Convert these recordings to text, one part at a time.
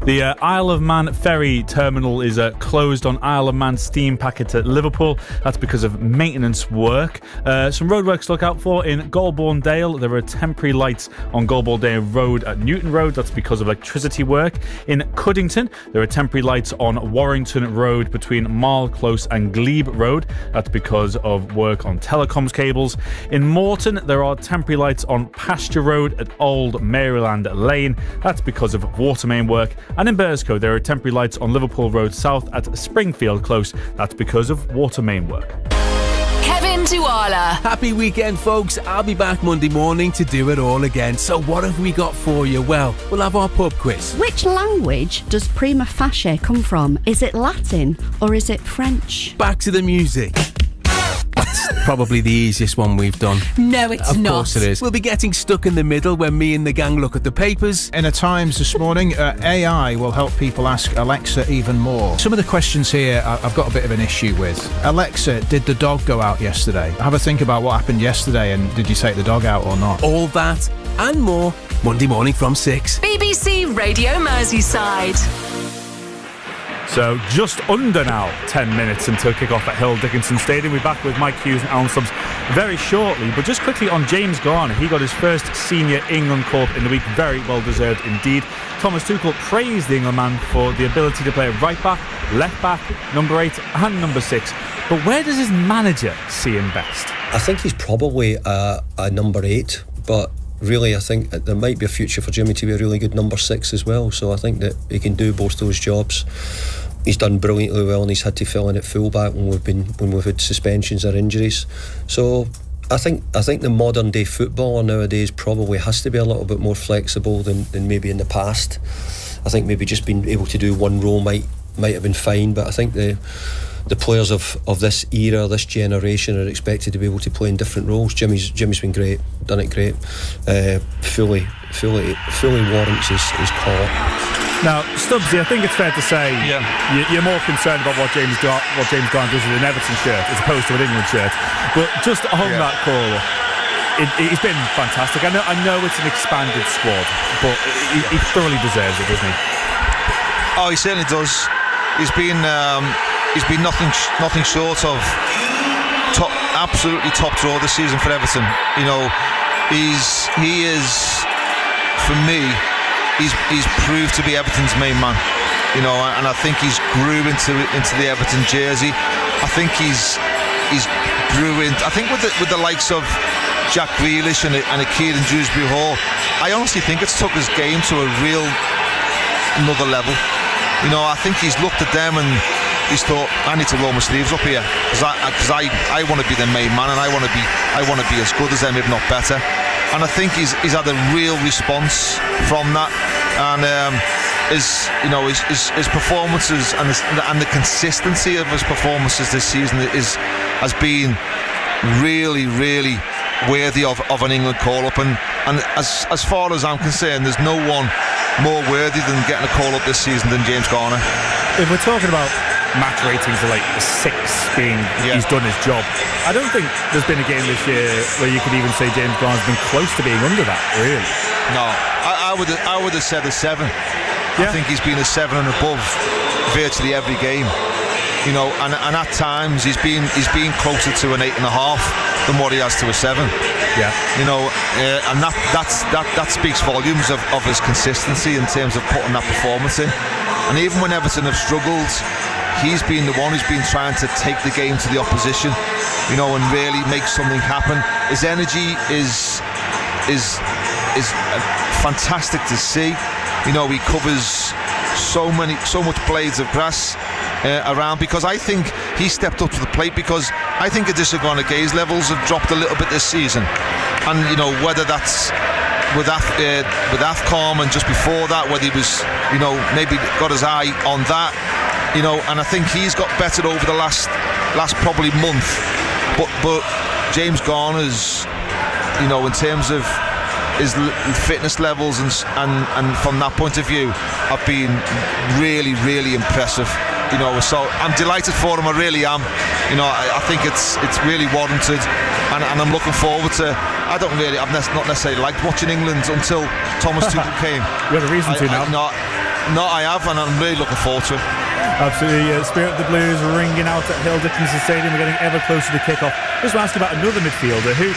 The Isle of Man ferry terminal is closed on Isle of Man steam packet at Liverpool. That's because of maintenance work. Some roadworks to look out for in Golborne Dale. There are temporary lights on Golborne Dale Road at Newton Road. That's because of electricity work. In Cuddington, there are temporary lights on Warrington Road between Marl Close and Glebe Road. That's because of work on telecoms cables. In Morton, there are temporary lights on Pasture Road at Old Maryland Lane. That's because of water main work. And in Burscough, there are temporary lights on Liverpool Road South at Springfield Close. That's because of water main work. Kevin Duala. Happy weekend, folks. I'll be back Monday morning to do it all again. So what have we got for you? Well, we'll have our pub quiz. Which language does prima facie come from? Is it Latin or is it French? Back to the music. That's probably the easiest one we've done. No, it's not. Of course it is. We'll be getting stuck in the middle when me and the gang look at the papers. In the Times this morning, AI will help people ask Alexa even more. Some of the questions here I've got a bit of an issue with. Alexa, did the dog go out yesterday? Have a think about what happened yesterday and did you take the dog out or not? All that and more Monday morning from 6. BBC Radio Merseyside. So just under now 10 minutes until kick-off at Hill Dickinson Stadium. We're back with Mike Hughes and Alan Stubbs very shortly. But just quickly on James Garner. He got his first senior England call-up in the week. Very well deserved indeed. Thomas Tuchel praised the England man for the ability to play right back, left back, number 8 and number 6. But where does his manager see him best? I think he's probably a number 8, but really I think there might be a future for Jimmy to be a really good number 6 as well. So I think that he can do both those jobs. He's done brilliantly well and he's had to fill in at fullback when we've had suspensions or injuries. So I think the modern day footballer nowadays probably has to be a little bit more flexible than maybe in the past. I think maybe just being able to do one role might have been fine, but I think the players of this era, this generation, are expected to be able to play in different roles. Jimmy's been great, done it great. Fully warrants his call. Now, Stubbsy, I think it's fair to say you're more concerned about what James Garner does with an Everton shirt as opposed to an England shirt. But just on that call, he's been fantastic. I know it's an expanded squad, but he thoroughly deserves it, doesn't he? Oh, he certainly does. He's been nothing short of absolutely top draw this season for Everton. You know, he is, for me, he's proved to be Everton's main man. You know, and I think he's grew into the Everton jersey. I think he's grew in. I think with the likes of Jack Grealish and a Kieran Dewsbury Hall, I honestly think it's took his game to a real another level. You know, I think he's looked at them and he's thought, I need to roll my sleeves up here because I want to be the main man and I want to be as good as them, if not better. And I think he's had a real response from that, and his performances and the consistency of his performances this season has been really, really worthy of an England call-up. And as far as I'm concerned, there's no one more worthy than getting a call-up this season than James Garner. If we're talking about match ratings of like 6 being he's done his job, I don't think there's been a game this year where you could even say James Garner's been close to being under that, really. No, I would have said a 7. I think he's been a 7 and above virtually every game. You know, and at times he's been closer to an 8.5 than what he has to a 7. Yeah. You know, and that speaks volumes of his consistency in terms of putting that performance in. And even when Everton have struggled, he's been the one who's been trying to take the game to the opposition, you know, and really make something happen. His energy is fantastic to see. You know, he covers so much blades of grass around, because I think he stepped up to the plate, because I think Adisa Ganage's levels have dropped a little bit this season, and you know, whether that's with AFCON and just before that, whether he was, you know, maybe got his eye on that, you know, and I think he's got better over the last probably month, but James Garner's, you know, in terms of his fitness levels and from that point of view have been really, really impressive. You know, so I'm delighted for him. I really am. You know, I think it's really warranted, and I'm looking forward to. I've not necessarily liked watching England until Thomas Tuchel came. You have a reason to now. No, I have, and I'm really looking forward to it. Absolutely. Spirit of the Blues ringing out at Hill Dickinson Stadium. We're getting ever closer to kick-off. Just want to ask you about another midfielder who,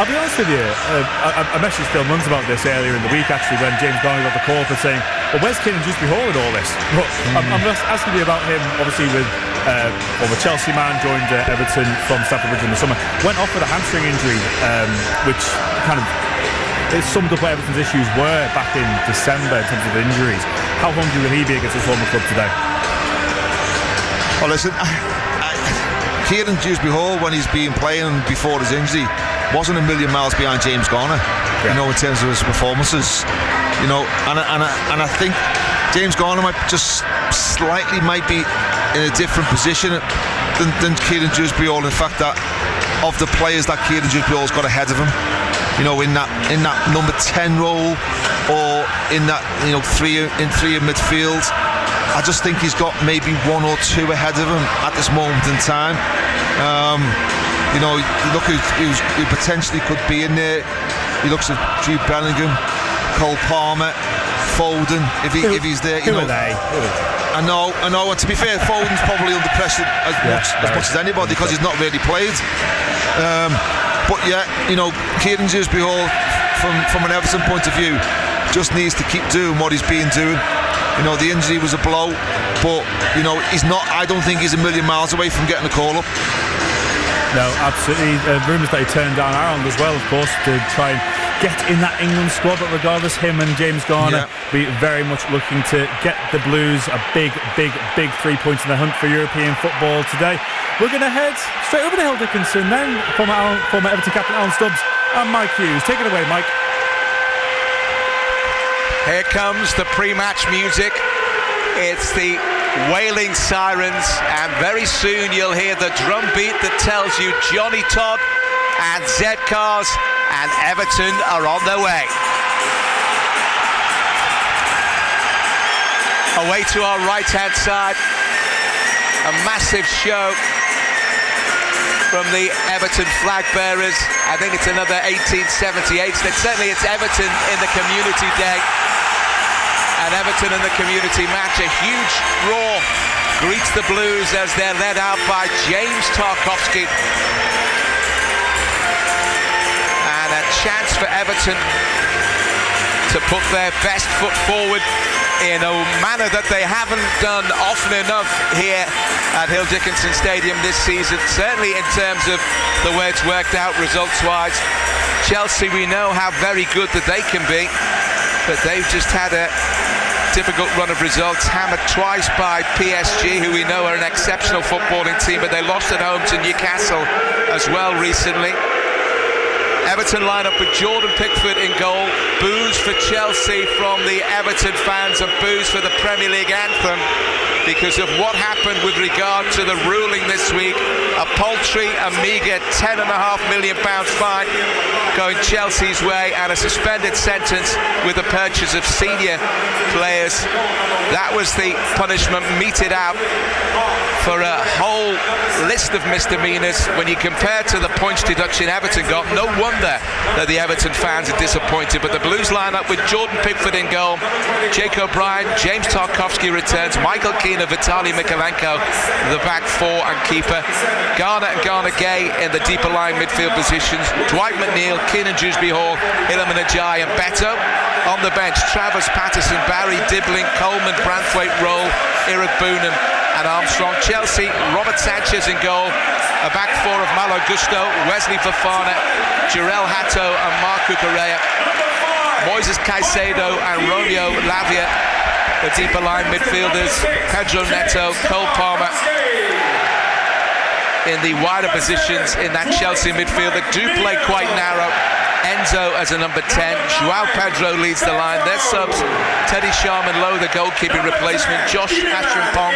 I'll be honest with you, I messaged Phil Munns about this earlier in the week, actually, when James Garner got the call for saying, well, where's Kieran Dewsbury Hall with all this? But I'm just asking you about him, obviously, with former Chelsea man, joined Everton from Stamford Bridge in the summer, went off with a hamstring injury, which kind of it summed up what Everton's issues were back in December in terms of injuries. How hungry will he be against his former club today? Well, listen, Kieran Dewsbury Hall, when he's been playing before his injury, wasn't a million miles behind James Garner, you know, in terms of his performances, you know, and I think James Garner might be in a different position than Kieran Dewsbury Hall. In fact, that of the players that Kieran Dewsbury Hall's got ahead of him, you know, in that number 10 role, or in that, you know, three in midfield. I just think he's got maybe one or two ahead of him at this moment in time. You know, look who potentially could be in there. He looks at Jude Bellingham, Cole Palmer, Foden. If he's there, you know. Who are they? I know. And to be fair, Foden's probably under pressure as much as anybody because he's not really played. But yeah, you know, Kieran Dewsbury Hall, from an Everton point of view, just needs to keep doing what he's been doing. You know, the injury was a blow, but you know, he's not. I don't think he's a million miles away from getting a call up. No, absolutely. Rumours that he turned down Ireland as well, of course, to try and get in that England squad. But regardless, him and James Garner be very much looking to get the Blues a big 3 points in the hunt for European football today. We're going to head straight over to Hill Dickinson then. Former Everton captain Alan Stubbs and Mike Hughes. Take it away, Mike. Here comes the pre-match music. It's the wailing sirens, and very soon you'll hear the drum beat that tells you Johnny Todd and Z Cars and Everton are on their way. Away to our right-hand side, a massive show from the Everton flag bearers. I think it's another 1878. Certainly it's Everton in the Community Day. And Everton in the Community match. A huge roar greets the Blues as they're led out by James Tarkowski. And a chance for Everton to put their best foot forward in a manner that they haven't done often enough here at Hill Dickinson Stadium this season. Certainly in terms of the way it's worked out results-wise. Chelsea, we know how very good that they can be, but they've just had a difficult run of results, hammered twice by PSG, who we know are an exceptional footballing team, but they lost at home to Newcastle as well recently. Everton line up with Jordan Pickford in goal. Boos for Chelsea from the Everton fans and boos for the Premier League anthem because of what happened with regard to the ruling this week. A paltry, a meagre £10.5 million fine going Chelsea's way, and a suspended sentence with the purchase of senior players. That was the punishment meted out for a whole list of misdemeanors. When you compare to the points deduction Everton got, no wonder that the Everton fans are disappointed. But the Blues line up with Jordan Pickford in goal, Jake O'Brien, James Tarkowski returns, Michael Keane and Vitaly Mikolenko the back four and keeper, Garner and Garner Gay in the deeper line midfield positions, Dwight McNeil, Kieran Dewsbury Hall, Iliman Ajayi and Beto. On the bench, Travers, Patterson, Barry, Dibbling, Coleman, Branthwaite, Roll, Eric Boonham and Armstrong. Chelsea, Robert Sanchez in goal, a back four of Malo Gusto, Wesley Fofana, Jarell Hato and Marco Correa, Moises Caicedo and Romeo Lavia, the deeper line midfielders, Pedro Neto, Cole Palmer in the wider positions in that Chelsea midfield that do play quite narrow. Enzo as a number 10, Joao Pedro leads the line. Their subs, Teddy Sharman Lowe, the goalkeeping replacement, Josh Ashrampong,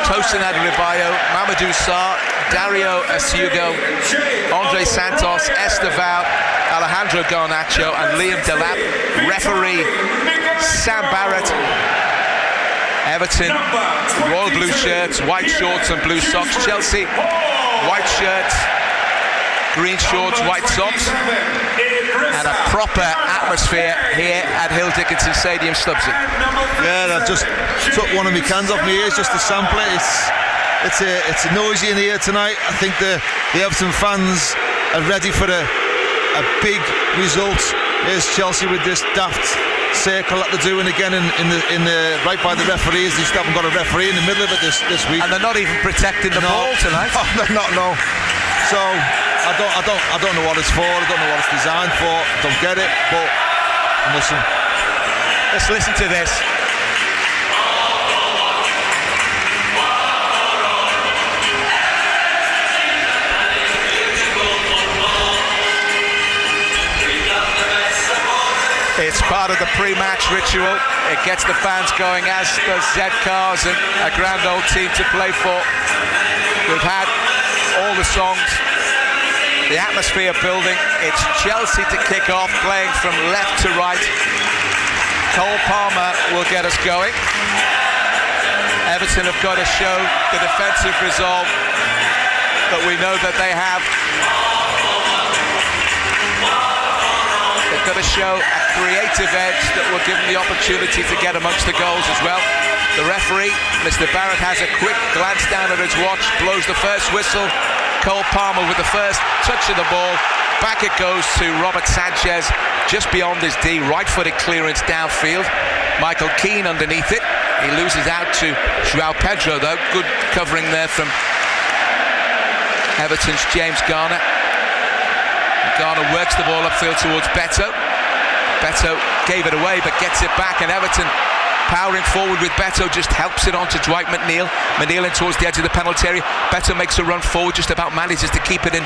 Tosin Adarabioyo, Mamadou Sarr, Dario Asiugo, Andre Santos, Esteval, Alejandro Garnacho and Liam Delap. Referee Sam Barrett. Everton, royal blue shirts, white shorts and blue socks. Chelsea, white shirts, green shorts, white socks, and a proper atmosphere here at Hill Dickinson Stadium, Stubbsy. Yeah, I've just took one of my cans off my ears just to sample it. It's noisy in here tonight. I think the Everton fans are ready for a big result. Here's Chelsea with this daft circle that they're doing again in the right by the referees. They just haven't got a referee in the middle of it this week, and they're not even protecting the ball tonight. No, they're not. No. So I don't know what it's for. I don't know what it's designed for. I don't get it. But listen. Let's listen to this. It's part of the pre-match ritual. It gets the fans going, as does Z-Cars and a grand old team to play for. We've had all the songs, the atmosphere building. It's Chelsea to kick off, playing from left to right. Cole Palmer will get us going. Everton have got to show the defensive resolve that we know that they have. They've got to show a creative edge that will give them the opportunity to get amongst the goals as well. The referee, Mr. Barrett, has a quick glance down at his watch, blows the first whistle. Cole Palmer with the first touch of the ball. Back it goes to Robert Sanchez, just beyond his D, right-footed clearance downfield. Michael Keane underneath it. He loses out to João Pedro, though. Good covering there from Everton's James Garner. Garner works the ball upfield towards Beto. Beto gave it away but gets it back, and Everton powering forward with Beto just helps it on to Dwight McNeil. McNeil in towards the edge of the penalty area. Beto makes a run forward, just about manages to keep it in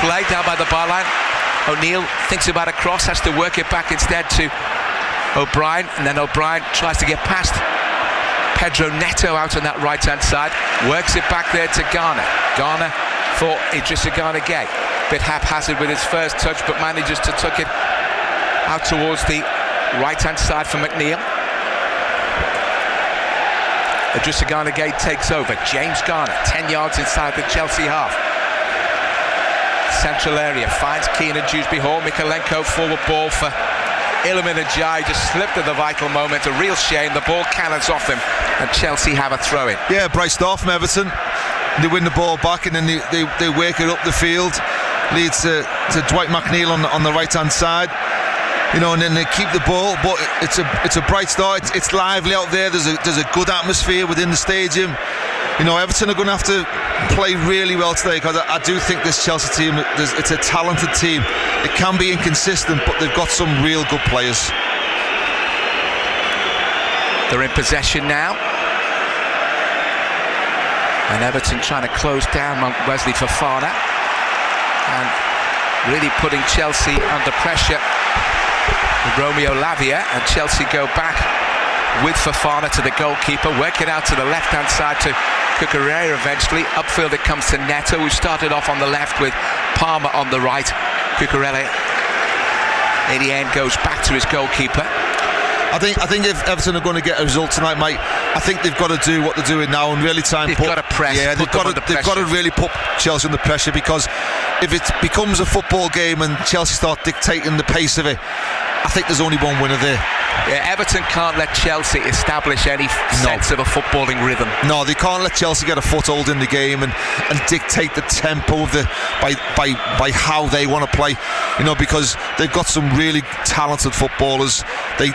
play down by the byline. O'Neill thinks about a cross, has to work it back instead to O'Brien, and then O'Brien tries to get past Pedro Neto out on that right hand side, works it back there to Garner. Garner for Idrissa Gana Gueye. Bit haphazard with his first touch, but manages to tuck it out towards the right-hand side for McNeil. Idrissa Gana Gueye takes over. James Garner, 10 yards inside the Chelsea half. Central area, finds Keane and Dewsbury Hall. Mikalenko forward ball for Iliman Ndiaye, just slipped at the vital moment. A real shame. The ball cannons off him, and Chelsea have a throw-in. Yeah, bright start from Everton. They win the ball back, and then they work it up the field. Leads to Dwight McNeil on the right hand side, and then they keep the ball. But it's a bright start. It's lively out there. There's a good atmosphere within the stadium. Everton are going to have to play really well today, because I do think this Chelsea team, it's a talented team. It can be inconsistent, but they've got some real good players. They're in possession now, and Everton trying to close down Wesley Fofana and really putting Chelsea under pressure with Romeo Lavia, and Chelsea go back with Fofana to the goalkeeper, work it out to the left hand side to Cucurella eventually. Upfield it comes to Neto, who started off on the left with Palmer on the right. Cucurella in the end goes back to his goalkeeper. I think if Everton are going to get a result tonight, mate, I think they've got to do what they're doing now and really try and got to press. Yeah, they've got to really put Chelsea under pressure, because if it becomes a football game and Chelsea start dictating the pace of it, I think there's only one winner there. Yeah, Everton can't let Chelsea establish any sense of a footballing rhythm. No, they can't let Chelsea get a foothold in the game and dictate the tempo of by how they want to play. Because they've got some really talented footballers. They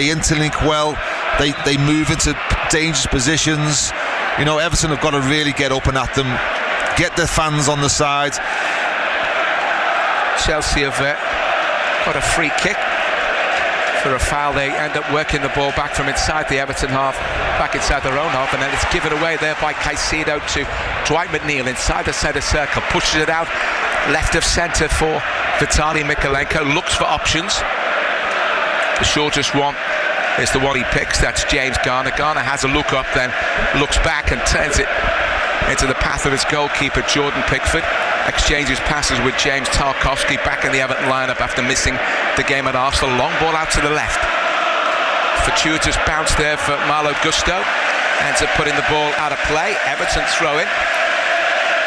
interlink well. They move into dangerous positions. Everton have got to really get up and at them, get their fans on the side. Chelsea have got a free kick for a foul. They end up working the ball back from inside the Everton half, back inside their own half, and then it's given away there by Caicedo to Dwight McNeil inside the centre circle, pushes it out left of centre for Vitaly Mikalenko, looks for options. The shortest one is the one he picks. That's James Garner. Garner has a look up, then looks back and turns it into the path of his goalkeeper Jordan Pickford. Exchanges passes with James Tarkowski back in the Everton lineup after missing the game at Arsenal. Long ball out to the left. Fortuitous bounce there for Malo Gusto. Ends up putting the ball out of play. Everton throw in.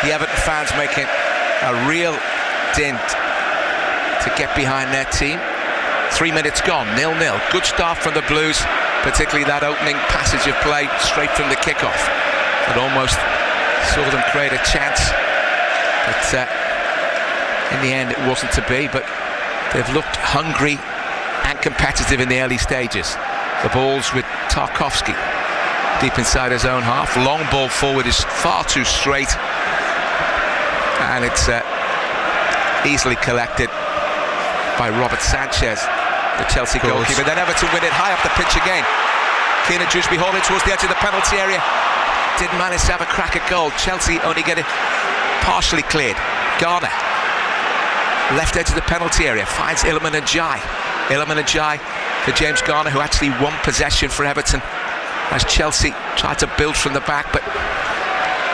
The Everton fans making a real kicked in to get behind their team. 3 minutes gone, 0-0. Good start from the Blues, particularly that opening passage of play straight from the kickoff. It almost saw them create a chance, but in the end it wasn't to be. But they've looked hungry and competitive in the early stages. The ball's with Tarkowski deep inside his own half. Long ball forward is far too straight, and it's easily collected by Robert Sanchez, the Chelsea goalkeeper. Then Everton win it high up the pitch again. Keenan Dewsbury Hall in towards the edge of the penalty area. Didn't manage to have a crack at goal. Chelsea only get it partially cleared. Garner, left edge of the penalty area, finds Iliman Ndiaye. Iliman Ndiaye for James Garner, who actually won possession for Everton as Chelsea tried to build from the back, but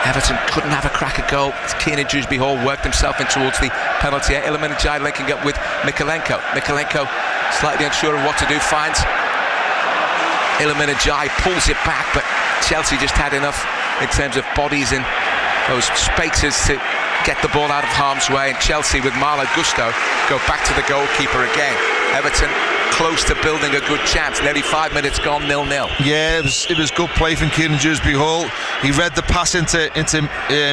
Everton couldn't have a crack at goal. Keenan Dewsbury Hall worked himself in towards the penalty area. Iliman Ndiaye linking up with Mikalenko. Mikalenko, slightly unsure of what to do, finds Iliman Ndiaye, pulls it back, but Chelsea just had enough in terms of bodies in those spaces to get the ball out of harm's way, and Chelsea with Malo Gusto go back to the goalkeeper again. Everton close to building a good chance. Nearly 5 minutes gone, 0-0. Yeah, it was good play from Kieran Dewsbury Hall. He read the pass into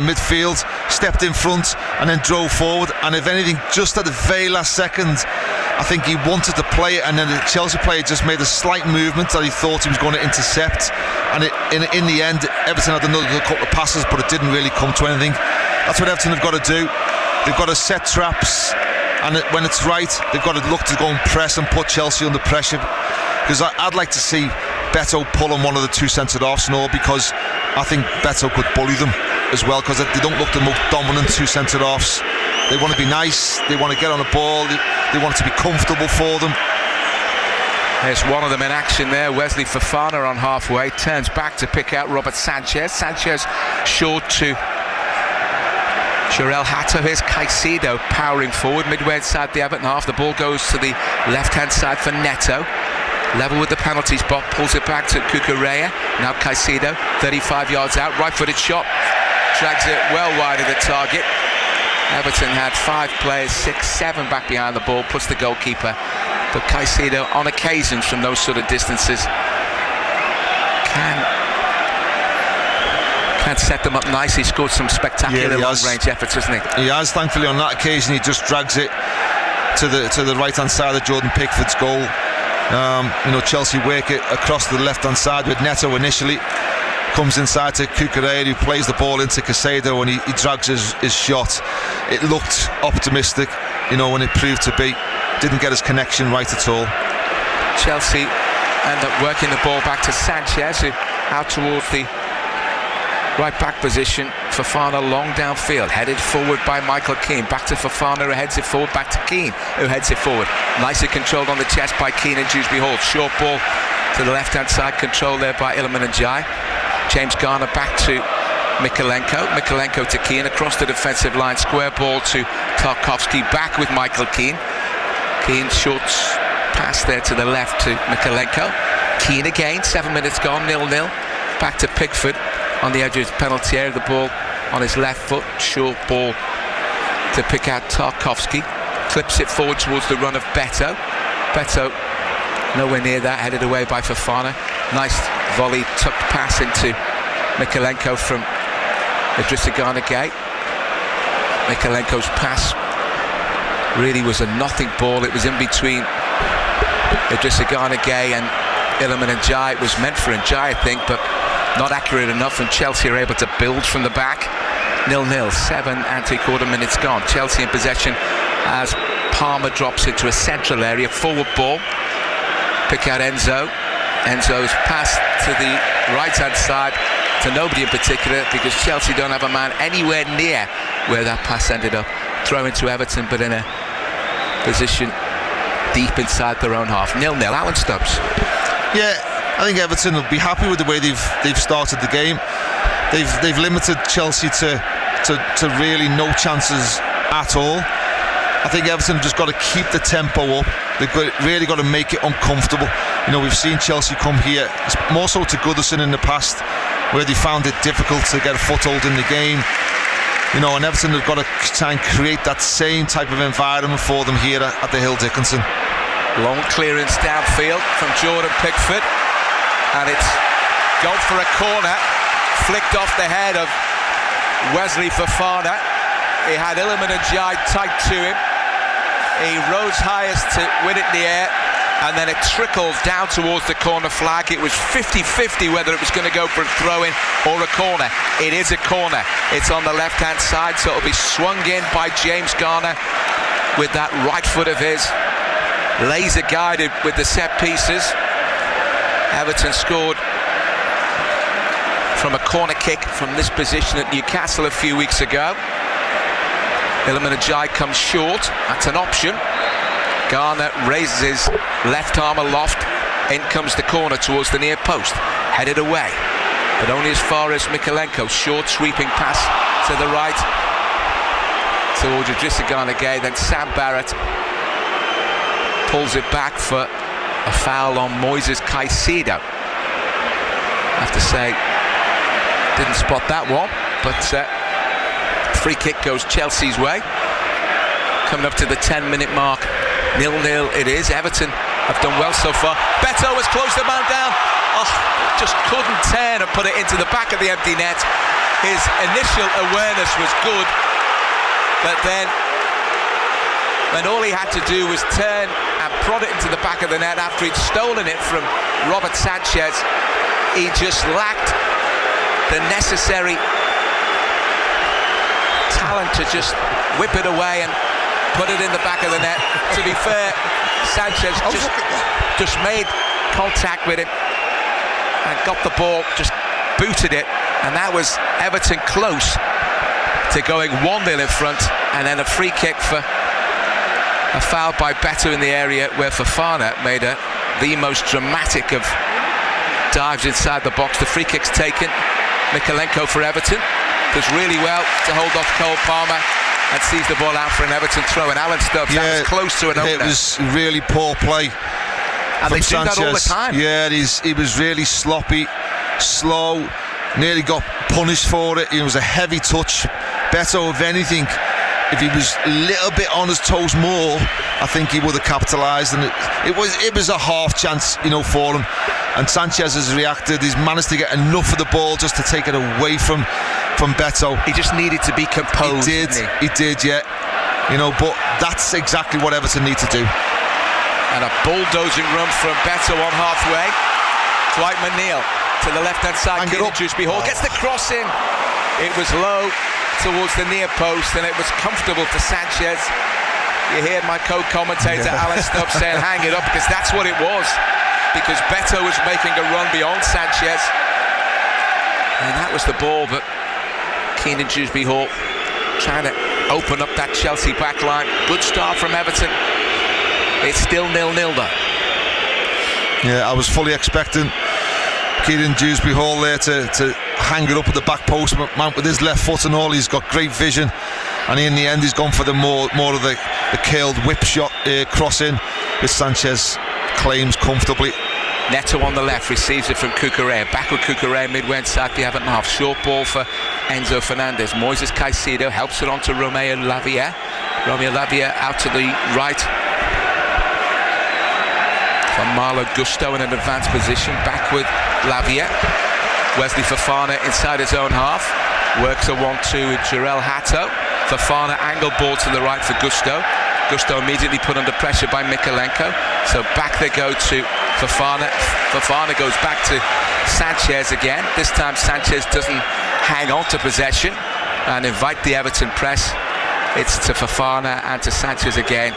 midfield, stepped in front and then drove forward, and if anything, just at the very last second, I think he wanted to play it, and then the Chelsea player just made a slight movement that he thought he was going to intercept, and in the end Everton had another couple of passes, but it didn't really come to anything. That's what Everton have got to do. They've got to set traps, and when it's right, they've got to look to go and press and put Chelsea under pressure, because I'd like to see Beto pull on one of the two centre-halves and all, because I think Beto could bully them as well, because they don't look the most dominant two centre-halves. They want to be nice, they want to get on the ball, they want it to be comfortable for them. There's one of them in action there. Wesley Fofana on halfway, turns back to pick out Robert Sanchez. Sanchez short to Jorel Hato. Here's Caicedo powering forward midway inside the Everton half. The ball goes to the left-hand side for Neto. Level with the penalty spot, pulls it back to Cucurella. Now Caicedo, 35 yards out, right-footed shot, drags it well wide of the target. Everton had 5 players, 6, 7 back behind the ball, plus the goalkeeper. But Caicedo, on occasions from those sort of distances, can set them up nicely. He scored some spectacular long-range efforts, hasn't he? He has, thankfully, on that occasion. He just drags it to the right-hand side of Jordan Pickford's goal. Chelsea work it across the left-hand side with Neto initially. Comes inside to Cucurella, who plays the ball into Caicedo, and he drags his shot. It looked optimistic, when it proved to be. Didn't get his connection right at all. Chelsea end up working the ball back to Sanchez, who out towards the right back position. Fofana long downfield, headed forward by Michael Keane. Back to Fofana, who heads it forward. Back to Keane, who heads it forward. Nicely controlled on the chest by Keane and Dewsbury Hall. Short ball to the left-hand side, controlled there by Iliman Ndiaye. James Garner back to Mikalenko. Mikalenko to Keane across the defensive line. Square ball to Tarkowski. Back with Michael Keane. Keane short pass there to the left to Mikalenko. Keane again. 7 minutes gone. 0-0. Back to Pickford on the edge of his penalty area. The ball on his left foot. Short ball to pick out Tarkowski. Clips it forward towards the run of Beto. Beto nowhere near that. Headed away by Fofana. Nice volley tucked pass into Mikalenko from Idrissa Gana Gueye. Mikalenko's pass really was a nothing ball. It was in between Idrissa Gana Gueye and Iliman Ndiaye. It was meant for Ndiaye, I think, but not accurate enough, and Chelsea are able to build from the back. 0-0, 7 and 3/4 minutes gone. Chelsea in possession as Palmer drops into a central area. Forward ball. Pick out Enzo. Enzo's pass to the right-hand side to nobody in particular, because Chelsea don't have a man anywhere near where that pass ended up. Throw into Everton, but in a position deep inside their own half. 0-0. Alan Stubbs. Yeah, I think Everton will be happy with the way they've started the game. They've limited Chelsea to really no chances at all. I think Everton have just got to keep the tempo up. They've really got to make it uncomfortable. We've seen Chelsea come here, more so to Goodison in the past, where they found it difficult to get a foothold in the game. and Everton have got to try and create that same type of environment for them here at the Hill Dickinson. Long clearance downfield from Jordan Pickford, and it's gone for a corner, flicked off the head of Wesley Fofana. He had Iliman Ndiaye tight to him. He rose highest to win it in the air, and then it trickled down towards the corner flag. It was 50-50 whether it was going to go for a throw-in or a corner. It is a corner. It's on the left-hand side, so it'll be swung in by James Garner with that right foot of his. Laser guided with the set pieces. Everton scored from a corner kick from this position at Newcastle a few weeks ago. Iliman Ndiaye comes short. That's an option. Garner raises his left arm aloft. In comes the corner towards the near post. Headed away, but only as far as Mikalenko. Short sweeping pass to the right towards Idrissa Gana Gueye. Then Sam Barrett pulls it back for a foul on Moises Caicedo. I have to say, didn't spot that one, but free kick goes Chelsea's way. Coming up to the 10-minute mark, 0-0 it is. Everton have done well so far. Beto has closed the man down. Just couldn't turn and put it into the back of the empty net. His initial awareness was good, but then when all he had to do was turn and prod it into the back of the net after he'd stolen it from Robert Sanchez, he just lacked the necessary talent to just whip it away and put it in the back of the net. To be fair, Sanchez just made contact with him and got the ball, just booted it, and that was Everton close to going 1-0 in front, and then a free kick for a foul by Beto in the area where Fofana made the most dramatic of dives inside the box. The free kick's taken. Mikalenko for Everton does really well to hold off Cole Palmer and sees the ball out for an Everton throw. And Alan Stubbs, that was close to an opener. It was really poor play. And they do that all the time. Yeah, he was really sloppy, slow, nearly got punished for it. It was a heavy touch. Beto, if anything, if he was a little bit on his toes more, I think he would have capitalised. And it was a half chance, for him. And Sanchez has reacted. He's managed to get enough of the ball just to take it away from Beto. He just needed to be composed. He did, yeah. But that's exactly what Everton need to do. And a bulldozing run from Beto on halfway. Dwight McNeil to the left-hand side. Keenan Dewsbury Hall gets the cross in. It was low towards the near post, and it was comfortable to Sanchez. You hear my co-commentator Alan Stubbs saying hang it up, because that's what it was. Because Beto was making a run beyond Sanchez, and that was the ball. But Keenan Dewsbury Hall trying to open up that Chelsea back line. Good start from Everton. It's still 0-0 though. Yeah, I was fully expecting Keenan Dewsbury Hall there to hang it up at the back post, mount with his left foot and all. He's got great vision, and in the end he's gone for the more of the curled whip shot cross in, which Sanchez claims comfortably. Neto on the left receives it from Cucurella. Back with Cucurella midway inside the Everton half. Short ball for Enzo Fernandez. Moises Caicedo helps it on to Romeo Lavia. Romeo Lavia out to the right from Malo Gusto in an advanced position. Back with Lavia. Wesley Fofana inside his own half. Works a 1-2 with Jarell Hato. Fofana angle ball to the right for Gusto. Gusto immediately put under pressure by Mikalenko. So back they go to Fofana. Fofana goes back to Sanchez again. This time Sanchez doesn't hang on to possession and invite the Everton press. It's to Fofana and to Sanchez again.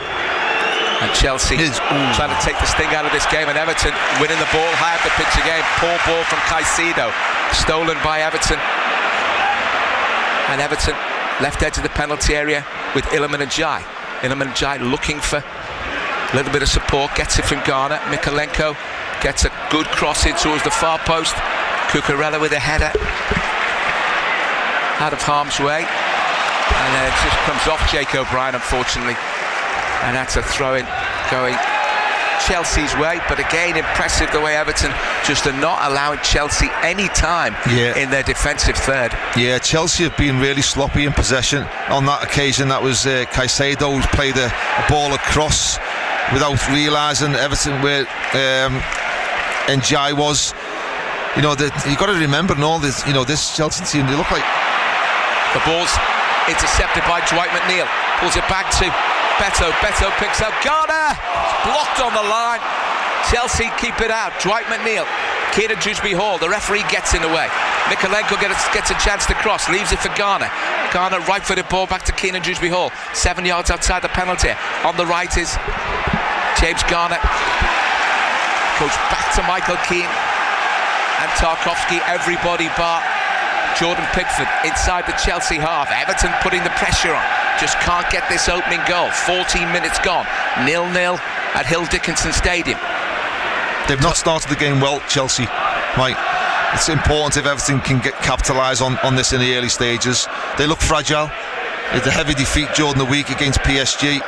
And Chelsea trying to take the sting out of this game, and Everton winning the ball high up the pitch again. Poor ball from Caicedo, stolen by Everton. And Everton left edge of the penalty area with Iliman Ndiaye. Iliman Ndiaye looking for a little bit of support, gets it from Garner. Mikalenko gets a good cross in towards the far post. Cucurella with a header out of harm's way, and then it just comes off Jake O'Brien, unfortunately, and that's a throw-in going Chelsea's way, but again, impressive the way Everton just are not allowing Chelsea any time in their defensive third. Yeah, Chelsea have been really sloppy in possession. On that occasion, that was Caicedo who's played a ball across without realising Everton where Ndiaye was. You know, you've got to remember and all this, you know, this Chelsea team, they look like... The ball's intercepted by Dwight McNeil, pulls it back to Beto picks up Garner, blocked on the line. Chelsea keep it out. Dwight McNeil, Kieran Dewsbury-Hall, the referee gets in the way. Mikalenko gets a chance to cross, leaves it for Garner. Garner right-footed ball back to Kieran Dewsbury-Hall, 7 yards outside the penalty. On the right is James Garner. Goes back to Michael Keane and Tarkowski, everybody bar Jordan Pickford inside the Chelsea half. Everton putting the pressure on, just can't get this opening goal. 14 minutes gone, 0-0 at Hill Dickinson Stadium. They've not started the game well, Chelsea, Mike. It's important if Everton can capitalise on this in the early stages. They look fragile. It's a heavy defeat during the week against PSG.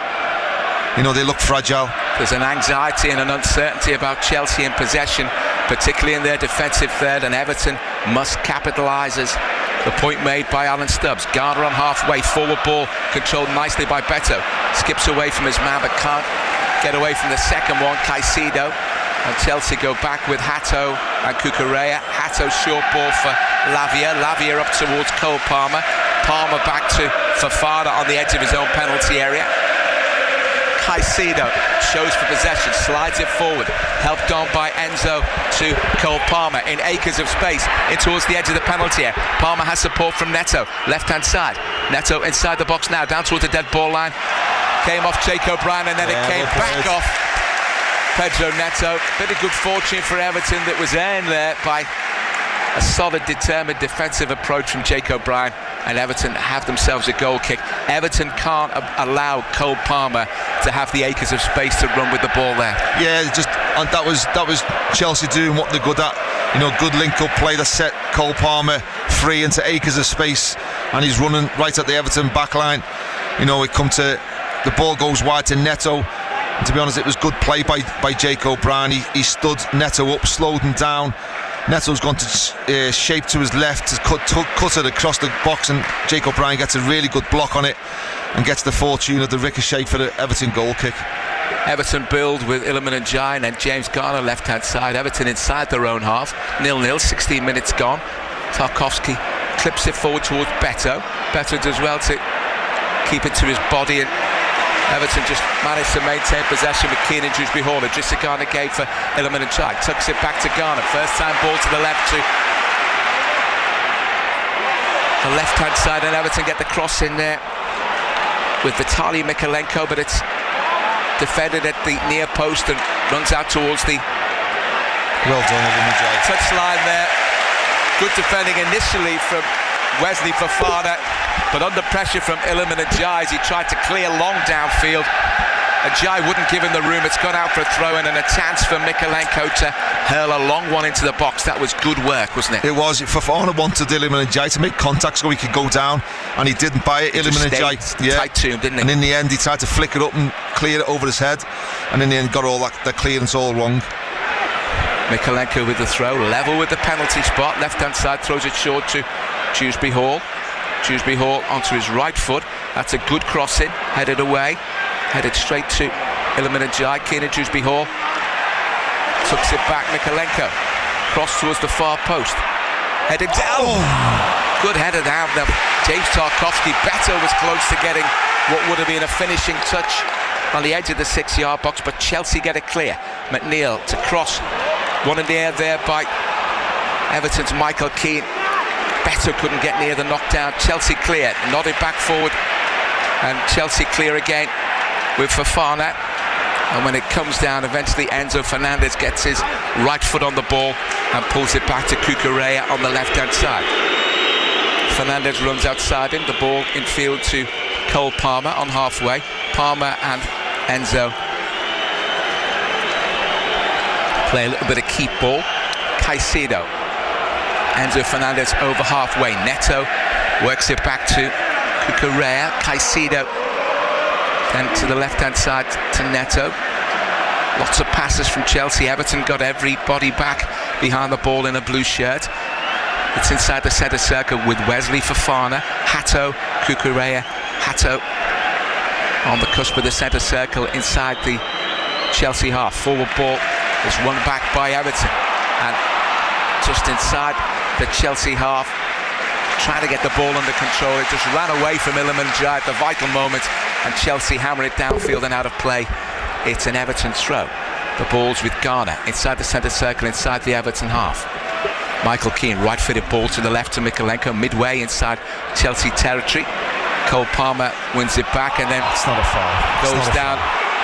You know, they look fragile. There's an anxiety and an uncertainty about Chelsea in possession, particularly in their defensive third, and Everton must capitalise as the point made by Alan Stubbs. Garner on halfway, forward ball controlled nicely by Beto. Skips away from his man but can't get away from the second one, Caicedo. And Chelsea go back with Hato and Cucurella. Hato short ball for Lavia. Lavia up towards Cole Palmer. Palmer back to Fofana on the edge of his own penalty area. Caicedo shows for possession, slides it forward, helped on by Enzo to Cole Palmer in acres of space in towards the edge of the penalty area. Palmer has support from Neto, left-hand side. Neto inside the box now, down towards the dead ball line. Came off Jake O'Brien and then it came back off Pedro Neto. Bit of good fortune for Everton that was earned there by a solid, determined defensive approach from Jake O'Brien, and Everton have themselves a goal kick. Everton can't allow Cole Palmer to have the acres of space to run with the ball there. Yeah, that was Chelsea doing what they're good at. You know, good link-up play that set Cole Palmer free into acres of space, and he's running right at the Everton back line. You know, the ball goes wide to Neto. And to be honest, it was good play by Jake O'Brien. He stood Neto up, slowed him down. Neto's gone to shape to his left, to cut it across the box, and Jake O'Brien gets a really good block on it and gets the fortune of the ricochet for the Everton goal kick. Everton build with Iliman Ndiaye and then James Garner left-hand side. Everton inside their own half, 0-0, 16 minutes gone. Tarkowski clips it forward towards Beto. Beto does well to keep it to his body, and Everton just managed to maintain possession with Keenan Dewsbury-Hall. Idrissa Garner gave for Iliman Ndiaye, tucks it back to Garner. First time ball to the left to the left-hand side, and Everton get the cross in there with Vitaly Mikalenko, but it's defended at the near post and runs out towards the well done, Iliman Ndiaye. Touchline there. Good defending initially from Wesley Fofana, but under pressure from Iliman Ndiaye as he tried to clear long downfield. Ndiaye wouldn't give him the room. It's gone out for a throw-in and a chance for Mikalenko to hurl a long one into the box. That was good work, wasn't it? It was. Fofana wanted Iliman Ndiaye to make contact so he could go down, and he didn't buy it. Iliman Ndiaye tight to him, didn't he? And in the end, he tried to flick it up and clear it over his head, and in the end got all that clearance all wrong. Mikalenko with the throw, level with the penalty spot. Left-hand side, throws it short to Dewsbury-Hall. Dewsbury-Hall onto his right foot. That's a good crossing, headed away, headed straight to Iliman Ndiaye. Keenan Dewsbury-Hall tucks it back. Mikalenko cross towards the far post, headed down. Good header down there. James Tarkowski. Beto was close to getting what would have been a finishing touch on the edge of the 6-yard box, but Chelsea get it clear. McNeil to cross, one in the air there by Everton's Michael Keane. Beto couldn't get near the knockdown. Chelsea clear, nodded back forward, and Chelsea clear again with Fofana. And when it comes down, eventually Enzo Fernandez gets his right foot on the ball and pulls it back to Cucurella on the left-hand side. Fernandez runs outside him, the ball in field to Cole Palmer on halfway. Palmer and Enzo play a little bit of keep ball. Caicedo. Enzo Fernandez over halfway. Neto works it back to Cucurella. Caicedo then to the left-hand side to Neto. Lots of passes from Chelsea. Everton got everybody back behind the ball in a blue shirt. It's inside the centre circle with Wesley Fofana, Hato, Cucurella. Hato on the cusp of the centre circle inside the Chelsea half. Forward ball is won back by Everton, and just inside the Chelsea half, trying to get the ball under control. It just ran away from Iliman Ndiaye at the vital moment, and Chelsea hammer it downfield and out of play. It's an Everton throw. The ball's with Garner inside the centre circle, inside the Everton half. Michael Keane, right-footed ball to the left to Mykolenko, midway inside Chelsea territory. Cole Palmer wins it back, and then It's not a foul. goes down.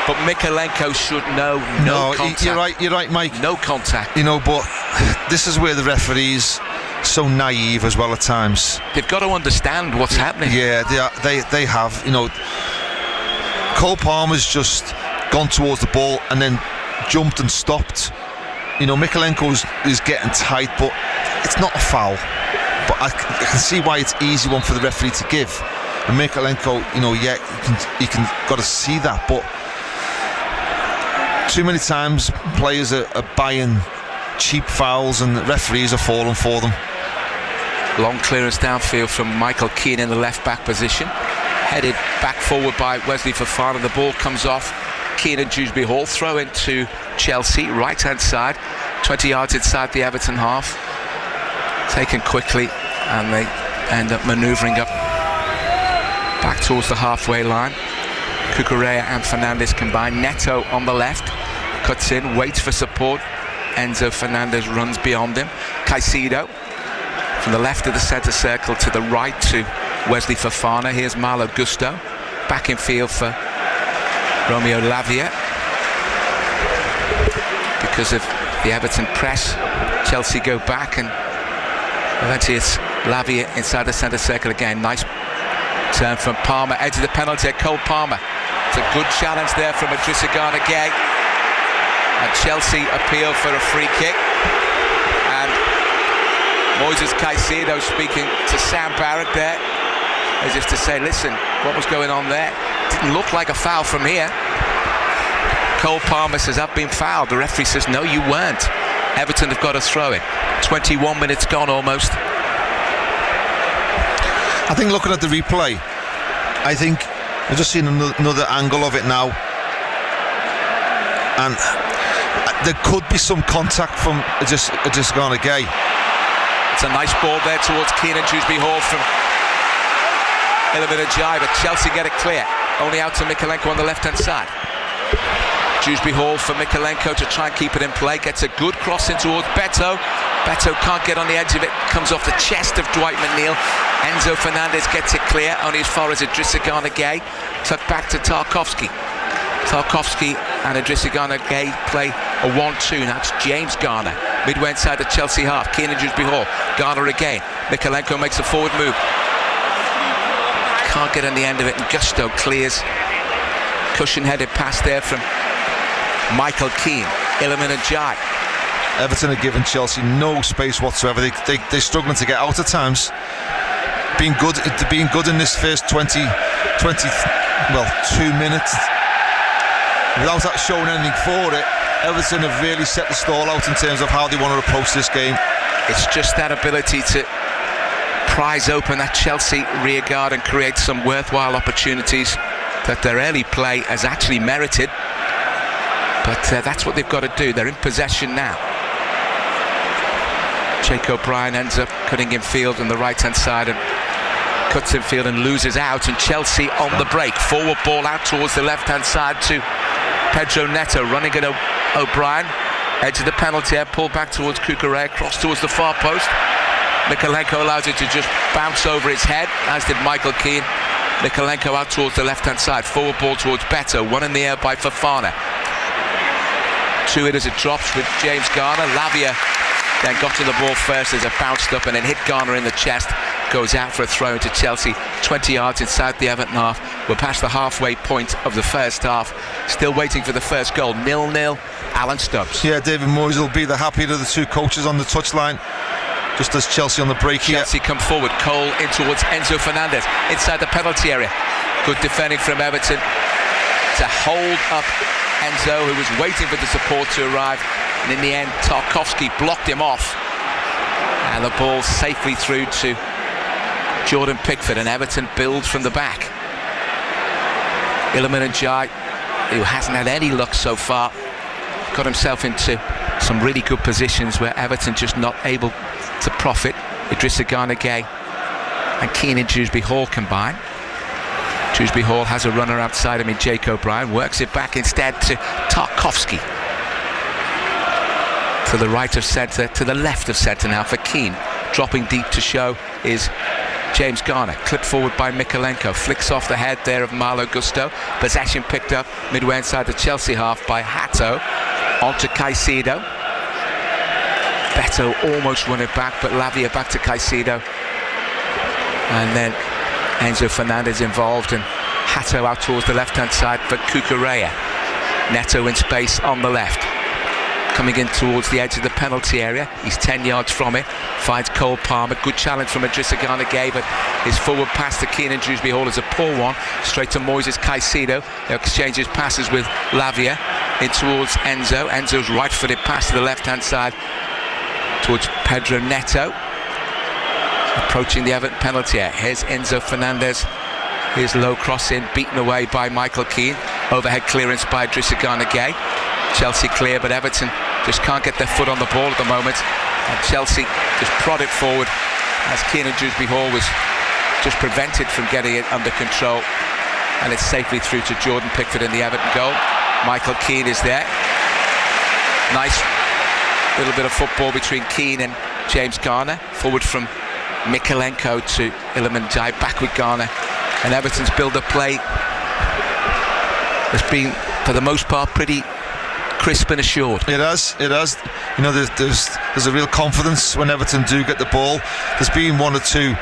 But Mykolenko should know no contact. You're right, Mike. No contact. You know, but this is where the referees so naive as well at times. They've got to understand what's happening. Yeah, they have. You know, Cole Palmer's just gone towards the ball and then jumped and stopped. You know, Mykolenko is getting tight, but it's not a foul. But I can see why it's easy one for the referee to give. And Mykolenko, you know, yeah, you can got to see that, but too many times players are buying cheap fouls and referees are falling for them. Long clearance downfield from Michael Keane in the left back position, headed back forward by Wesley Fofana. The ball comes off Keane and Dewsbury Hall, throw into Chelsea, right hand side, 20 yards inside the Everton half, taken quickly, and they end up manoeuvring up back towards the halfway line. Cucurella and Fernandes combine. Neto on the left, cuts in, waits for support. Enzo Fernandez runs beyond him. Caicedo from the left of the centre circle to the right to Wesley Fofana. Here's Malo Gusto back in field for Romeo Lavia. Because of the Everton press, Chelsea go back, and eventually it's Lavia inside the centre circle again. Nice turn from Palmer, edge of the penalty at Cole Palmer. It's a good challenge there from Idrissa Gana Gueye, and Chelsea appeal for a free kick. And Moises Caicedo speaking to Sam Barrett there, as if to say, listen, what was going on there? Didn't look like a foul from here. Cole Palmer says, I've been fouled. The referee says, no, you weren't. Everton have got a throw in. 21 minutes gone almost. I think looking at the replay, I think I've just seen another angle of it now, and there could be some contact from Idrissa Gana Gueye. It's a nice ball there towards Keane and Dewsbury Hall from Iliman Ndiaye, but Chelsea get it clear. Only out to Mykolenko on the left-hand side. Dewsbury Hall for Mykolenko to try and keep it in play. Gets a good cross in towards Beto. Beto can't get on the edge of it. Comes off the chest of Dwight McNeil. Enzo Fernandez gets it clear, only as far as Idrissa Gana Gueye. Tucked back to Tarkowski. Tarkowski and Idrissa Gana Gueye play a 1-2. Now it's James Garner. Midway inside the Chelsea half. Keane and Dewsbury Hall. Garner again. Mykolenko makes a forward move. Can't get on the end of it, and Gusto clears. Cushion-headed pass there from Michael Keane. Iliman Ndiaye. Everton are giving Chelsea no space whatsoever. They're struggling to get out at times. Being good in this first 2 minutes without that showing anything for it. Everton have really set the stall out in terms of how they want to approach this game. It's just that ability to prise open that Chelsea rear guard and create some worthwhile opportunities that their early play has actually merited. But that's what they've got to do. They're in possession now. Jake O'Brien ends up cutting in field on the right-hand side and cuts in field and loses out, and Chelsea on the break. Forward ball out towards the left-hand side to Pedro Neto, running at O'Brien. Edge of the penalty area, pulled back towards Cucurella, cross towards the far post. Mykolenko allows it to just bounce over its head, as did Michael Keane. Mykolenko out towards the left-hand side. Forward ball towards Beto, one in the air by Fofana. Two it as it drops with James Garner. Lavia then got to the ball first as it bounced up and then hit Garner in the chest. Goes out for a throw into Chelsea, 20 yards inside the Everton half. We're past the halfway point of the first half. Still waiting for the first goal. 0-0. Alan Stubbs. Yeah, David Moyes will be the happier of the two coaches on the touchline. Just as Chelsea on the break here. Chelsea come forward. Cole in towards Enzo Fernandez inside the penalty area. Good defending from Everton to hold up Enzo, who was waiting for the support to arrive, and in the end Tarkowski blocked him off, and the ball safely through to Jordan Pickford, and Everton build from the back. Iliman Ndiaye, who hasn't had any luck so far, got himself into some really good positions where Everton just not able to profit. Idrissa Gana Gueye and Keane and Dewsbury Hall combine. Dewsbury Hall has a runner outside him in Jake O'Brien, works it back instead to Tarkowski. To the right of centre, to the left of centre now for Keane. Dropping deep to show is James Garner, clipped forward by Mikalenko, flicks off the head there of Malo Gusto. Possession picked up midway inside the Chelsea half by Hato, onto Caicedo. Beto almost won it back, but Lavia back to Caicedo. And then Enzo Fernandez involved, and Hato out towards the left-hand side for Cucurella. Neto in space on the left. Coming in towards the edge of the penalty area. He's 10 yards from it. Finds Cole Palmer. Good challenge from Idrissa Gana Gueye, but his forward pass to Keane and Dewsbury Hall is a poor one. Straight to Moises Caicedo. He exchanges passes with Lavia in towards Enzo. Enzo's right-footed pass to the left-hand side towards Pedro Neto. Approaching the Everton penalty area. Here's Enzo Fernandez. His low cross in, beaten away by Michael Keane. Overhead clearance by Idrissa Gana Gueye. Chelsea clear, but Everton just can't get their foot on the ball at the moment, and Chelsea just prod it forward as Keane and Dewsbury Hall was just prevented from getting it under control, and it's safely through to Jordan Pickford in the Everton goal. Michael Keane is there. Nice little bit of football between Keane and James Garner. Forward from Mikalenko to Iliman Ndiaye, back with Garner, and Everton's build-up play has been, for the most part, pretty crisp and assured. It has. You know, there's a real confidence when Everton do get the ball. There's been one or two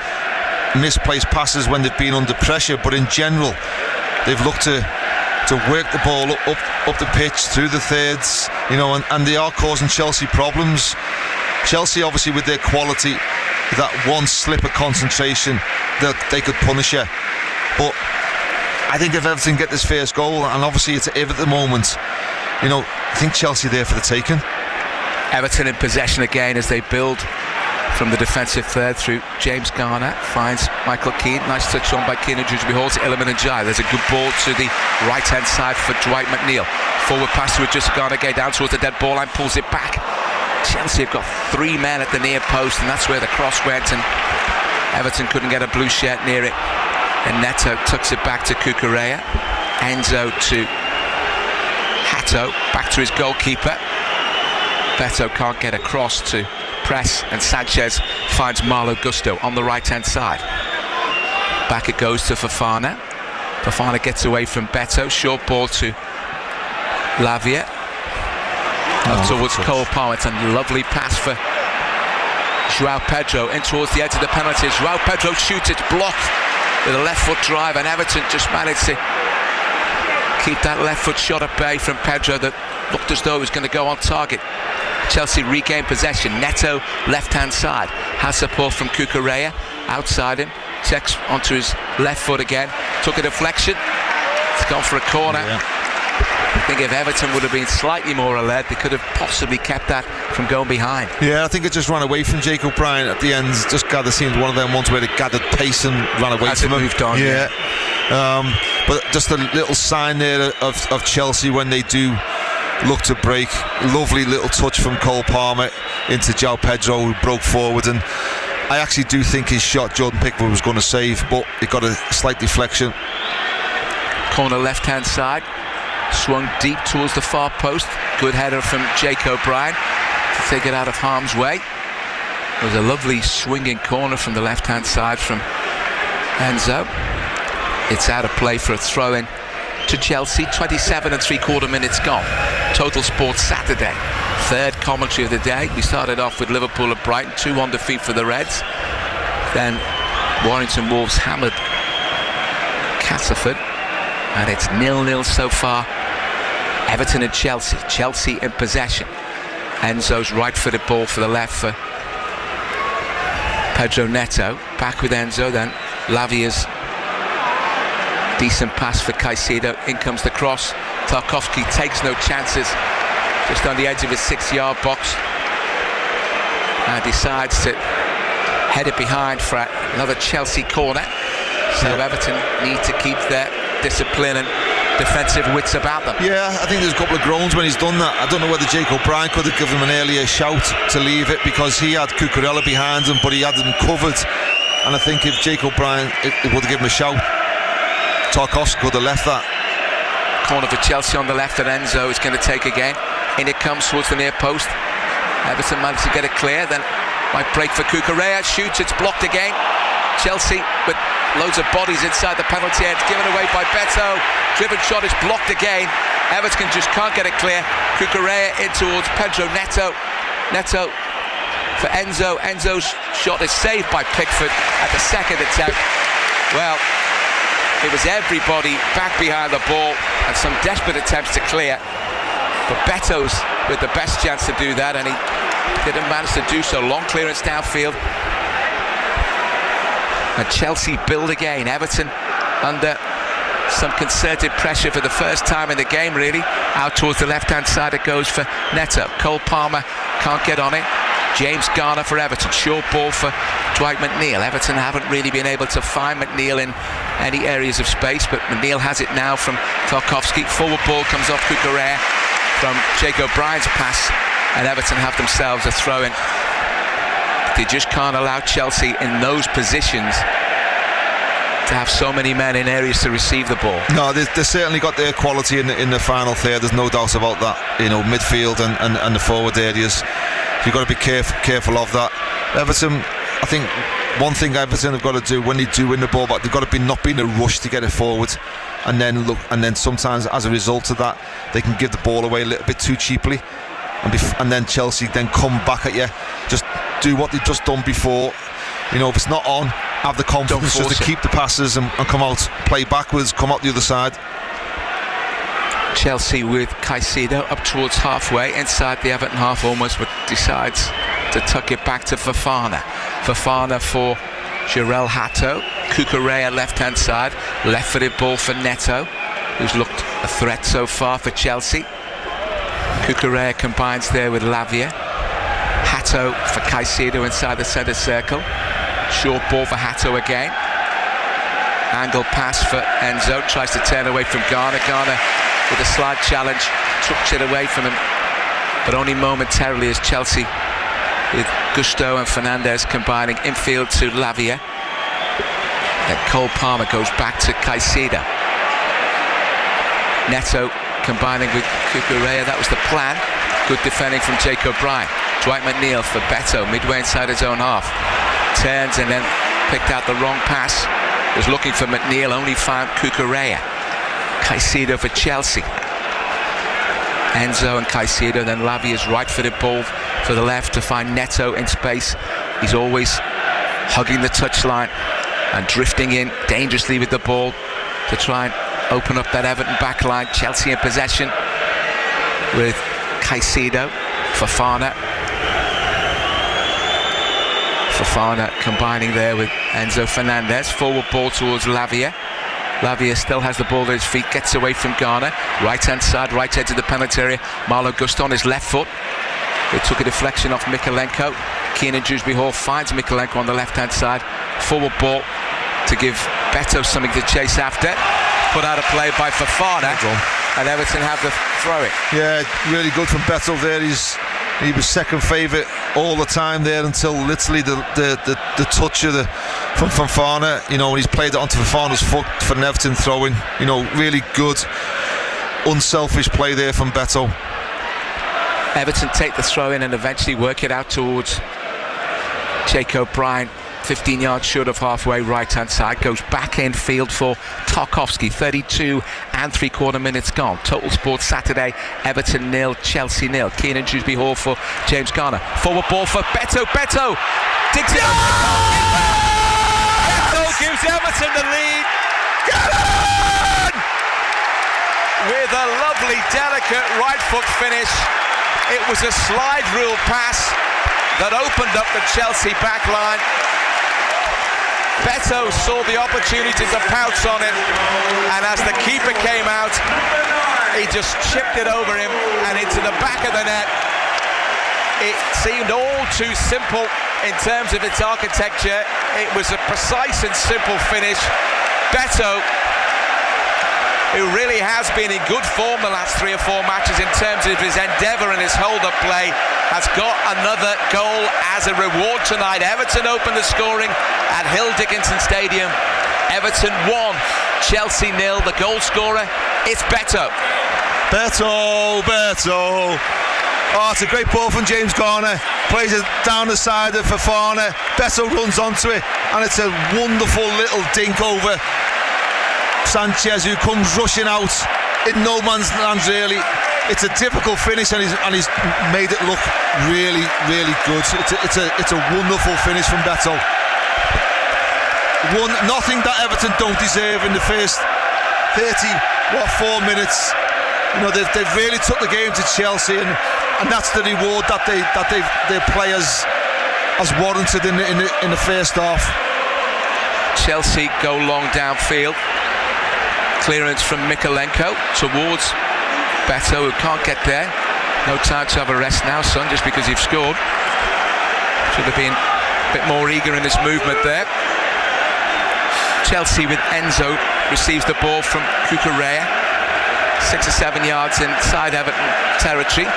misplaced passes when they've been under pressure, but in general, they've looked to work the ball up the pitch through the thirds. You know, and they are causing Chelsea problems. Chelsea, obviously, with their quality, that one slip of concentration, that they could punish you. But I think if Everton get this first goal, and obviously it's if at the moment, you know, I think Chelsea there for the taking. Everton in possession again as they build from the defensive third through James Garner. Finds Michael Keane. Nice touch on by Keane and Dewsbury Hall to Iliman Ndiaye. There's a good ball to the right-hand side for Dwight McNeil. Forward pass to Idrissa Gana Gueye down towards the dead ball line, pulls it back. Chelsea have got three men at the near post, and that's where the cross went, and Everton couldn't get a blue shirt near it. And Neto tucks it back to Cucurella. Enzo to Hato, back to his goalkeeper. Beto can't get across to press, and Sanchez finds Malo Gusto on the right-hand side. Back it goes to Fofana. Fofana gets away from Beto. Short ball to Lavia. Up towards Cole Palmer. It's a lovely pass for João Pedro in towards the edge of the penalty. João Pedro shoots, it's blocked with a left foot drive, and Everton just managed to keep that left foot shot at bay from Pedro that looked as though it was going to go on target. Chelsea regain possession. Neto left hand side, has support from Cucurella outside him, checks onto his left foot again, took a deflection, it's gone for a corner. I think if Everton would have been slightly more alert, they could have possibly kept that from going behind. Yeah, I think it just ran away from Jake O'Brien at the end. Just seemed one of them ones where it gathered pace and ran away As from it him. moved on, yeah. But just a little sign there of Chelsea when they do look to break. Lovely little touch from Cole Palmer into João Pedro, who broke forward, and I actually do think his shot Jordan Pickford was going to save, but it got a slight deflection. Corner left hand side, swung deep towards the far post. Good header from Jake O'Brien to take it out of harm's way. It was a lovely swinging corner from the left hand side from Enzo. It's out of play for a throw-in to Chelsea. 27 3/4 minutes gone. Total Sport Saturday, third commentary of the day. We started off with Liverpool at Brighton, 2-1 defeat for the Reds. Then Warrington Wolves hammered Castleford, and it's 0-0 so far. Everton and Chelsea in possession. Enzo's right-footed ball for the left for Pedro Neto. Back with Enzo, then Lavia's decent pass for Caicedo. In comes the cross Tarkowski takes no chances, just on the edge of his 6-yard box, and decides to head it behind for another Chelsea corner. So Everton need to keep their discipline and defensive wits about them. Yeah, I think there's a couple of groans when he's done that. I don't know whether Jake O'Brien could have given him an earlier shout to leave it, because he had Cucurella behind him, but he had him covered. And I think if Jake O'Brien would have given him a shout, Tarkowski could have left that. Corner for Chelsea on the left, and Enzo is going to take again. In it comes towards the near post. Everton managed to get it clear, then might break for Cucurella, shoots, it's blocked again. Chelsea with loads of bodies inside the penalty area, given away by Beto. Driven shot is blocked again. Everton just can't get it clear. Cucurella in towards Pedro Neto. Neto for Enzo. Enzo's shot is saved by Pickford at the second attempt. Well, it was everybody back behind the ball and some desperate attempts to clear. But Beto's with the best chance to do that, and he didn't manage to do so. Long clearance downfield. And Chelsea build again. Everton under some concerted pressure for the first time in the game, really. Out towards the left-hand side it goes for Neto. Cole Palmer can't get on it. James Garner for Everton. Short ball for Dwight McNeil. Everton haven't really been able to find McNeil in any areas of space, but McNeil has it now from Tarkowski. Forward ball comes off Cucurella from Jake O'Brien's pass, and Everton have themselves a throw-in. They just can't allow Chelsea in those positions to have so many men in areas to receive the ball. No, they certainly got their quality in the final third. There's no doubt about that. You know, midfield and the forward areas. You've got to be careful of that. Everton, I think one thing Everton have got to do when they do win the ball back, they've got to not be in a rush to get it forward, and then sometimes as a result of that they can give the ball away a little bit too cheaply, and then Chelsea then come back at you. Just do what they've just done before. You know, if it's not on, have the confidence just to keep the passes and come out, play backwards, come out the other side. Chelsea with Caicedo up towards halfway inside the Everton half almost, but decides to tuck it back to Fofana. Fofana for Jarell Hato. Cucurella left hand side, left-footed ball for Neto, who's looked a threat so far for Chelsea. Cucurella combines there with Lavia. Hato for Caicedo inside the centre circle. Short ball for Hato again. Angle pass for Enzo, tries to turn away from Garner. Garner with a slight challenge, tucks it away from him, but only momentarily, as Chelsea with Gusto and Fernandes combining infield to Lavia. Then Cole Palmer goes back to Caicedo. Neto combining with Cucurella, that was the plan. Good defending from Jake O'Brien. Dwight McNeil for Beto, midway inside his own half. Turns and then picked out the wrong pass. Was looking for McNeil, only found Cucurella. Caicedo for Chelsea. Enzo and Caicedo, then Lavia's right-footed ball for the left to find Neto in space. He's always hugging the touchline and drifting in dangerously with the ball to try and open up that Everton backline. Chelsea in possession with Caicedo. Fofana combining there with Enzo Fernandez. Forward ball towards Lavia. Lavia still has the ball at his feet, gets away from Garner. Right-hand side, right edge of the penalty area. Marlo Gusto on his left foot. They took a deflection off Mikalenko. Keenan Dewsbury-Hall finds Mikalenko on the left-hand side. Forward ball to give Beto something to chase after. Put out of play by Fofana. And Everton have the throw-in. Yeah, really good from Beto there. He was second favourite all the time there until literally the touch from Fofana. You know, when he's played it onto Fofana's foot for an Everton throw-in. You know, really good, unselfish play there from Beto. Everton take the throw-in and eventually work it out towards Jake O'Brien. 15 yards short of halfway, right-hand side. Goes back end field for Tarkowski. 32 and 3/4 minutes gone. Total Sports Saturday. Everton 0, Chelsea 0. Keenan Dewsbury-Hall for James Garner. Forward ball for Beto. Beto digs it over the goalkeeper. Beto gives Everton the lead. Get on! With a lovely, delicate right foot finish. It was a slide rule pass that opened up the Chelsea back line. Beto saw the opportunity to pounce on it, and as the keeper came out, He just chipped it over him and into the back of the net. It seemed all too simple in terms of its architecture. It was a precise and simple finish. Beto, who really has been in good form the last 3 or 4 matches in terms of his endeavour and his hold-up play, has got another goal as a reward tonight. Everton opened the scoring at Hill Dickinson Stadium. Everton 1, Chelsea 0. The goal scorer, it's Beto. Beto. Oh, it's a great ball from James Garner. Plays it down the side of Fofana. Beto runs onto it, and it's a wonderful little dink over Sanchez, who comes rushing out in no man's land, really. It's a difficult finish, and he's made it look really, really good. It's a wonderful finish from Beto. Nothing that Everton don't deserve in the first 4 minutes. You know, they've really took the game to Chelsea, and that's the reward that their players has warranted in the first half. Chelsea go long downfield. Clearance from Mikolenko towards Beto, who can't get there. No time to have a rest now, son, just because you've scored. Should have been a bit more eager in his movement there. Chelsea with Enzo receives the ball from Cucurella. 6 or 7 yards inside Everton territory.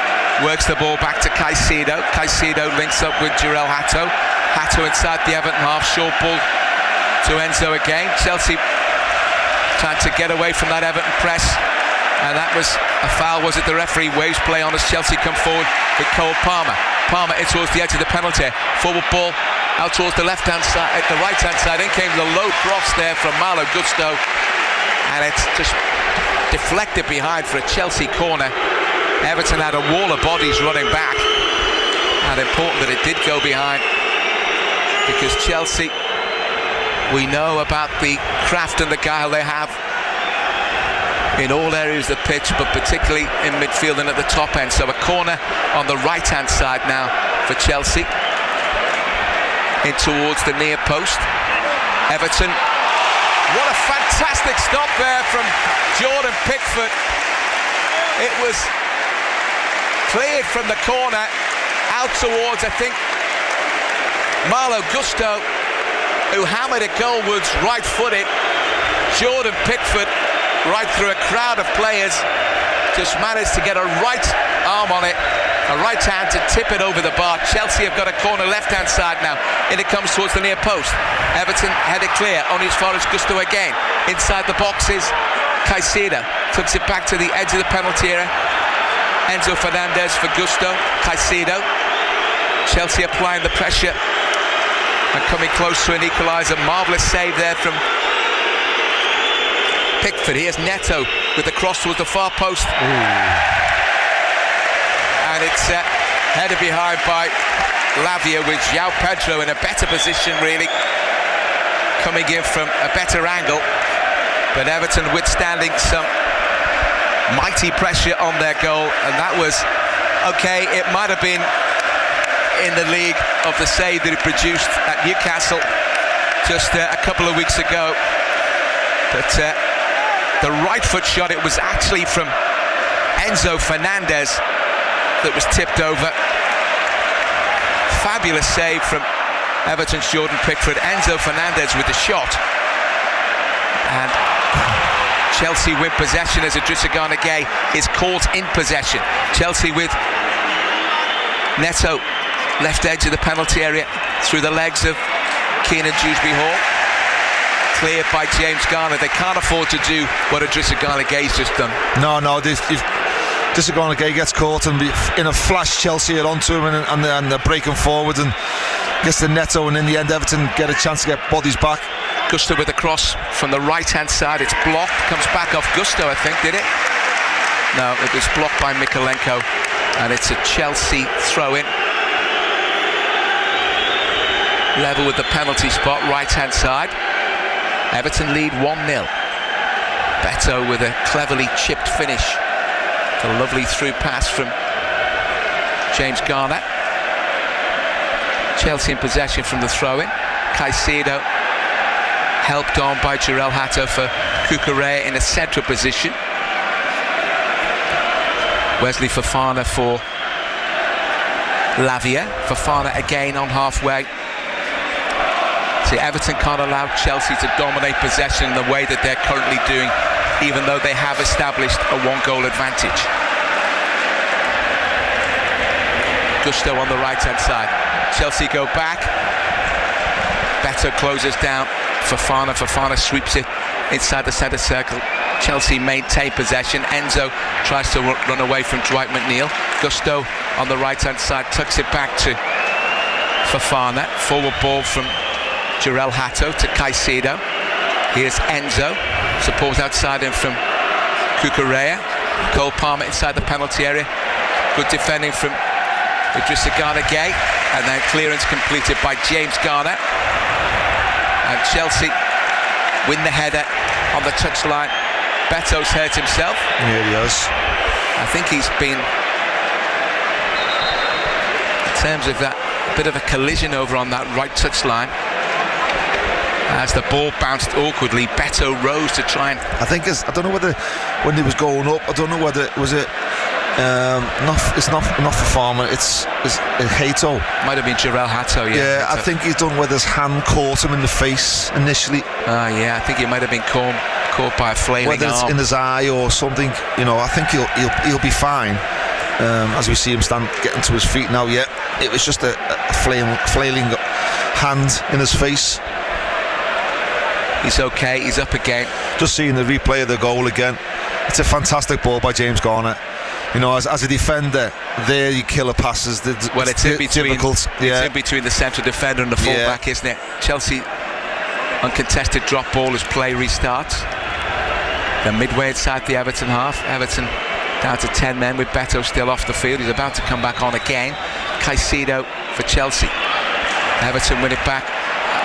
Works the ball back to Caicedo. Caicedo links up with Jarell Hato. Hato inside the Everton half. Short ball to Enzo again. Chelsea trying to get away from that Everton press. And that was a foul, was it? The referee waves play on as Chelsea come forward with Cole Palmer. Palmer in towards the edge of the penalty. Forward ball out towards the left-hand side, at the right-hand side. In came the low cross there from Malo Gusto. And it's just deflected behind for a Chelsea corner. Everton had a wall of bodies running back, and important that it did go behind, because Chelsea, we know about the craft and the guile they have in all areas of the pitch, but particularly in midfield and at the top end. So a corner on the right hand side now for Chelsea, in towards the near post. Everton, what a fantastic stop there from Jordan Pickford. It was cleared from the corner out towards, I think, Malo Gusto, who hammered it goalwards right-footed. Jordan Pickford, right through a crowd of players, just managed to get a right arm on it, a right hand to tip it over the bar. Chelsea have got a corner left-hand side now, and it comes towards the near post. Everton had it clear, only as far as Gusto again. Inside the boxes, Caicedo tucks it back to the edge of the penalty area. Enzo Fernandez for Gusto. Caicedo. Chelsea applying the pressure and coming close to an equaliser. Marvellous save there from Pickford. Here's Neto with the cross towards the far post. And it's headed behind by Lavia, with João Pedro in a better position, really, coming in from a better angle. But Everton withstanding some mighty pressure on their goal, and that was okay. It might have been in the league of the save that it produced at Newcastle just a couple of weeks ago, but the right foot shot, it was actually from Enzo Fernandez that was tipped over. Fabulous save from Everton's Jordan Pickford. Enzo Fernandez with the shot, and Chelsea win possession as Idrissa Gana Gueye is caught in possession. Chelsea with Neto, left edge of the penalty area, through the legs of Keenan Dewsbury-Hall. Cleared by James Garner. They can't afford to do what Idrissa Gana Gueye's just done. No, Idrissa Gana Gueye gets caught, and in a flash Chelsea are onto him, and they're breaking forward and gets the Neto, and in the end Everton get a chance to get bodies back. Gusto with a cross from the right-hand side. It's blocked. Comes back off Gusto, I think, did it? No, it was blocked by Mikolenko, and it's a Chelsea throw-in. Level with the penalty spot, right-hand side. Everton lead 1-0. Beto with a cleverly chipped finish. A lovely through pass from James Garner. Chelsea in possession from the throw-in. Caicedo helped on by Jarell Hato for Cucurella in a central position. Wesley Fofana for Lavia. Fofana again on halfway. See, Everton can't allow Chelsea to dominate possession in the way that they're currently doing, even though they have established a one-goal advantage. Gusto on the right-hand side. Chelsea go back. Beto closes down. Fofana sweeps it inside the centre circle. Chelsea maintain possession. Enzo tries to run away from Dwight McNeil. Gusto on the right-hand side tucks it back to Fofana. Forward ball from Jarell Hato to Caicedo. Here's Enzo. Support outside him from Cucurella. Cole Palmer inside the penalty area. Good defending from Idrissa Gana Gueye. And then clearance completed by James Garner. And Chelsea win the header on the touchline. Beto's hurt himself. Yeah, he has. I think he's been, in terms of that, a bit of a collision over on that right touchline. As the ball bounced awkwardly, Beto rose to try and... I think I don't know whether when he was going up, I don't know whether was it. It's not for Farmer. It's Hato. Might have been Jarell Hato. Yeah, Hato. I think he's done where his hand caught him in the face initially. Yeah, I think he might have been caught by a flailing whether it's arm. in his eye or something. You know, I think he'll be fine. As we see him getting to his feet now. Yeah, it was just a flailing hand in his face. He's okay. He's up again. Just seeing the replay of the goal again. It's a fantastic ball by James Garner. You know, as a defender, there you kill a passes. Well, it's in between. Difficult. Yeah. It's in between the central defender and the fullback, isn't it? Chelsea uncontested drop ball as play restarts. Then midway inside the Everton half. Everton down to 10 men with Beto still off the field. He's about to come back on again. Caicedo for Chelsea. Everton win it back,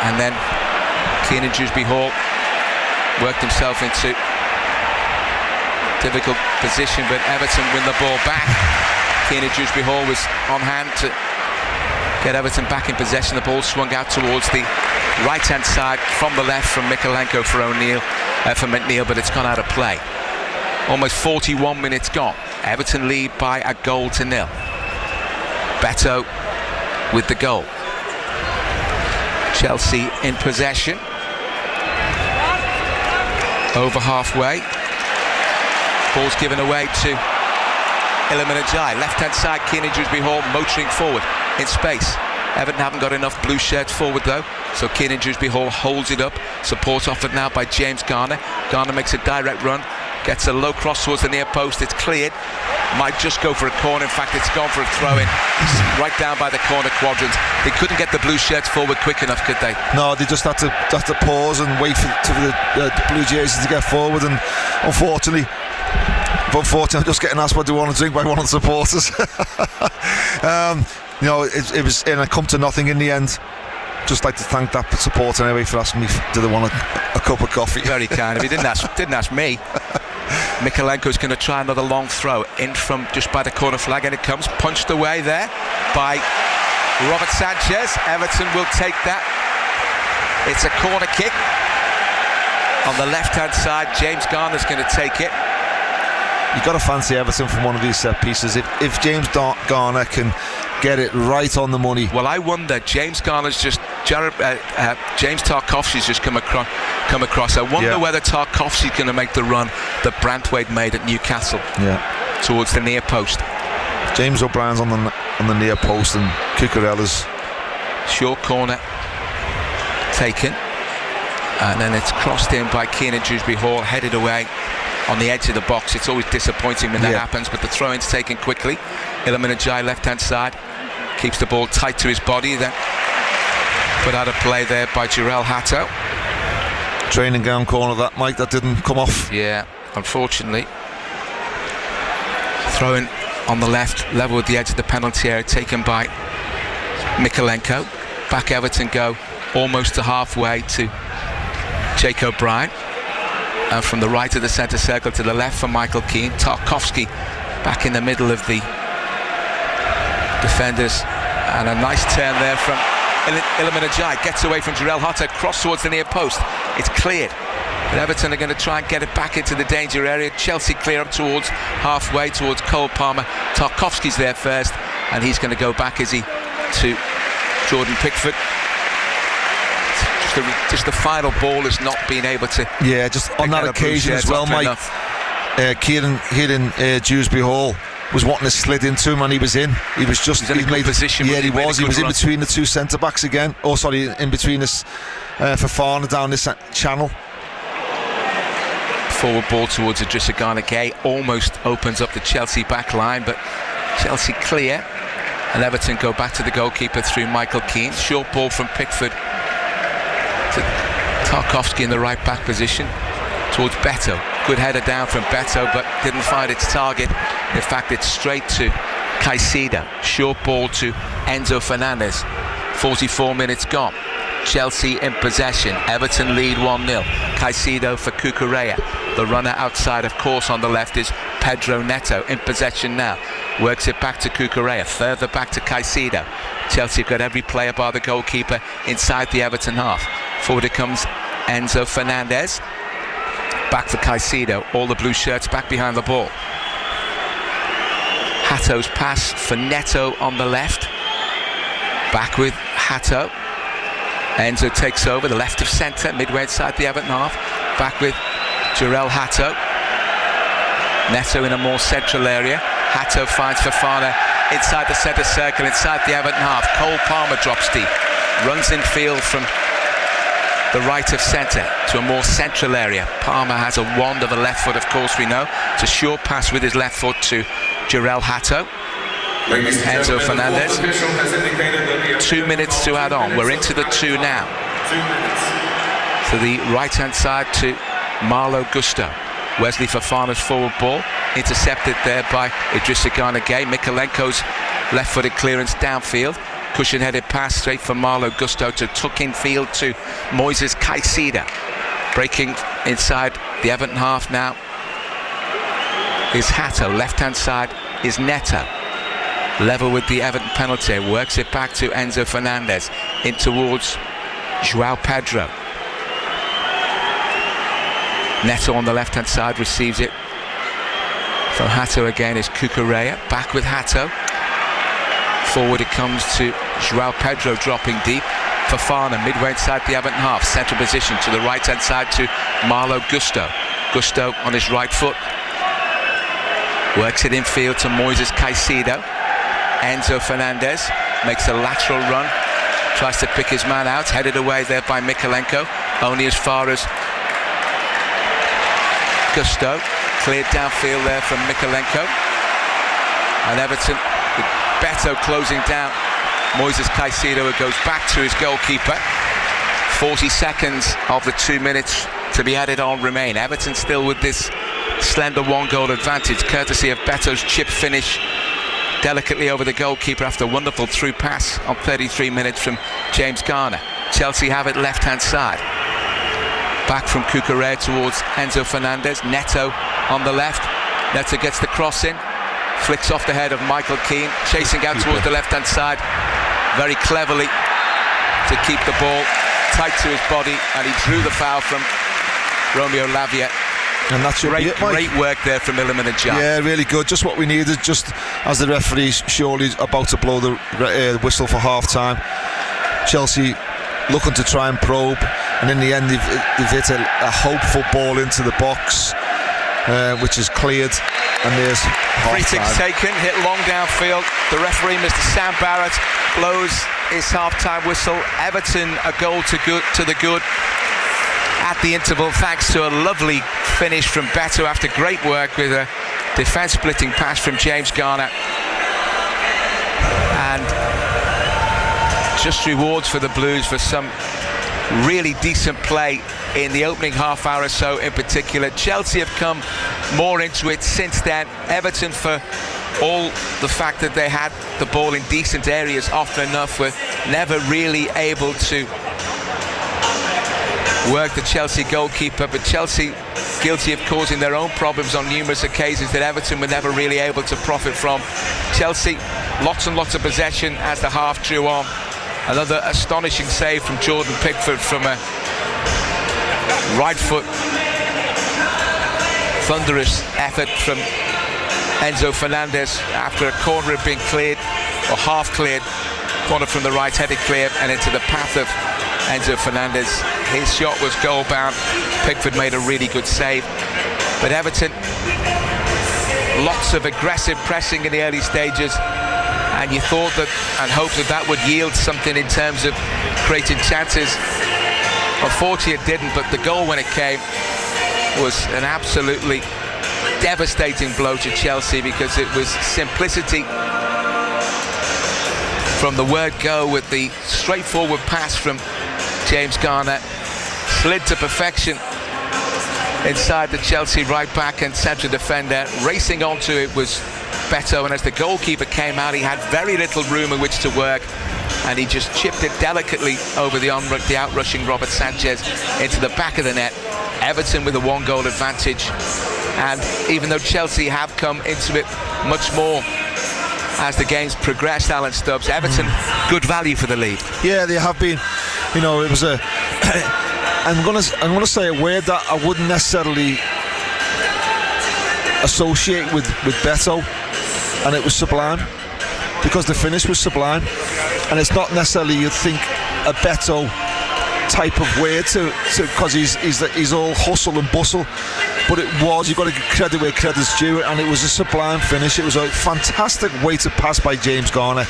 and then Keenan Dewsbury Hall worked himself into difficult position, but Everton win the ball back. Keenan Dewsbury Hall was on hand to get Everton back in possession. The ball swung out towards the right-hand side from the left from Mikalenko for McNeil, but it's gone out of play. Almost 41 minutes gone. Everton lead by a goal to nil. Beto with the goal. Chelsea in possession. Over halfway. Ball's given away to Iliman Ndiaye. Left-hand side, Keenan Dewsbury Hall motoring forward in space. Everton haven't got enough blue shirts forward though, so Keenan Dewsbury Hall holds it up. Support offered now by James Garner. Garner makes a direct run, gets a low cross towards the near post. It's cleared. Might just go for a corner. In fact, it's gone for a throw-in. Right down by the corner quadrant. They couldn't get the blue shirts forward quick enough, could they? No, they just had to pause and wait for the blue jerseys to get forward, and unfortunately, I'm just getting asked what do you want to drink by one of the supporters. You know, it was in a come to nothing in the end. Just like to thank that supporter anyway for asking me do they want a cup of coffee. Very kind of you. Didn't ask me. Mikalenko's going to try another long throw in from just by the corner flag, and it comes punched away there by Robert Sanchez. Everton will take that. It's a corner kick on the left-hand side. James Garner's going to take it. You've got to fancy Everton from one of these set pieces. If James Garner can get it right on the money. Well, I wonder. James Garner's just James Tarkovsky's just come across. I wonder whether Tarkovsky's going to make the run that Branthwaite made at Newcastle. Yeah. Towards the near post. James O'Brien's on the near post, and Cucurella's short corner taken, and then it's crossed in by Keenan Dewsbury Hall, headed away on the edge of the box. It's always disappointing when that happens, but the throw-in's taken quickly. Iliman Ndiaye left-hand side keeps the ball tight to his body, then put out of play there by Jarell Hato. Training ground corner that, Mike, that didn't come off. Yeah, unfortunately. Throw-in on the left, level with the edge of the penalty area, taken by Mikalenko. Back Everton go almost to halfway to Jake O'Brien. And from the right of the centre circle to the left for Michael Keane. Tarkovsky back in the middle of the defenders, and a nice turn there from Iliman Ndiaye. Gets away from Jarell Hato, cross towards the near post. It's cleared. But Everton are going to try and get it back into the danger area. Chelsea clear up towards halfway, towards Cole Palmer. Tarkowski's there first, and he's going to go back, is he, to Jordan Pickford. Just the final ball has not been able to... Yeah, just on that occasion as well, Mike. Kieran Dewsbury Hall was wanting to slid into him, and he was in. He was just... He's in a good position. Yeah, he was. He was in run. between the two centre-backs again. Oh, sorry, in between us, Fofana down this channel. Forward ball towards Idrissa Gana Gueye almost opens up the Chelsea back line, but Chelsea clear, and Everton go back to the goalkeeper through Michael Keane. Short ball from Pickford to Tarkowski in the right back position towards Beto. Good header down from Beto, but didn't find its target. In fact, it's straight to Caicedo. Short ball to Enzo Fernandez. 44 minutes gone. Chelsea in possession. Everton lead 1-0. Caicedo for Cucurella. The runner outside, of course, on the left is Pedro Neto. In possession now. Works it back to Cucurella. Further back to Caicedo. Chelsea have got every player bar the goalkeeper inside the Everton half. Forward it comes Enzo Fernandez. Back for Caicedo. All the blue shirts back behind the ball. Hato's pass for Neto on the left. Back with Hato. Enzo takes over the left of centre, midway inside the Everton half. Back with Jarell Hato. Neto in a more central area. Hato finds Fofana inside the centre circle, inside the Everton half. Cole Palmer drops deep. Runs in field from the right of centre to a more central area. Palmer has a wand of a left foot, of course, we know. It's a short pass with his left foot to Jarell Hato. Enzo Fernandez. 2 minutes to add on. We're into the 2 now. To the right hand side to Malo Gusto. Wesley Fofana's forward ball intercepted there by Idrissa Gana Gueye. Mikalenko's left footed clearance downfield. Cushion headed pass straight from Malo Gusto to tuck in field to Moises Caicedo. Breaking inside the Everton half now is Hato. Left hand side is Neto. Level with the Everton penalty. Works it back to Enzo Fernandez. In towards João Pedro. Neto on the left hand side receives it. From Hato again is Cucurella. Back with Hato. Forward it comes to João Pedro dropping deep. Fofana midway inside the Everton half. Central position to the right hand side to Malo Gusto. Gusto on his right foot. Works it infield to Moises Caicedo. Enzo Fernandez makes a lateral run. Tries to pick his man out. Headed away there by Mikalenko. Only as far as Gusto. Cleared downfield there from Mikalenko. And Everton, with Beto closing down Moises Caicedo, who goes back to his goalkeeper. 40 seconds of the 2 minutes to be added on remain. Everton still with this slender 1-goal advantage, courtesy of Beto's chip finish delicately over the goalkeeper after a wonderful through pass on 33 minutes from James Garner. Chelsea have it left hand side. Back from Cucurella towards Enzo Fernandez. Neto on the left. Neto gets the cross in. Flicks off the head of Michael Keane. Chasing out towards the left hand side. Very cleverly to keep the ball tight to his body. And he drew the foul from Romeo Lavia. And that's great work there from Iliman Ndiaye. Yeah, really good. Just what we needed. Just as the referee's surely about to blow the whistle for half time. Chelsea looking to try and probe, and in the end they've hit a hopeful ball into the box, which is cleared, and there's free kicks taken, hit long downfield. The referee, Mr. Sam Barrett, blows his half-time whistle. Everton a goal to the good at the interval, thanks to a lovely finish from Beto after great work with a defence splitting pass from James Garner. And just rewards for the Blues for some really decent play in the opening half hour or so in particular. Chelsea have come more into it since then. Everton, for all the fact that they had the ball in decent areas often enough, were never really able to work the Chelsea goalkeeper, but Chelsea guilty of causing their own problems on numerous occasions that Everton were never really able to profit from. Chelsea, lots and lots of possession as the half drew on. Another astonishing save from Jordan Pickford from a right foot thunderous effort from Enzo Fernandez after a corner had been cleared, or half cleared. Corner from the right, headed clear and into the path of Enzo Fernandez. His shot was goal bound. Pickford made a really good save. But Everton, lots of aggressive pressing in the early stages, and you thought that and hoped that that would yield something in terms of creating chances. Unfortunately it didn't, but the goal when it came was an absolutely devastating blow to Chelsea, because it was simplicity from the word go, with the straightforward pass from James Garner, slid to perfection inside the Chelsea right back and central defender. Racing onto it was Beto, and as the goalkeeper came out, he had very little room in which to work, and he just chipped it delicately over the outrushing Robert Sanchez into the back of the net. Everton with a 1-goal advantage, and even though Chelsea have come into it much more as the game's progressed, Alan Stubbs, Everton good value for the lead. Yeah, they have been. You know, it was a I'm gonna say a word that I wouldn't necessarily associate with Beto, and it was sublime, because the finish was sublime, and it's not necessarily, you'd think, a Beto type of word to because he's all hustle and bustle, but it was, you've got to give credit where credit's due, and it was a sublime finish. It was a fantastic weighted pass by James Garner,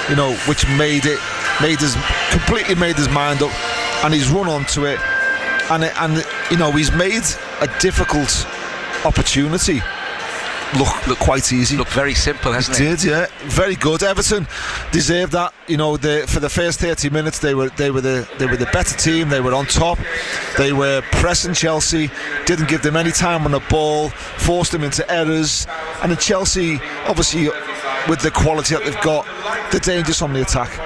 you know, which completely made his mind up, and he's run onto it, and you know, he's made a difficult opportunity look quite easy. Look very simple, hasn't it? It did, yeah. Very good. Everton deserved that. You know, for the first 30 minutes, they were the better team. They were on top. They were pressing Chelsea, didn't give them any time on the ball, forced them into errors. And then Chelsea, obviously, with the quality that they've got, they're dangerous on the attack.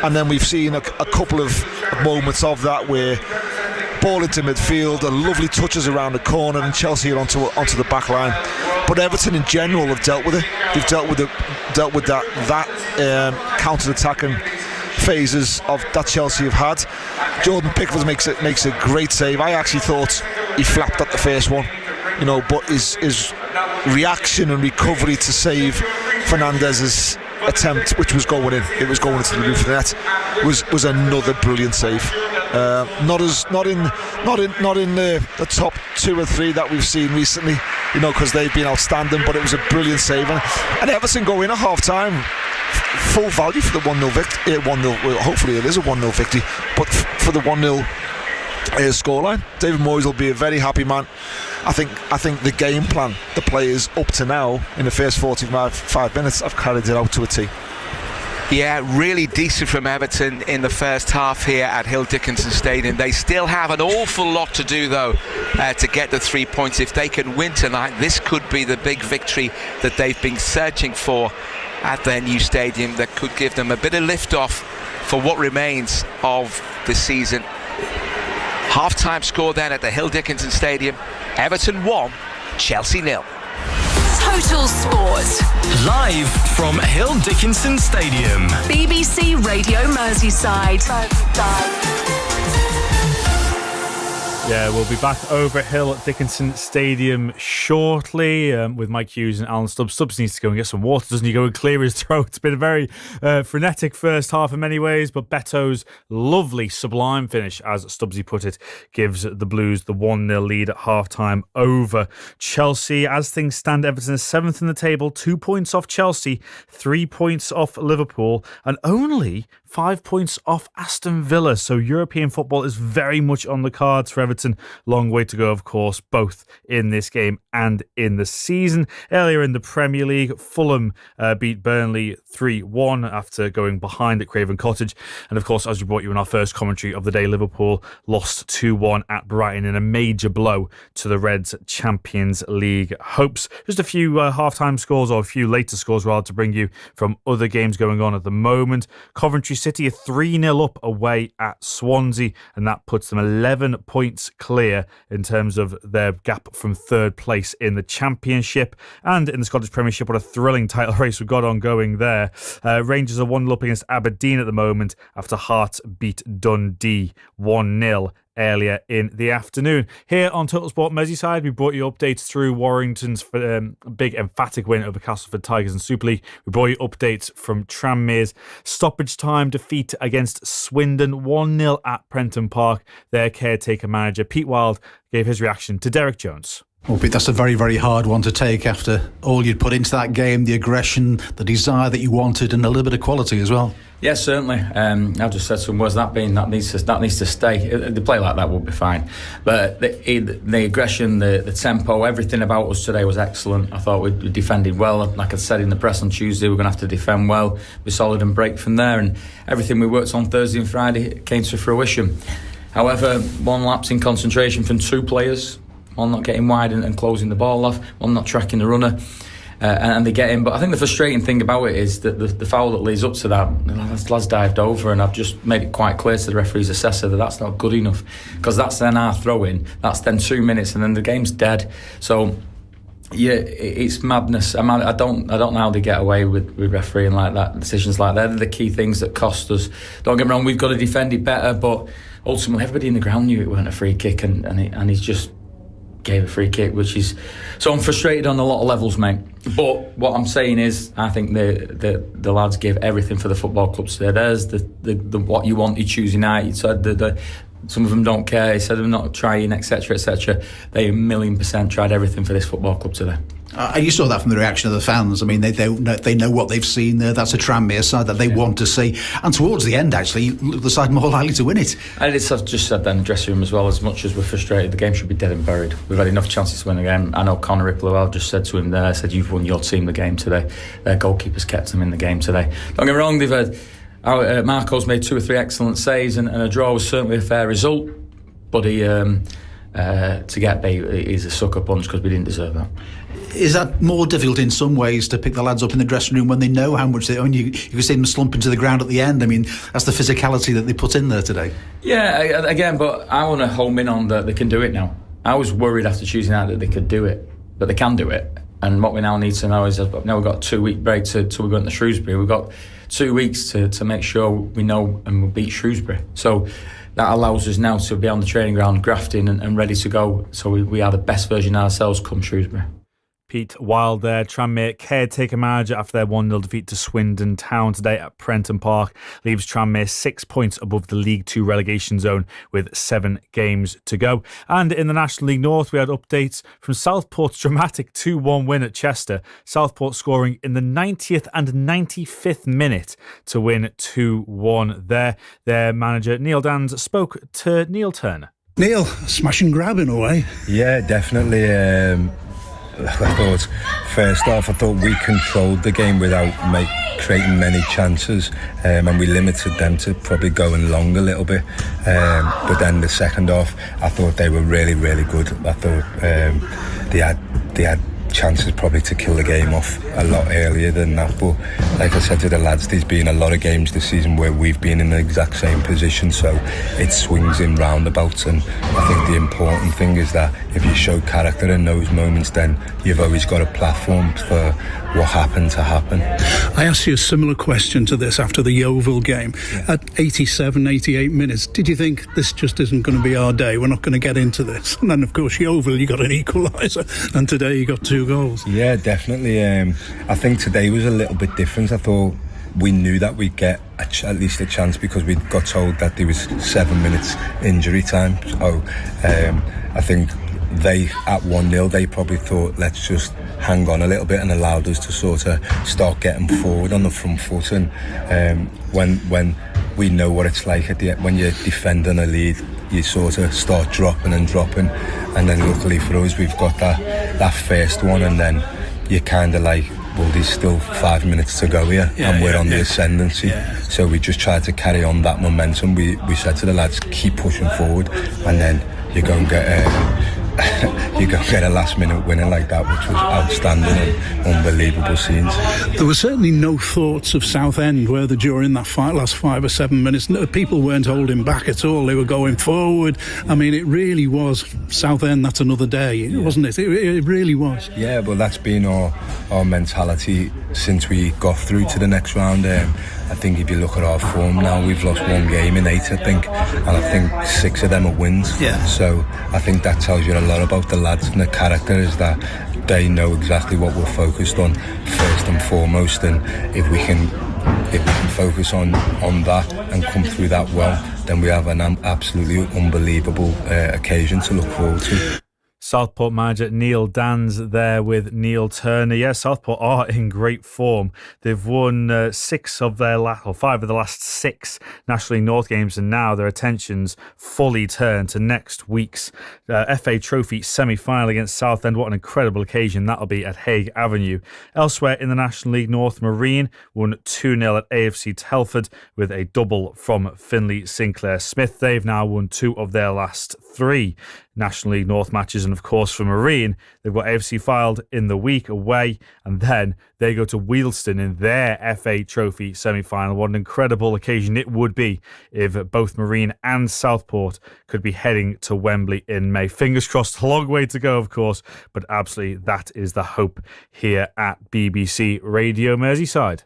And then we've seen a couple of moments of that where ball into midfield, a lovely touches around the corner, and Chelsea are onto the back line. But Everton in general have dealt with it. They've dealt with that counter-attacking phases of that Chelsea have had. Jordan Pickford makes a great save. I actually thought he flapped at the first one, you know, but his reaction and recovery to save Fernandez's attempt, which was going in, it was going into the roof of the net, was another brilliant save. Not in the top 2 or 3 that we've seen recently, you know, because they've been outstanding, but it was a brilliant save, and Everton go in at half time full value for the 1-0 victory. 1-0, well, hopefully it is a 1-0 victory, but for the 1-0 scoreline, David Moyes will be a very happy man. I think the game plan, the players up to now in the first 45 minutes have carried it out to a T. Yeah, really decent from Everton in the first half here at Hill Dickinson Stadium. They still have an awful lot to do, though, to get the 3 points. If they can win tonight, this could be the big victory that they've been searching for at their new stadium, that could give them a bit of lift-off for what remains of the season. Half-time score then at the Hill Dickinson Stadium. Everton 1, Chelsea 0. Total Sport. Live from Hill Dickinson Stadium. BBC Radio Merseyside. Yeah, we'll be back over at Hill Dickinson Stadium shortly with Mike Hughes and Alan Stubbs. Stubbs needs to go and get some water, doesn't he? Go and clear his throat. It's been a very frenetic first half in many ways, but Beto's lovely, sublime finish, as Stubbsy put it, gives the Blues the 1-0 lead at half-time over Chelsea. As things stand, Everton is 7th in the table, 2 points off Chelsea, 3 points off Liverpool, and only 5 points off Aston Villa. So European football is very much on the cards for Everton. Long way to go, of course, both in this game and in the season. Earlier in the Premier League, Fulham beat Burnley 3-1 after going behind at Craven Cottage. And of course, as we brought you in our first commentary of the day, Liverpool lost 2-1 at Brighton in a major blow to the Reds' Champions League hopes. Just a few half-time scores, or a few later scores rather, to bring you from other games going on at the moment. Coventry City are 3-0 up away at Swansea, and that puts them 11 points clear in terms of their gap from third place in the Championship. And in the Scottish Premiership, what a thrilling title race we've got on going there. Rangers are 1-0 up against Aberdeen at the moment after Hearts beat Dundee 1-0 earlier in the afternoon. Here on Total Sport Merseyside, we brought you updates through Warrington's big emphatic win over Castleford Tigers in Super League. We brought you updates from Tranmere's stoppage time defeat against Swindon 1-0 at Prenton Park. Their caretaker manager Pete Wild gave his reaction to Derek Jones. Well, Pete, that's a very, very hard one to take after all you'd put into that game, the aggression, the desire that you wanted, and a little bit of quality as well. Yes, certainly. I've just said some words. That needs to stay. The play like that will be fine. But the aggression, the tempo, everything about us today was excellent. I thought we defended well. Like I said in the press on Tuesday, we're going to have to defend well, be solid and break from there. And everything we worked on Thursday and Friday came to fruition. However, one lapse in concentration from two players, one not getting wide and closing the ball off, one not tracking the runner, and they get in. But I think the frustrating thing about it is that the foul that leads up to that, the lads dived over, and I've just made it quite clear to the referee's assessor that that's not good enough, because that's then our throw-in, that's then 2 minutes, and then the game's dead. So yeah, it's madness. I don't know how they get away with refereeing like that, decisions like that. They're the key things that cost us. Don't get me wrong, we've got to defend it better, but ultimately everybody in the ground knew it weren't a free kick, and he's just gave a free kick, which is... So I'm frustrated on a lot of levels, mate. But what I'm saying is, I think the lads gave everything for the football club today. There's the what you want, you choose United. So some of them don't care. He said they're not trying, etc., etc. They 1,000,000% tried everything for this football club today. You saw that from the reaction of the fans. I mean, they know what they've seen there. That's a Tranmere side that they want to see. And towards the end, actually, the side more likely to win it. I've just said that in the dressing room as well. As much as we're frustrated, the game should be dead and buried. We've had enough chances to win the game. I know Conor Ripple, I've just said to him there, I said, you've won your team the game today. Their goalkeepers kept them in the game today. Don't get me wrong, they've had... Marco's made 2 or 3 excellent saves, and a draw was certainly a fair result. But he... to get beat is a sucker punch, because we didn't deserve that. Is that more difficult in some ways to pick the lads up in the dressing room when they know how much they own? You can see them slumping to the ground at the end. I mean, that's the physicality that they put in there today. Yeah, again, but I want to home in on that they can do it now. I was worried after Tuesday night that they could do it, but they can do it. And what we now need to know is that now we've got a 2-week break till we're going to Shrewsbury. We've got 2 weeks to make sure we know and we'll beat Shrewsbury. So that allows us now to be on the training ground, grafting and ready to go. So we are the best version of ourselves come Shrewsbury. Pete Wild there, Tranmere caretaker manager after their 1-0 defeat to Swindon Town today at Prenton Park, leaves Tranmere 6 points above the League 2 relegation zone with 7 games to go. And in the National League North, we had updates from Southport's dramatic 2-1 win at Chester. Southport scoring in the 90th and 95th minute to win 2-1 there. Their manager Neil Dans spoke to Neil Turner. Neil, smash and grab in a way. Yeah, definitely. I thought, first off, we controlled the game without creating many chances, and we limited them to probably going long a little bit. But then the second half, I thought they were really, really good. I thought they had chances probably to kill the game off a lot earlier than that, but like I said to the lads, there's been a lot of games this season where we've been in the exact same position, so it swings in roundabouts. And I think the important thing is that if you show character in those moments, then you've always got a platform for what happened to happen. I asked you a similar question to this after the Yeovil game. At 87, 88 minutes, did you think this just isn't going to be our day, we're not going to get into this? And then of course Yeovil, you got an equaliser, and today you got 2 goals. Yeah, definitely. I think today was a little bit different. I thought we knew that we'd get at least a chance because we got told that there was 7 minutes injury time. So I think they, at 1-0, they probably thought, let's just hang on a little bit, and allowed us to sort of start getting forward on the front foot. And when we know what it's like at the end, when you're defending a lead, you sort of start dropping, and then luckily for us, we've got that first one, and then you're kind of like, well, there's still 5 minutes to go here, and we're on the ascendancy. So we just tried to carry on that momentum. We said to the lads, keep pushing forward, and then you go and get a last minute winner like that, which was outstanding and unbelievable scenes. There were certainly no thoughts of Southend, were there, during that last 5 or 7 minutes? No, people weren't holding back at all, they were going forward. I mean, it really was Southend, that's another day, wasn't it? It really was. Yeah, well, that's been our mentality since we got through to the next round. I think if you look at our form now, we've lost 1 game in 8, I think, and I think 6 of them are wins. Yeah. So I think that tells you a lot about the lads and the character, is that they know exactly what we're focused on first and foremost, and if we can focus on that and come through that well, then we have an absolutely unbelievable occasion to look forward to. Southport manager Neil Dans there with Neil Turner. Yes, Southport are in great form. They've won 5 of the last 6 National League North games, and now their attention's fully turned to next week's FA Trophy semi-final against Southend. What an incredible occasion that'll be at Hague Avenue. Elsewhere in the National League North, Marine won 2-0 at AFC Telford with a double from Finlay Sinclair Smith. They've now won 2 of their last 3 National League North matches, and of course for Marine, they've got AFC Fylde in the week away, and then they go to Wealdstone in their FA Trophy semi-final. What an incredible occasion it would be if both Marine and Southport could be heading to Wembley in May. Fingers crossed, a long way to go of course, but absolutely that is the hope here at BBC Radio Merseyside.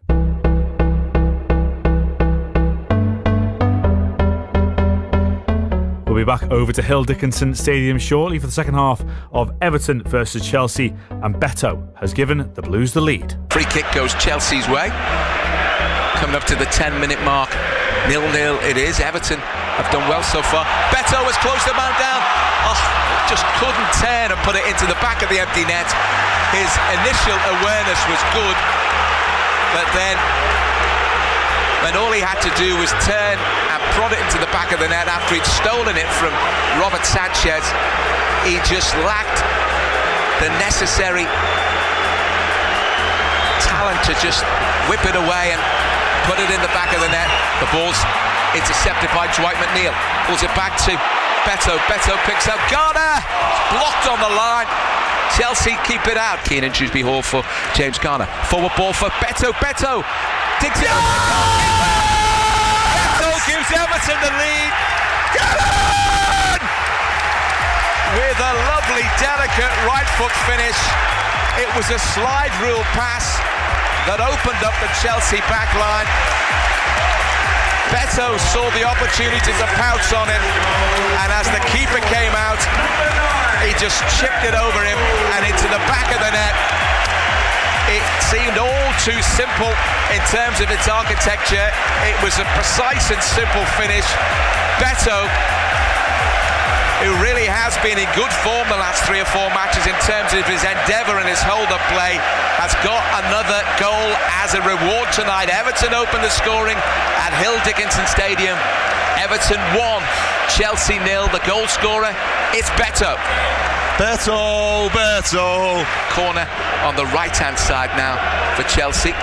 We'll be back over to Hill Dickinson Stadium shortly for the second half of Everton versus Chelsea, and Beto has given the Blues the lead. Free kick goes Chelsea's way. Coming up to the 10-minute mark. 0-0 it is. Everton have done well so far. Beto has closed the man down. Just couldn't turn and put it into the back of the empty net. His initial awareness was good, but then when all he had to do was turn and prod it into the back of the net after he'd stolen it from Robert Sanchez, he just lacked the necessary talent to just whip it away and put it in the back of the net. The ball's intercepted by Dwight McNeil. Pulls it back to Beto. Beto picks up Garner. Blocked on the line. Chelsea keep it out. Keen in Shrewsbury Hall for James Garner. Forward ball for Beto. Beto digs it over the goalkeeper. Beto gives Everton the lead. With a lovely, delicate right foot finish. It was a slide rule pass that opened up the Chelsea back line. Beto saw the opportunity to pounce on it, and as the keeper came out, he just chipped it over him and into the back of the net. It seemed all too simple in terms of its architecture. It was a precise and simple finish. Beto, who really has been in good form the last 3 or 4 matches in terms of his endeavour and his hold-up play, has got another goal as a reward tonight. Everton opened the scoring at Hill Dickinson Stadium. Everton 1, Chelsea 0. The goal scorer, it's Beto. Beto. Corner on the right-hand side now for Chelsea.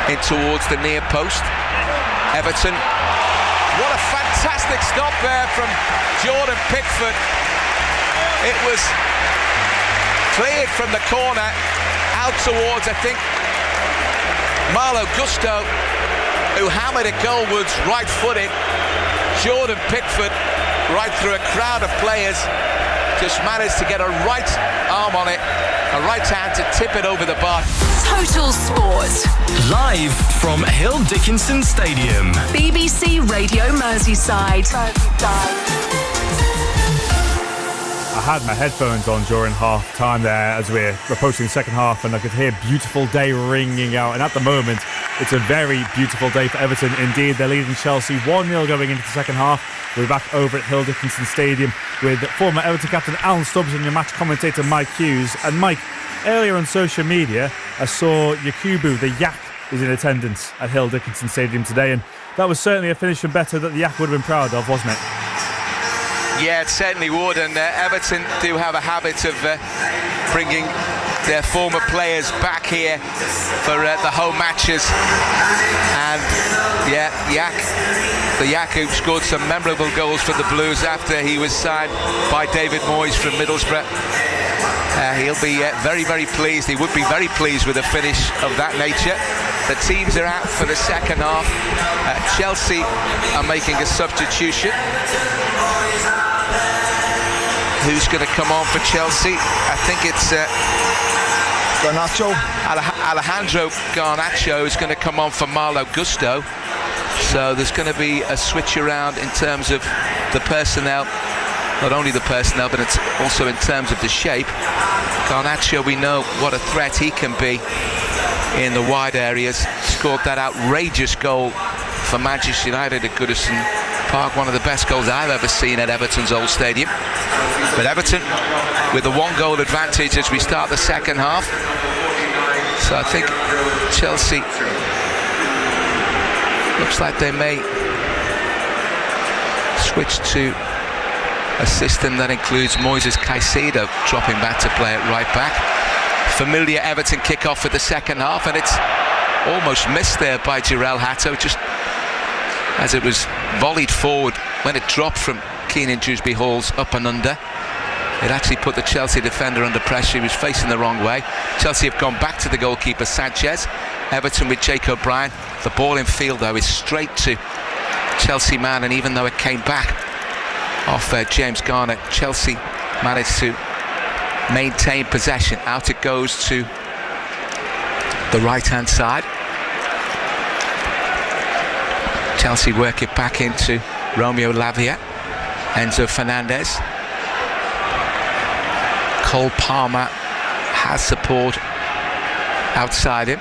In towards the near post. Everton. What a fantastic stop there from Jordan Pickford. It was cleared from the corner out towards, I think, Malo Gusto, who hammered it goalwards right-footed. Jordan Pickford, right through a crowd of players, just managed to get a right arm on it, a right hand to tip it over the bar. Total Sport. Live from Hill Dickinson Stadium. BBC Radio Merseyside. I had my headphones on during half time there as we're approaching the second half, and I could hear Beautiful Day ringing out, and at the moment it's a very beautiful day for Everton indeed. They're leading Chelsea 1-0 going into the second half. We're back over at Hill Dickinson Stadium with former Everton captain Alan Stubbs and your match commentator Mike Hughes. And Mike, earlier on social media I saw Yakubu the Yak is in attendance at Hill Dickinson Stadium today, and that was certainly a finish from Beto that the Yak would have been proud of, wasn't it? Yeah, it certainly would, and Everton do have a habit of bringing their former players back here for the home matches. And yeah, the Yak who scored some memorable goals for the Blues after he was signed by David Moyes from Middlesbrough. He'll be very, very pleased. He would be very pleased with a finish of that nature. The teams are out for the second half. Chelsea are making a substitution. Who's going to come on for Chelsea? I think it's Garnacho. Alejandro Garnacho is going to come on for Malo Gusto. So there's going to be a switch around in terms of the personnel. Not only the personnel, but it's also in terms of the shape. Garnacho, we know what a threat he can be in the wide areas. Scored that outrageous goal for Manchester United at Goodison Park, one of the best goals I've ever seen at Everton's old stadium. But Everton with a 1-goal advantage as we start the second half. So I think Chelsea looks like they may switch to a system that includes Moises Caicedo dropping back to play at right back. Familiar Everton kick-off for the second half, and it's almost missed there by Jarell Hatto, just as it was volleyed forward when it dropped from Keenan Dewsbury-Hall's up and under. It actually put the Chelsea defender under pressure. He was facing the wrong way. Chelsea have gone back to the goalkeeper Sanchez. Everton with Jake O'Brien. The ball in field though is straight to Chelsea man, and even though it came back off James Garner, Chelsea managed to maintain possession. Out it goes to the right hand side. Chelsea work it back into Romeo Lavia, Enzo Fernandez. Cole Palmer has support outside him.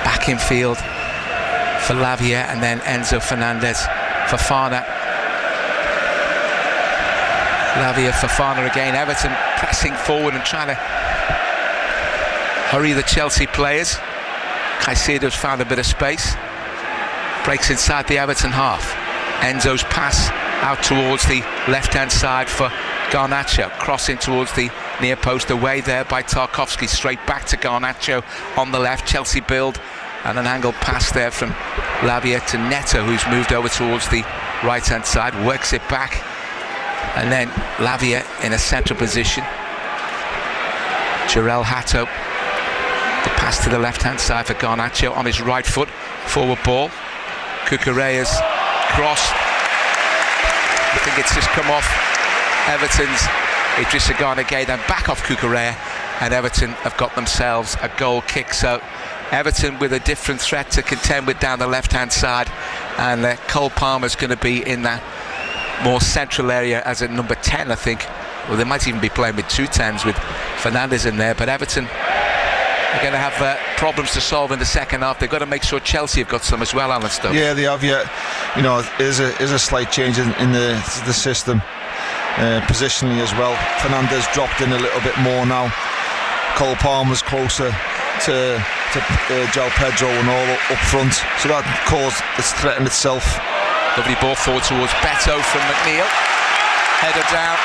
Back in field for Lavia, and then Enzo Fernandez. Fofana. Lavia, Fofana again. Everton pressing forward and trying to hurry the Chelsea players. Caicedo's found a bit of space. Breaks inside the Everton half. Enzo's pass out towards the left-hand side for Garnacho. Crossing towards the near post, away there by Tarkowski. Straight back to Garnacho on the left. Chelsea build, and an angled pass there from Lavia to Neto, who's moved over towards the right-hand side. Works it back, and then Lavia in a central position. Jarell Hatto. The pass to the left-hand side for Garnacho on his right foot. Forward ball. Cucurella's cross. I think it's just come off Everton's Idrissa Gana Gueye, then back off Cucurella, and Everton have got themselves a goal kick. So Everton with a different threat to contend with down the left-hand side, and Cole Palmer's going to be in that more central area as a number 10, I think. Well, they might even be playing with 2 10s with Fernandes in there, but Everton are going to have problems to solve in the second half. They've got to make sure Chelsea have got some as well, Alan Stokes. Yeah, they have. Yeah, you know, is a slight change in the system, positionally as well. Fernandes dropped in a little bit more now. Cole Palmer's closer to João Pedro and all up front, so that caused it's threatened itself. Lovely ball forward towards Beto from McNeil. Header down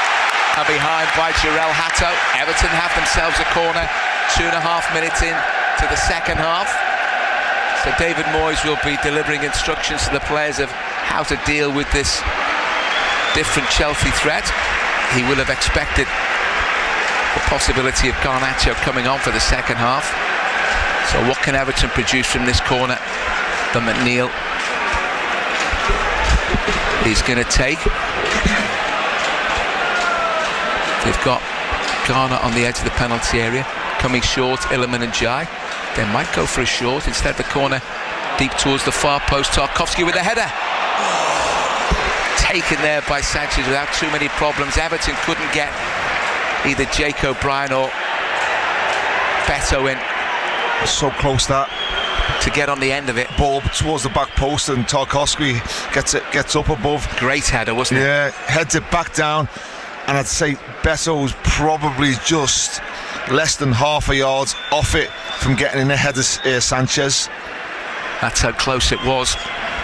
and behind by Jarell Hatto. Everton have themselves a corner. 2.5 minutes in to the second half. So David Moyes will be delivering instructions to the players of how to deal with this different Chelsea threat. He will have expected the possibility of Garnacho coming on for the second half. So what can Everton produce from this corner that McNeil is going to take? They've got Garner on the edge of the penalty area. Coming short, Illiman and Jai. They might go for a short. Instead, the corner deep towards the far post. Tarkowski with a header. Taken there by Sanchez without too many problems. Everton couldn't get either Jake O'Brien or Beto in. So close that. To get on the end of it. Ball towards the back post, and Tarkowski gets up above. Great header, wasn't it? Yeah, heads it back down. And I'd say Beto's probably just less than half a yard off it from getting in ahead of Sanchez. That's how close it was.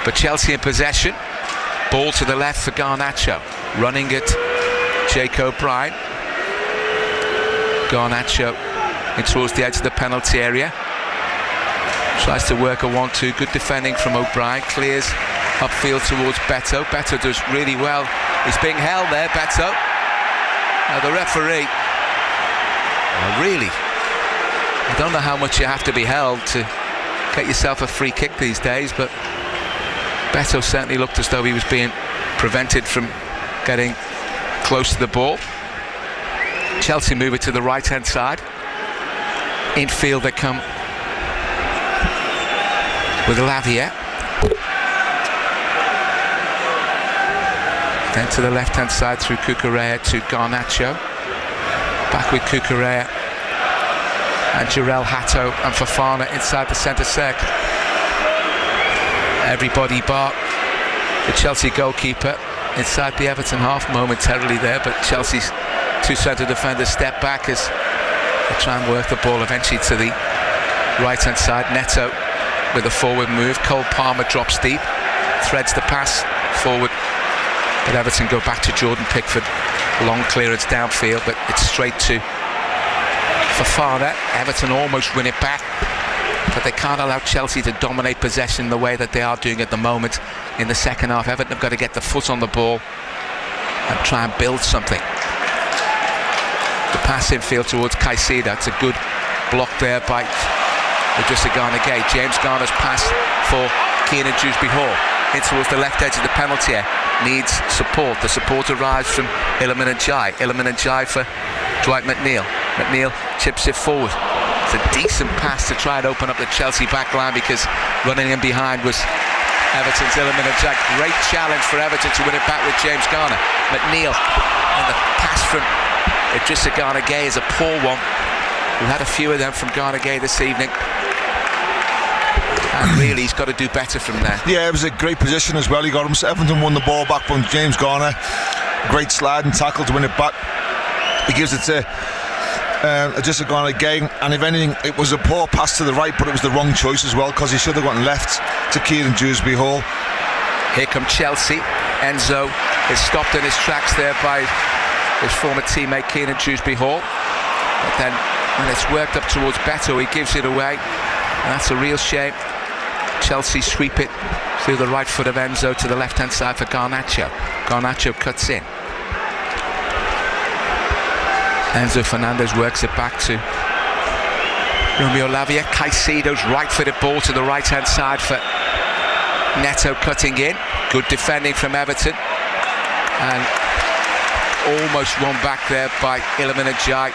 But Chelsea in possession. Ball to the left for Garnacho. Running it, Jake O'Brien. Garnacho in towards the edge of the penalty area. Tries to work a 1-2. Good defending from O'Brien. Clears upfield towards Beto. Beto does really well. He's being held there, Beto. Now the referee, really, I don't know how much you have to be held to get yourself a free kick these days, but Beto certainly looked as though he was being prevented from getting close to the ball. Chelsea move it to the right-hand side. Infield they come with Lavia. Then to the left-hand side through Cucurella to Garnacho. Back with Cucurella and Jarell Hato and Fofana inside the centre circle. Everybody bar the Chelsea goalkeeper inside the Everton half momentarily there, but Chelsea's two centre defenders step back as they try and work the ball eventually to the right-hand side. Neto with a forward move. Cole Palmer drops deep, threads the pass forward, but Everton go back to Jordan Pickford. Long clearance downfield, but it's straight to Fofana. Everton almost win it back, but they can't allow Chelsea to dominate possession the way that they are doing at the moment in the second half. Everton have got to get the foot on the ball and try and build something. The pass infield towards Caicedo. It's a good block there by Idrissa Gana Gueye. James Garner's pass for Keenan Dewsbury Hall in towards the left edge of the penalty area. Needs support. The support arrives from Iliman Ndiaye. Iliman Ndiaye for Dwight McNeil. McNeil chips it forward. It's a decent pass to try and open up the Chelsea back line, because running in behind was Everton's Iliman Ndiaye. Great challenge for Everton to win it back with James Garner. McNeil, and the pass from Idrissa Gana Gueye is a poor one. We've had a few of them from Gana Gueye this evening, and really he's got to do better from there. Yeah, it was a great position as well. He got him. Everton won the ball back from James Garner. Great sliding tackle to win it back. He gives it to Idrissa Gana Gueye, and if anything, it was a poor pass to the right, but it was the wrong choice as well, because he should have gone left to Kieran Dewsbury Hall. Here come Chelsea. Enzo is stopped in his tracks there by his former teammate Kieran Dewsbury Hall, but then when it's worked up towards Beto, he gives it away, and that's a real shame. Chelsea sweep it through the right foot of Enzo to the left-hand side for Garnacho. Garnacho cuts in. Enzo Fernandez works it back to Romeo Lavia. Caicedo's right-footed ball to the right-hand side for Neto, cutting in. Good defending from Everton, and almost won back there by Iliman Ndiaye.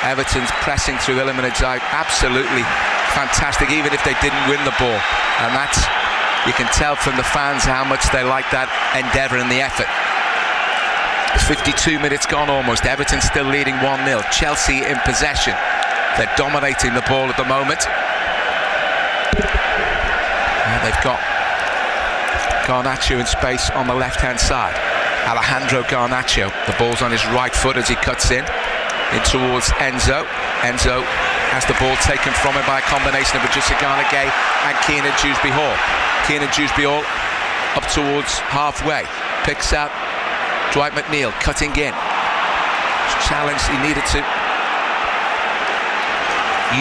Everton's pressing through Iliman Ndiaye, absolutely fantastic, even if they didn't win the ball, and that's, you can tell from the fans how much they like that endeavour and the effort. 52 minutes gone almost. Everton still leading 1-0. Chelsea in possession. They're dominating the ball at the moment. And they've got Garnacho in space on the left-hand side. Alejandro Garnacho. The ball's on his right foot as he cuts in towards Enzo. Enzo has the ball taken from him by a combination of Idrissa Gana Gueye and Keenan Dewsbury Hall. Keenan Dewsbury Hall up towards halfway. Picks out Dwight McNeil, cutting in. Challenged, he needed to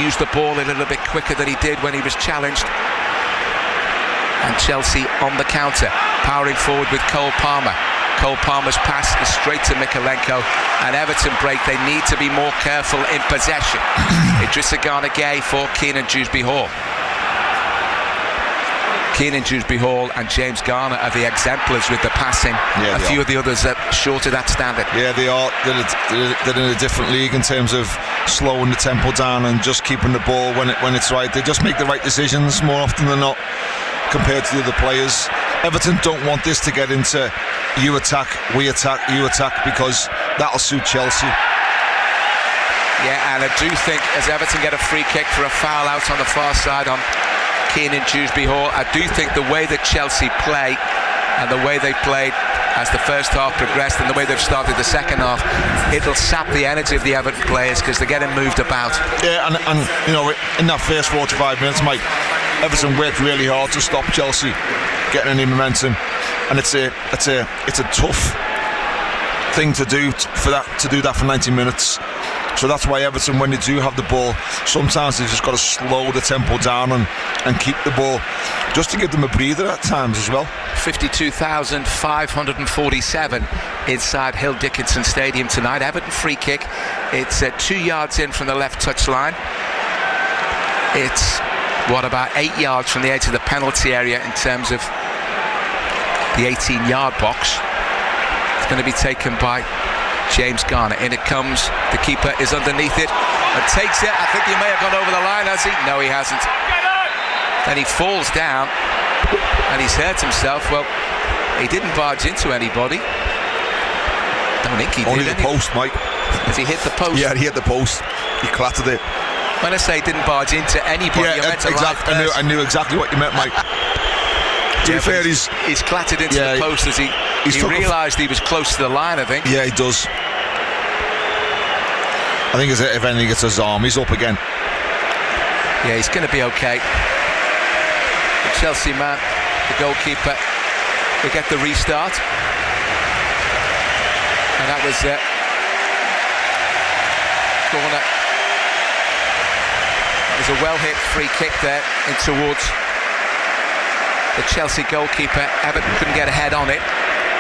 use the ball a little bit quicker than he did when he was challenged. And Chelsea on the counter, powering forward with Cole Palmer. Cole Palmer's pass is straight to Mykolenko, and Everton break. They need to be more careful in possession. Idrissa Gana Gueye for Keenan Dewsbury Hall. Keenan Dewsbury Hall and James Garner are the exemplars with the passing. Yeah, a few of the others are short of that standard. Yeah, they are. They're in a different league in terms of slowing the tempo down and just keeping the ball when it's right. They just make the right decisions more often than not compared to the other players. Everton don't want this to get into you attack, we attack, you attack, because that'll suit Chelsea. Yeah, and I do think as Everton get a free kick for a foul out on the far side on Keenan Dewsbury Hall, I do think the way that Chelsea play and the way they played as the first half progressed and the way they've started the second half, it'll sap the energy of the Everton players because they're getting moved about. Yeah, and you know, in that first 45 minutes, Mike, Everton worked really hard to stop Chelsea getting any momentum, and it's a tough thing to do for 90 minutes. So that's why Everton, when they do have the ball, sometimes they've just got to slow the tempo down and keep the ball, just to give them a breather at times as well. 52,547 inside Hill Dickinson Stadium tonight. Everton free kick. It's 2 yards in from the left touchline. It's about 8 yards from the edge of the penalty area in terms of the 18-yard box. It's going to be taken by James Garner. In it comes. The keeper is underneath it and takes it. I think he may have gone over the line, has he? No, he hasn't. Then he falls down and he's hurt himself. Well, he didn't barge into anybody. Don't think he did. Only the post, Mike. Has he hit the post? Yeah, he hit the post. He clattered it. When I say didn't barge into anybody, yeah, you meant a exactly. I knew exactly what you meant, Mike. To be fair, he's clattered into the post as he realised he was close to the line, I think. Yeah, he does. I think if anything gets his arm, he's up again. Yeah, he's going to be okay. The Chelsea man, the goalkeeper, will get the restart. And that was corner. There's a well-hit free kick there in towards the Chelsea goalkeeper. Everton couldn't get a head on it.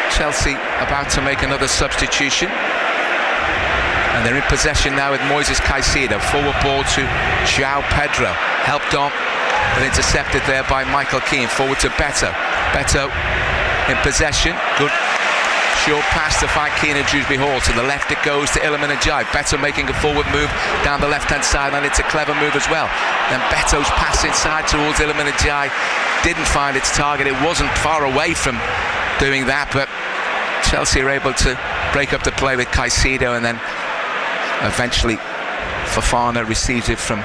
Chelsea about to make another substitution. And they're in possession now with Moises Caicedo. Forward ball to João Pedro. Helped on, but intercepted there by Michael Keane. Forward to Beto. Beto in possession. Good short pass to find Keane and Dewsbury Hall. To the left it goes to Iliman Ndiaye. Beto making a forward move down the left-hand side, and it's a clever move as well. Then Beto's pass inside towards Iliman Ndiaye didn't find its target. It wasn't far away from doing that, but Chelsea are able to break up the play with Caicedo, and then eventually Fofana receives it from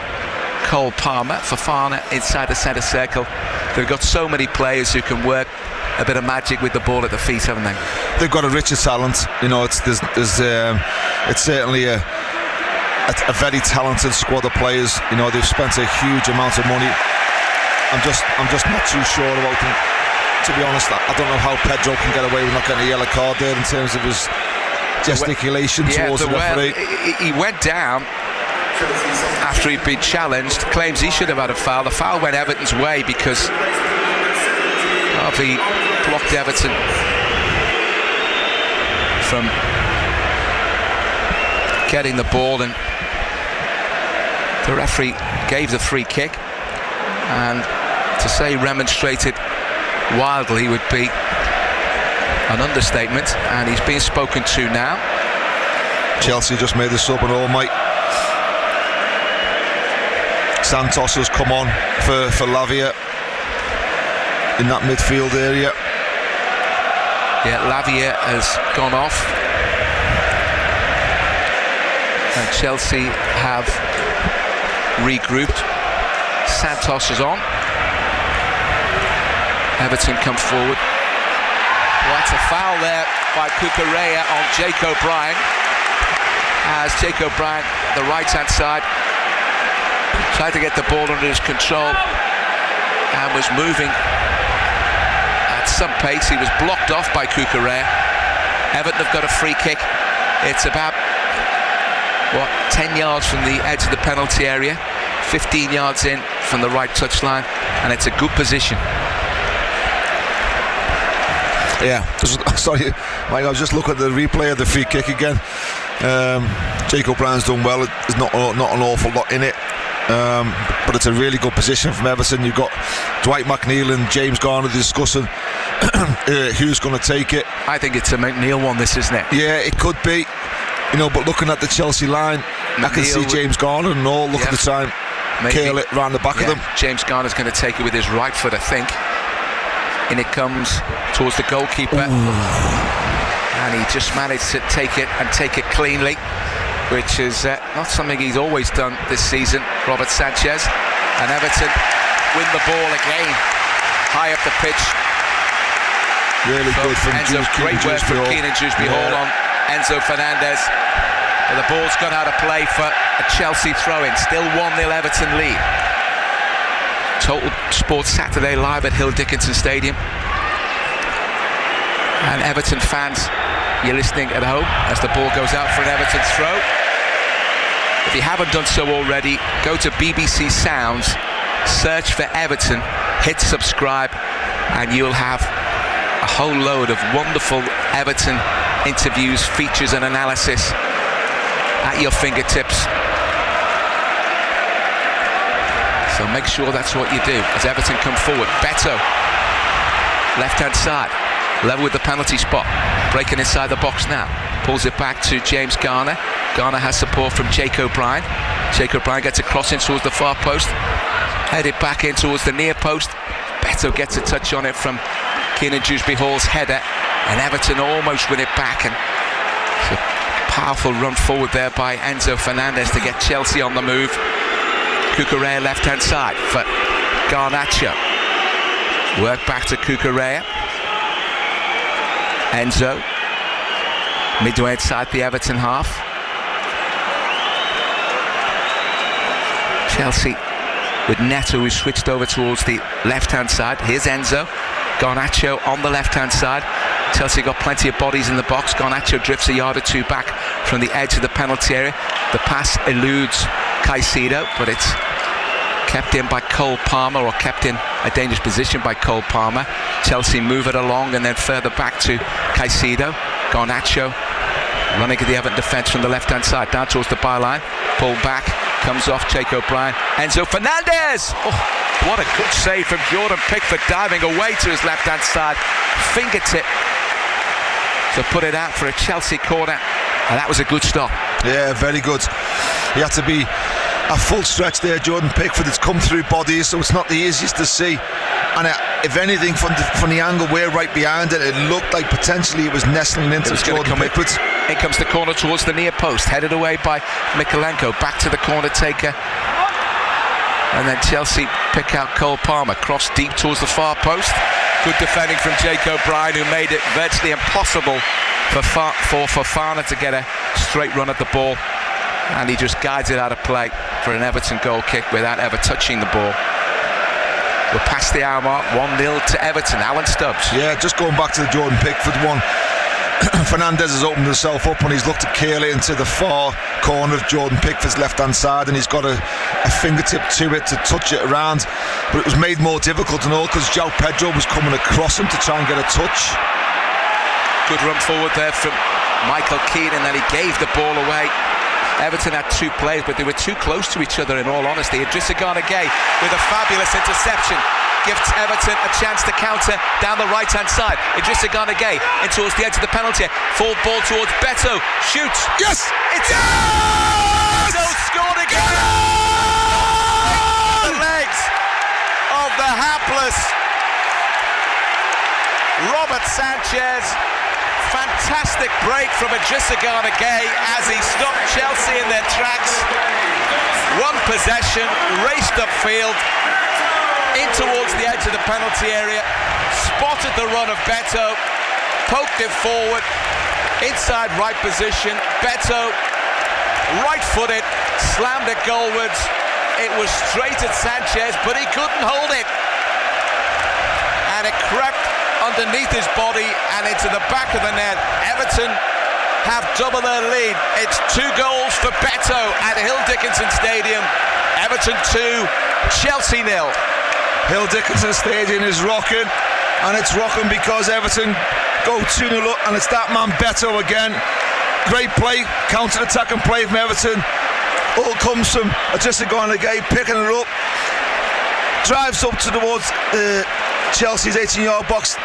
Cole Palmer. Fofana inside the centre circle. They've got so many players who can work a bit of magic with the ball at the feet, haven't they? They've got a richer talent. You know, it's certainly a very talented squad of players. You know, they've spent a huge amount of money. I'm just not too sure about them. To be honest, I don't know how Pedro can get away with not getting a yellow card there in terms of his gesticulation towards the referee. He went down after he'd been challenged, claims he should have had a foul. The foul went Everton's way because he blocked Everton from getting the ball, and the referee gave the free kick. And to say remonstrated wildly would be an understatement, and he's being spoken to now. Chelsea just made the sub and all, Mike. Santos has come on for Lavia in that midfield area. Yeah, Lavia has gone off, and Chelsea have regrouped. Santos is on. Everton come forward. That's a foul there by Cucurella on Jake O'Brien, as Jake O'Brien, the right hand side, tried to get the ball under his control and was moving at some pace. He was blocked off by Cucurella. Everton have got a free kick. It's about 10 yards from the edge of the penalty area, 15 yards in from the right touchline, and it's a good position. Yeah, sorry, Mike, I was just looking at the replay of the free kick again. Jake O'Brien's done well. There's not an awful lot in it, but it's a really good position from Everton. You've got Dwight McNeil and James Garner discussing who's going to take it. I think it's a McNeil one, this, isn't it? Yeah, it could be. You know, but looking at the Chelsea line, McNeil, I can see James Garner and all look at the time, curl it round the back of them. James Garner's going to take it with his right foot, I think. In it comes towards the goalkeeper. And he just managed to take it cleanly, which is not something he's always done this season, Robert Sanchez. And Everton win the ball again, high up the pitch. Really good from Enzo. Great work from Keane and Dewsbury Hall on Enzo Fernandez. But the ball's gone out of play for a Chelsea throw-in. Still 1-0 Everton lead. Total Sports Saturday live at Hill Dickinson Stadium. And Everton fans, you're listening at home as the ball goes out for an Everton throw. If you haven't done so already, go to BBC Sounds, search for Everton, hit subscribe, and you'll have a whole load of wonderful Everton interviews, features and analysis at your fingertips. So make sure that's what you do as Everton come forward. Beto, left-hand side. level with the penalty spot. Breaking inside the box now. Pulls it back to James Garner. Garner has support from Jake O'Brien. Jake O'Brien gets a cross in towards the far post. Headed back in towards the near post. Beto gets a touch on it from Keenan Dewsbury Hall's header. And Everton almost win it back. And it's a powerful run forward there by Enzo Fernandez to get Chelsea on the move. Cucurella left hand side for Garnacho. Work back to Cucurella. Enzo midway inside the Everton half. Chelsea with Neto, who switched over towards the left hand side. Here's Enzo. Garnacho on the left hand side. Chelsea got plenty of bodies in the box. Garnacho drifts a yard or two back from the edge of the penalty area. The pass eludes Caicedo, but it's kept in by Cole Palmer, or kept in a dangerous position by Cole Palmer. Chelsea move it along and then further back to Caicedo. Garnacho running at the Everton defence from the left hand side down towards the byline. Pull back, comes off Jake O'Brien. Enzo Fernandez! Oh, what a good save from Jordan Pickford, diving away to his left hand side. Fingertip to put it out for a Chelsea corner, and that was a good stop. Yeah, very good. He had to be a full stretch there, Jordan Pickford. It's come through bodies, so it's not the easiest to see. And if anything, from the angle we're right behind it, it looked like potentially it was nestling into Jordan Pickford. In comes the corner towards the near post, headed away by Mikalenko. Back to the corner taker. And then Chelsea pick out Cole Palmer. Cross deep towards the far post. Good defending from Jake O'Brien, who made it virtually impossible for Fofana to get a straight run at the ball. And he just guides it out of play for an Everton goal kick without ever touching the ball. We're past the hour mark, 1-0 to Everton. Alan Stubbs. Yeah, just going back to the Jordan Pickford one. Fernandez has opened himself up and he's looked to curl it into the far corner of Jordan Pickford's left hand side, and he's got a fingertip to it to touch it around, but it was made more difficult and all because João Pedro was coming across him to try and get a touch. Good run forward there from Michael Keane, and then he gave the ball away. Everton had two plays, but they were too close to each other in all honesty. Idrissa Gana Gueye with a fabulous interception gives Everton a chance to counter down the right hand side. Idrissa Gana Gueye in towards the edge of the penalty. Full ball towards Beto. Shoots. Yes! It's yes! Beto scored again! The legs of the hapless Robert Sanchez. Fantastic break from Idrissa Gana Gueye as he stopped Chelsea in their tracks. One possession, raced upfield, in towards the edge of the penalty area, spotted the run of Beto, poked it forward, inside right position. Beto, right-footed, slammed it goalwards. It was straight at Sanchez, but he couldn't hold it. And it crept underneath his body and into the back of the net. Everton have double their lead. It's 2 goals for Beto at Hill Dickinson Stadium. Everton 2, Chelsea 0. Hill Dickinson Stadium is rocking, and it's rocking because Everton go 2-0 up, and it's that man Beto again. Great play, counter-attacking play from Everton. All comes from Idrissa Gana Gueye picking it up, drives up towards Chelsea's 18-yard box.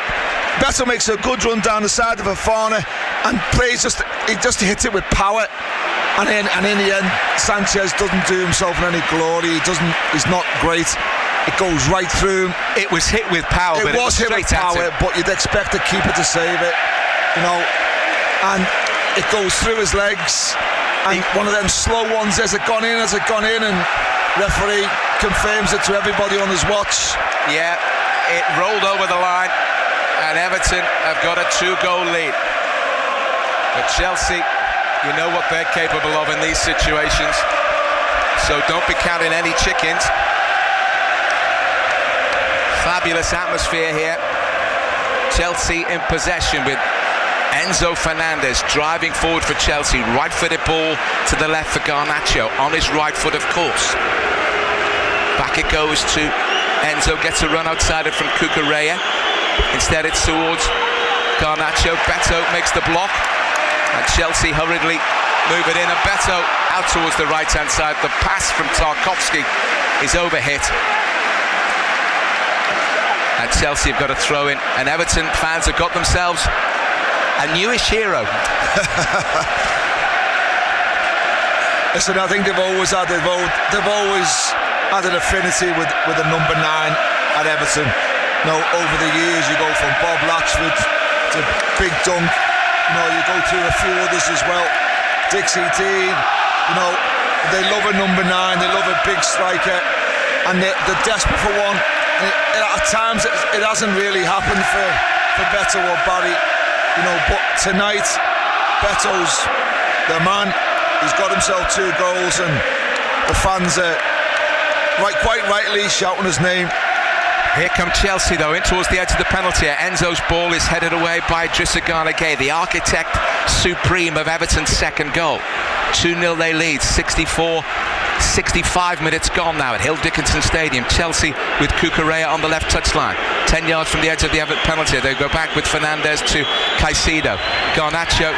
Beto makes a good run down the side of Fofana and plays he just hits it with power. And in the end, Sanchez doesn't do himself any glory. He's not great. It goes right through him. It was hit with power. It was hit with power, but you'd expect the keeper to save it, and it goes through his legs. And one of them slow ones, has it gone in? And referee confirms it to everybody on his watch. Yeah, it rolled over the line, and Everton have got a 2-goal lead. But Chelsea, you know what they're capable of in these situations, so don't be counting any chickens. Fabulous atmosphere here. Chelsea in possession with Enzo Fernandez driving forward for Chelsea. Right-footed ball to the left for Garnacho. On his right foot, of course. Back it goes to Enzo. Gets a run outside it from Cucurella. Instead it's towards Garnacho. Beto makes the block. And Chelsea hurriedly move it in. And Beto out towards the right-hand side. The pass from Tarkowski is overhit. And Chelsea have got a throw in, and Everton fans have got themselves a newish hero. Listen, I think they've always had an affinity with the number 9 at Everton. You know, over the years, you go from Bob Latchford to Big Dunk. You know, you go through a few others as well. Dixie Dean. You know, they love a number 9. They love a big striker, and they're desperate for one. At times, it hasn't really happened for Beto or Barry. You know, but tonight, Beto's the man. He's got himself 2 goals, and the fans are quite rightly shouting his name. Here come Chelsea though, in towards the edge of the penalty area. Enzo's ball is headed away by Idrissa Gana Gueye, the architect supreme of Everton's second goal. 2-0 they lead, 65 minutes gone now at Hill Dickinson Stadium. Chelsea with Cucurella on the left touchline, 10 yards from the edge of the Everton penalty. They go back with Fernandes to Caicedo. Garnacho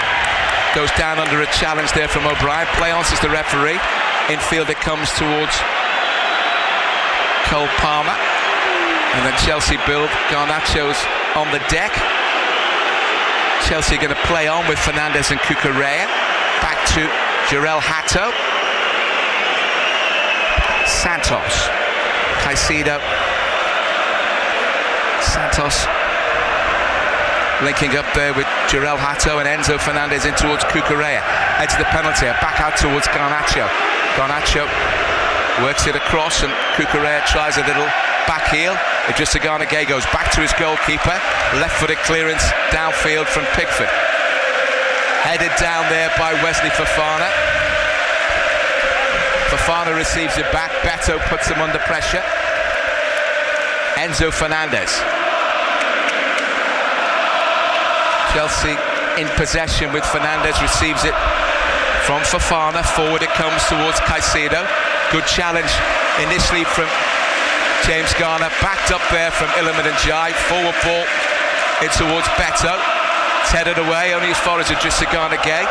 goes down under a challenge there from O'Brien. Play on, says the referee. Infield it comes towards Cole Palmer. And then Chelsea build. Garnacho's on the deck. Chelsea going to play on with Fernandes and Cucurella. Back to Jarell Hato. Santos. Caicedo. Santos linking up there with Jarell Hato and Enzo Fernandez in towards Cucurella. Edge of the penalty, back out towards Garnacho. Garnacho works it across, and Cucurella tries a little back heel. Idrissa Gana Gueye goes back to his goalkeeper. Left-footed clearance downfield from Pickford. Headed down there by Wesley Fofana. Fofana receives it back. Beto puts him under pressure. Enzo Fernandez. Chelsea in possession with Fernandes, receives it from Fofana. Forward it comes towards Caicedo. Good challenge initially from James Garner, backed up there from Iliman Ndiaye. Forward ball in towards Beto. It's headed away only as far as Idrissa Gana Gueye.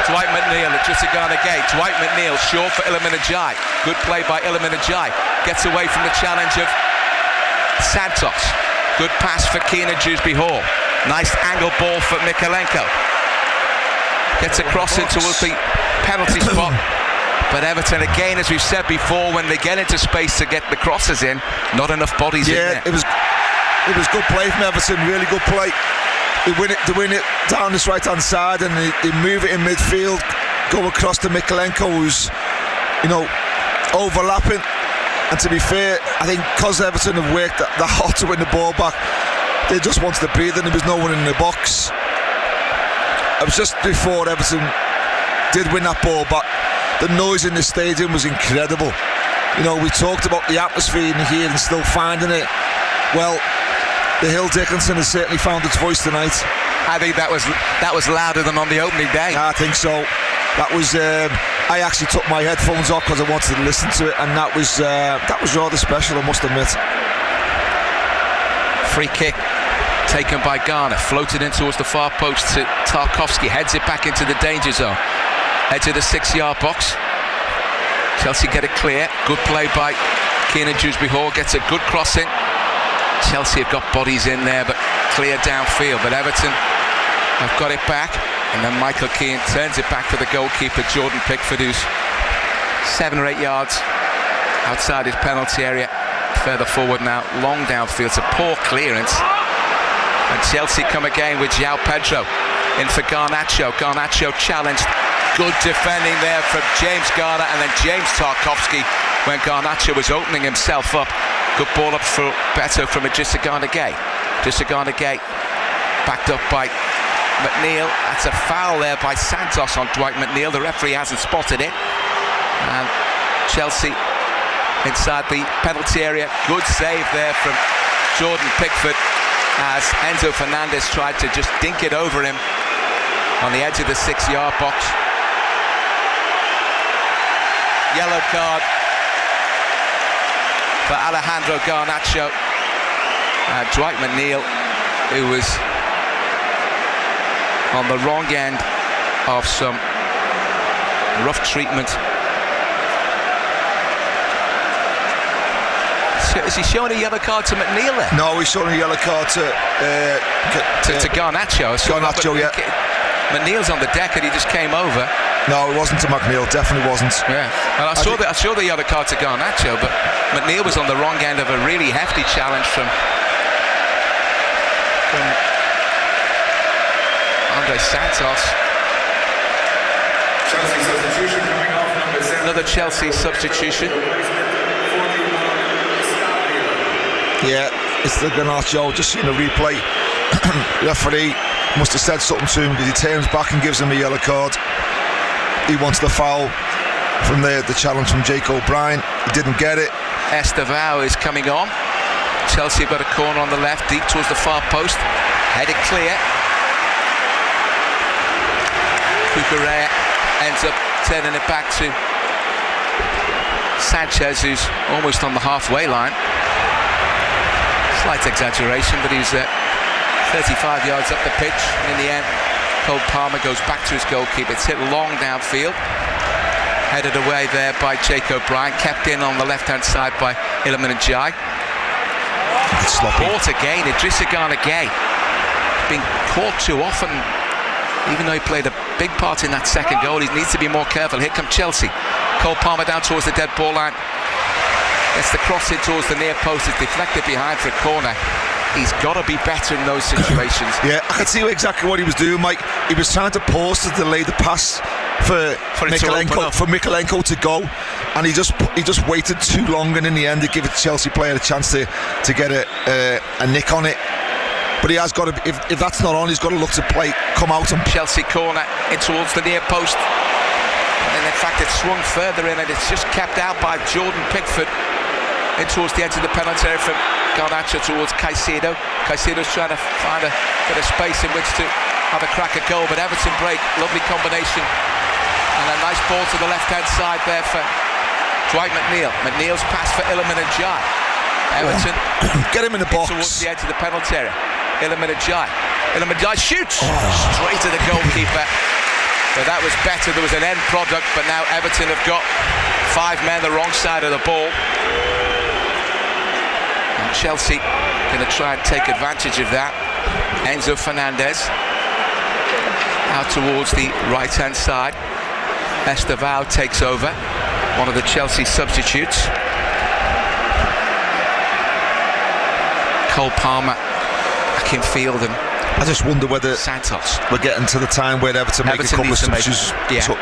Dwight McNeil, Idrissa Gana Gueye. Dwight McNeil short for Iliman Ndiaye. Good play by Iliman Ndiaye. Gets away from the challenge of Santos. Good pass for Keena Dewsbury Hall. Nice angle ball for Mikalenko. Gets across in towards the penalty spot. But Everton, again, as we've said before, when they get into space to get the crosses in, not enough bodies in there. It was good play from Everton, really good play. They win it down this right-hand side, and they move it in midfield, go across to Mikalenko, who's, you know, overlapping. And to be fair, I think because Everton have worked that hard to win the ball back, they just wanted to breathe, and there was no one in the box. It was just before Everton did win that ball back. The noise in the stadium was incredible. You know, we talked about the atmosphere in here and still finding it. Well, the Hill Dickinson has certainly found its voice tonight. I think that was louder than on the opening day. I think so. That was. I actually took my headphones off because I wanted to listen to it, and that was rather special, I must admit. Free kick taken by Garner, floated in towards the far post to Tarkowski, heads it back into the danger zone. Edge of the 6-yard box. Chelsea get it clear. Good play by Keena Dewsbury Hall. Gets a good cross in. Chelsea have got bodies in there, but clear downfield. But Everton have got it back. And then Michael Keane turns it back to the goalkeeper, Jordan Pickford, who's 7 or 8 yards outside his penalty area. Further forward now. Long downfield. It's a poor clearance. And Chelsea come again with João Pedro in for Garnacho. Garnacho challenged. Good defending there from James Garner and then James Tarkowski when Garnacho was opening himself up. Good ball up for Beto from Idrissa Gana Gueye. Idrissa Gana Gueye backed up by McNeil. That's a foul there by Santos on Dwight McNeil. The referee hasn't spotted it. And Chelsea inside the penalty area. Good save there from Jordan Pickford as Enzo Fernandez tried to just dink it over him on the edge of the 6-yard box. Yellow card for Alejandro Garnacho. Dwight McNeil, who was on the wrong end of some rough treatment. Is he showing a yellow card to McNeil there? No, he's showing a yellow card to Garnacho. Garnacho, yeah. McNeil's on the deck and he just came over. No, it wasn't to McNeil. Definitely wasn't. Yeah. And I saw the yellow card to Garnacho, but McNeil was on the wrong end of a really hefty challenge from Andre Santos. Chelsea substitution coming off, number 7. Another Chelsea substitution. Yeah, it's the Garnacho. Just seen the replay. Referee must have said something to him because he turns back and gives him a yellow card. He wants the foul from the challenge from Jake O'Brien. He didn't get it. Estevao is coming on. Chelsea got a corner on the left, deep towards the far post. Headed clear. Cucurella ends up turning it back to Sanchez, who's almost on the halfway line. Slight exaggeration, but he's 35 yards up the pitch. In the end, Cole Palmer goes back to his goalkeeper. It's hit long downfield. Headed away there by Jake O'Brien. Kept in on the left-hand side by Iliman Ndiaye. Caught again, Idrissa Gana Gueye. Been caught too often. Even though he played a big part in that second goal, he needs to be more careful. Here come Chelsea. Cole Palmer down towards the dead ball line. Gets the cross in towards the near post. It's deflected behind for a corner. He's got to be better in those situations. Yeah, I could see exactly what he was doing, Mike. He was trying to pause to delay the pass for Mykolenko to go, and he just waited too long, and in the end, it gave a Chelsea player a chance to get a nick on it. But he has got to, if that's not on, he's got to look to play, come out and... Chelsea corner in towards the near post. And in fact, it's swung further in, and it's just kept out by Jordan Pickford in towards the edge of the penalty area from Garnacho towards Caicedo. Caicedo's trying to find a bit of space in which to have a crack at goal, but Everton break. Lovely combination. And a nice ball to the left-hand side there for Dwight McNeil. McNeil's pass for Iliman Ndiaye. Everton get him in the box towards the edge of the penalty area. Iliman Ndiaye shoots straight to the goalkeeper. But that was better. There was an end product, but now Everton have got 5 men the wrong side of the ball. And Chelsea going to try and take advantage of that. Enzo Fernandez out towards the right-hand side. Estevao takes over, one of the Chelsea substitutes. Cole Palmer back in field, and I just wonder whether Santos. We're getting to the time where Everton make a couple of substitutions.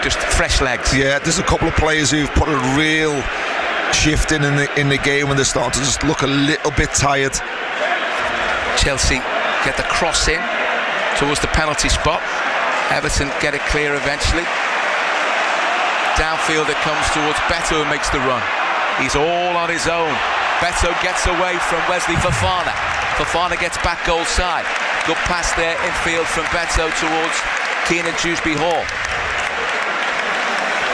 Just fresh legs. Yeah, there's a couple of players who've put a real shift in the game when they're starting to just look a little bit tired. Chelsea get the cross in towards the penalty spot. Everton get it clear eventually. Downfield it comes towards Beto, who makes the run. He's all on his own. Beto gets away from Wesley Fofana. Fofana gets back goal side. Good pass there infield from Beto towards Keenan Dewsbury Hall.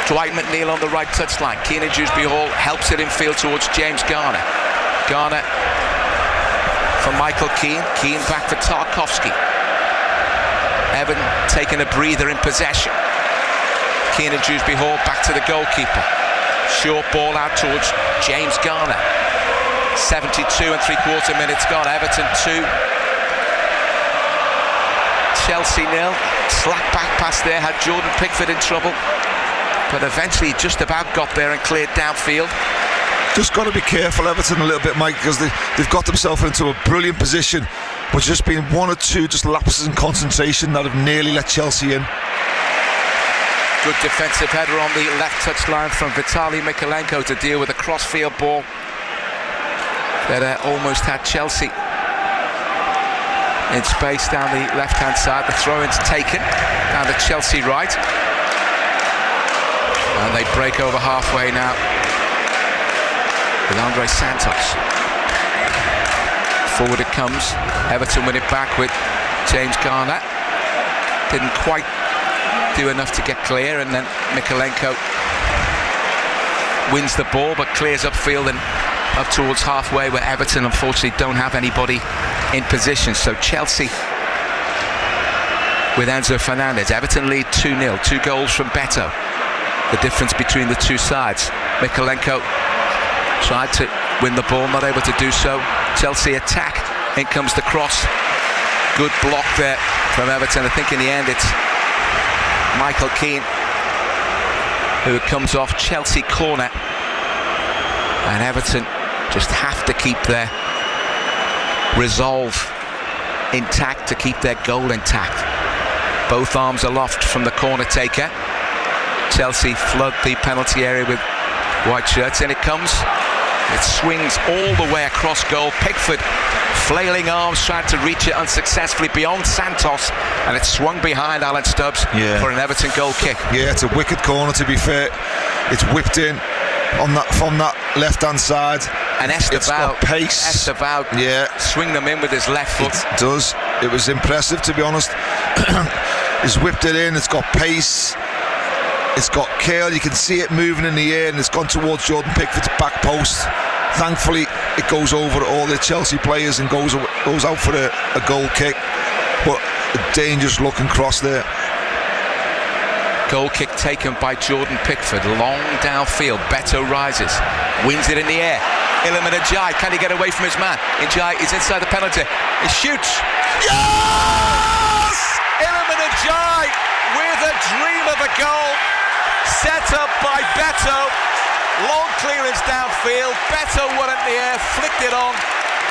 Dwight McNeil on the right touchline. Keenan Dewsbury Hall helps it infield towards James Garner. Garner for Michael Keane. Keane back for Tarkowski. Everton taking a breather in possession. Keenan Dewsbury Hall back to the goalkeeper. Short ball out towards James Garner. 72 and 3/4 minutes gone. Everton 2. Chelsea 0. Slack back pass there had Jordan Pickford in trouble, but eventually just about got there and cleared downfield. Just got to be careful, Everton, a little bit, Mike, because they've got themselves into a brilliant position, but just been 1 or 2 just lapses in concentration that have nearly let Chelsea in. Good defensive header on the left touchline from Vitaly Mykolenko to deal with a cross-field ball that almost had Chelsea in space down the left-hand side. The throw-in's taken down the Chelsea right, and they break over halfway now with Andre Santos. Forward it comes. Everton win it back with James Garner. Didn't quite do enough to get clear, and then Mykolenko wins the ball but clears upfield and up towards halfway, where Everton unfortunately don't have anybody in position. So Chelsea with Enzo Fernandez. Everton lead 2-0. 2 goals from Beto. The difference between the two sides. Mykolenko tried to win the ball, not able to do so. Chelsea attack. In comes the cross. Good block there from Everton. I think in the end it's Michael Keane who comes off Chelsea corner. And Everton just have to keep their resolve intact, to keep their goal intact. Both arms aloft from the corner taker. Chelsea flood the penalty area with white shirts. In it comes. It swings all the way across goal. Pickford flailing arms, trying to reach it unsuccessfully beyond Santos, and it swung behind Alan Stubbs for an Everton goal kick. Yeah, it's a wicked corner, to be fair. It's whipped in on that from that left-hand side. And Estevao, it's got pace. Swing them in with his left foot. It does. It was impressive, to be honest. He's whipped it in. It's got pace. It's got curl. You can see it moving in the air, and it's gone towards Jordan Pickford's back post. Thankfully, it goes over all the Chelsea players and goes out for a goal kick. But a dangerous looking cross there. Goal kick taken by Jordan Pickford. Long downfield. Beto rises. Wins it in the air. Iliman Ndiaye. Can he get away from his man? Ndiaye is inside the penalty. He shoots. Yes! Iliman Ndiaye with a dream of a goal. Set up by Beto. Long clearance downfield. Beto won it in the air. Flicked it on.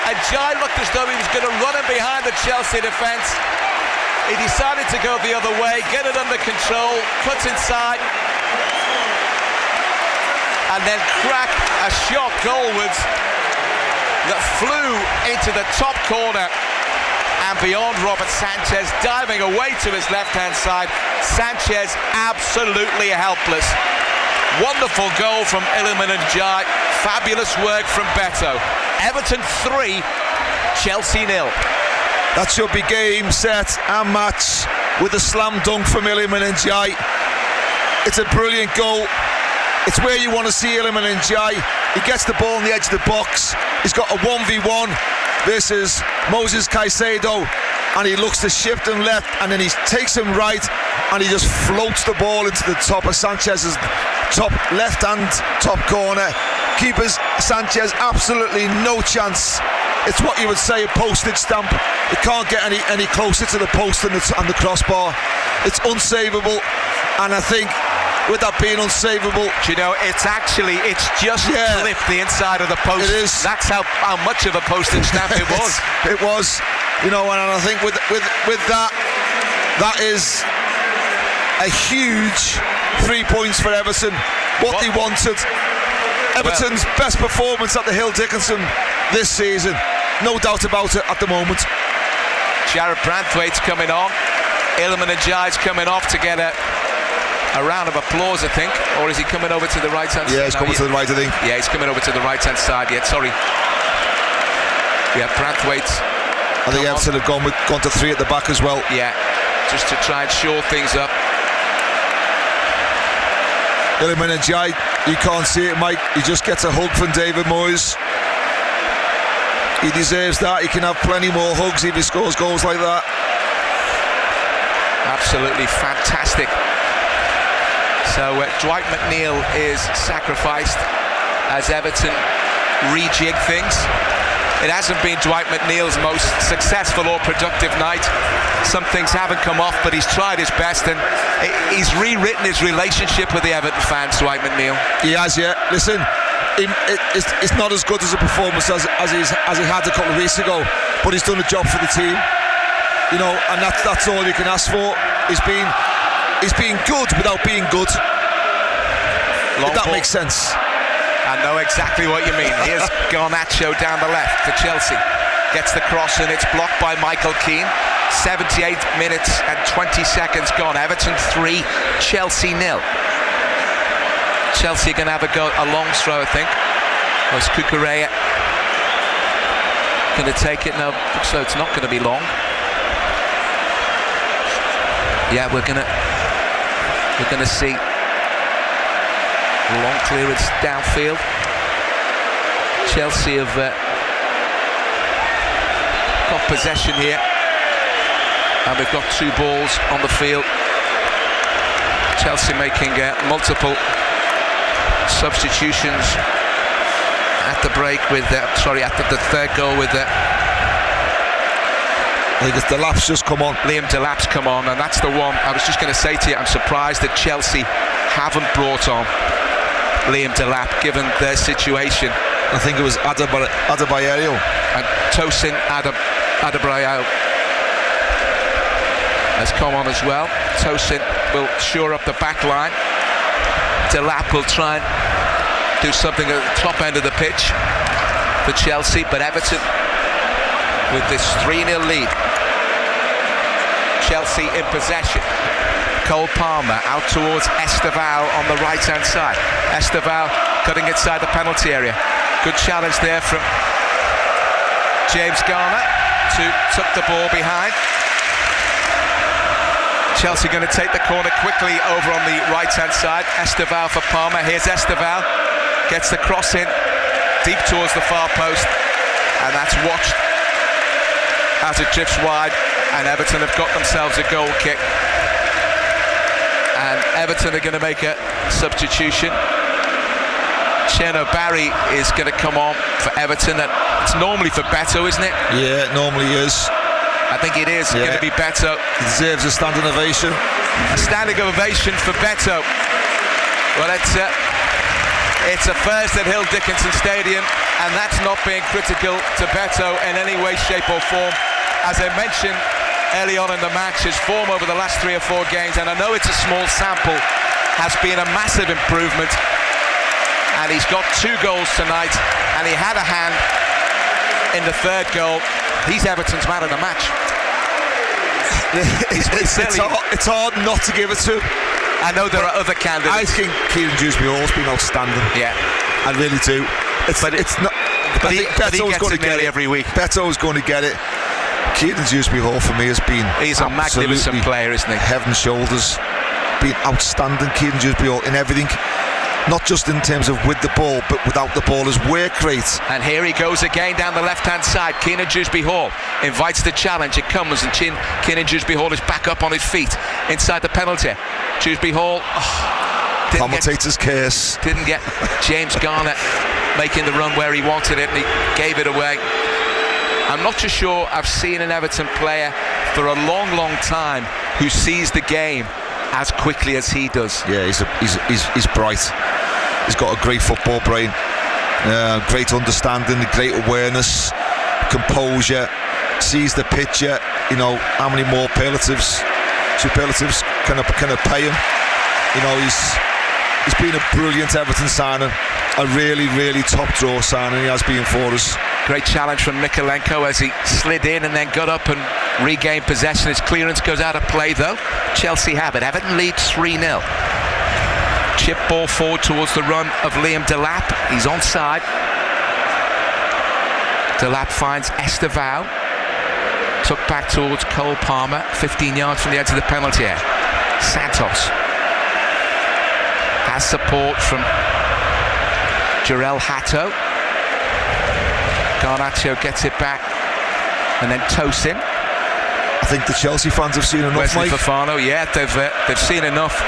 Ndiaye looked as though he was going to run him behind the Chelsea defence. He decided to go the other way, get it under control, cut inside, and then crack a shot goalwards that flew into the top corner and beyond Robert Sanchez, diving away to his left-hand side. Sanchez absolutely helpless. Wonderful goal from Iliman Ndiaye. Fabulous work from Beto. Everton 3, Chelsea 0. That should be game, set and match with a slam dunk from Iliman Ndiaye. It's a brilliant goal. It's where you want to see Iliman Ndiaye. He gets the ball on the edge of the box. He's got a 1v1 versus Moses Caicedo, and he looks to shift him left, and then he takes him right, and he just floats the ball into the top of Sanchez's top left-hand top corner. Keepers Sanchez absolutely no chance. It's what you would say a postage stamp. It can't get any closer to the post and the crossbar. It's unsavable, and I think with that being unsavable, do you know, it's just clipped the inside of the post. It is. That's how much of a postage stamp it was. It was, you know, and I think with that is a huge 3 points for Everton. What they wanted. Everton's best performance at the Hill Dickinson this season, no doubt about it at the moment. Jared Branthwaite's coming on. Iliman Ndiaye's coming off to get a round of applause, I think. Or is he coming over to the right hand side? Yeah, he's coming to the right, I think. Yeah, he's coming over to the right hand side. Yeah, sorry. Yeah, Branthwaite. I think Everton have gone to 3 at the back as well. Yeah, just to try and shore things up. Iliman Ndiaye, you can't see it, Mike. He just gets a hug from David Moyes. He deserves that. He can have plenty more hugs if he scores goals like that. Absolutely fantastic. So Dwight McNeil is sacrificed as Everton rejig things. It hasn't been Dwight McNeil's most successful or productive night. Some things haven't come off, but he's tried his best, and he's rewritten his relationship with the Everton fans, Dwight McNeil. He has, yeah. Listen, it's not as good as a performance as he had a couple of weeks ago, but he's done a job for the team. You know, and that's all you can ask for. He's been good without being good. If that makes sense. I know exactly what you mean. Here's Garnacho down the left for Chelsea. Gets the cross, and it's blocked by Michael Keane. 78 minutes and 20 seconds gone. Everton 3, Chelsea 0. Chelsea are going to have a long throw, I think. Or is Cucurella going to take it? No, so it's not going to be long. Yeah, we're going to see long clearance downfield. Chelsea have got possession here, and we've got 2 balls on the field. Chelsea making multiple substitutions at the break with after the third goal with I think it's Delap's just come on. Liam Delap's come on, and that's the one I was just going to say to you. I'm surprised that Chelsea haven't brought on Liam Delap given their situation. I think it was Adebayo and Tosin Adebayo has come on as well. Tosin will shore up the back line. Delap will try and do something at the top end of the pitch for Chelsea, but Everton with this 3-0 lead. Chelsea in possession. Cole Palmer out towards Esteval on the right hand side. Esteval cutting inside the penalty area. Good challenge there from James Garner to tuck the ball behind. Chelsea going to take the corner quickly over on the right hand side. Esteval for Palmer. Here's Esteval, gets the cross in deep towards the far post, and that's watched as it drifts wide, and Everton have got themselves a goal kick, and Everton are going to make a substitution. Cheno Barry is going to come on for Everton. It's normally for Beto, isn't it? Yeah, it normally is. I think it is going to be Beto. He deserves a standing ovation. A standing ovation for Beto. Well, it's a first at Hill Dickinson Stadium, and that's not being critical to Beto in any way, shape or form. As I mentioned early on in the match, his form over the last 3 or 4 games, and I know it's a small sample, has been a massive improvement, and he's got 2 goals tonight, and he had a hand in the third goal. He's Everton's man of the match. It's hard not to give it to him. I know there are other candidates. I think Kieran Dewsbury-Hall's been outstanding. Yeah, I really do. It's not. But I think Beto's going to get it every week. Beto's going to get it. Kieran Dewsbury-Hall for me has been. He's a magnificent player, isn't he? Head and shoulders. Been outstanding, Kieran Dewsbury-Hall, in everything. Not just in terms of with the ball, but without the ball. His work rate. And here he goes again down the left-hand side. Kieran Dewsbury-Hall invites the challenge. It comes, and Kieran Dewsbury-Hall is back up on his feet inside the penalty. Dewsbury-Hall. Commentator's curse. Didn't get James Garner making the run where he wanted it, and he gave it away. I'm not too sure I've seen an Everton player for a long, long time who sees the game as quickly as he does. Yeah, he's bright. He's got a great football brain, great understanding, great awareness, composure, sees the picture. You know, how many more superlatives can I pay him? You know, he's been a brilliant Everton signing, a really, really top draw signing he has been for us. Great challenge from Mikalenko as he slid in and then got up and regained possession. His clearance goes out of play though. Chelsea have it. Everton lead 3-0. Chip ball forward towards the run of Liam Delap. He's onside. Delap finds Esteval. Took back towards Cole Palmer. 15 yards from the edge of the penalty area. Santos has support from Jarell Hato. Garnacho gets it back, and then Tosin. I think the Chelsea fans have seen enough. Wesley Fofana, yeah, they've seen enough.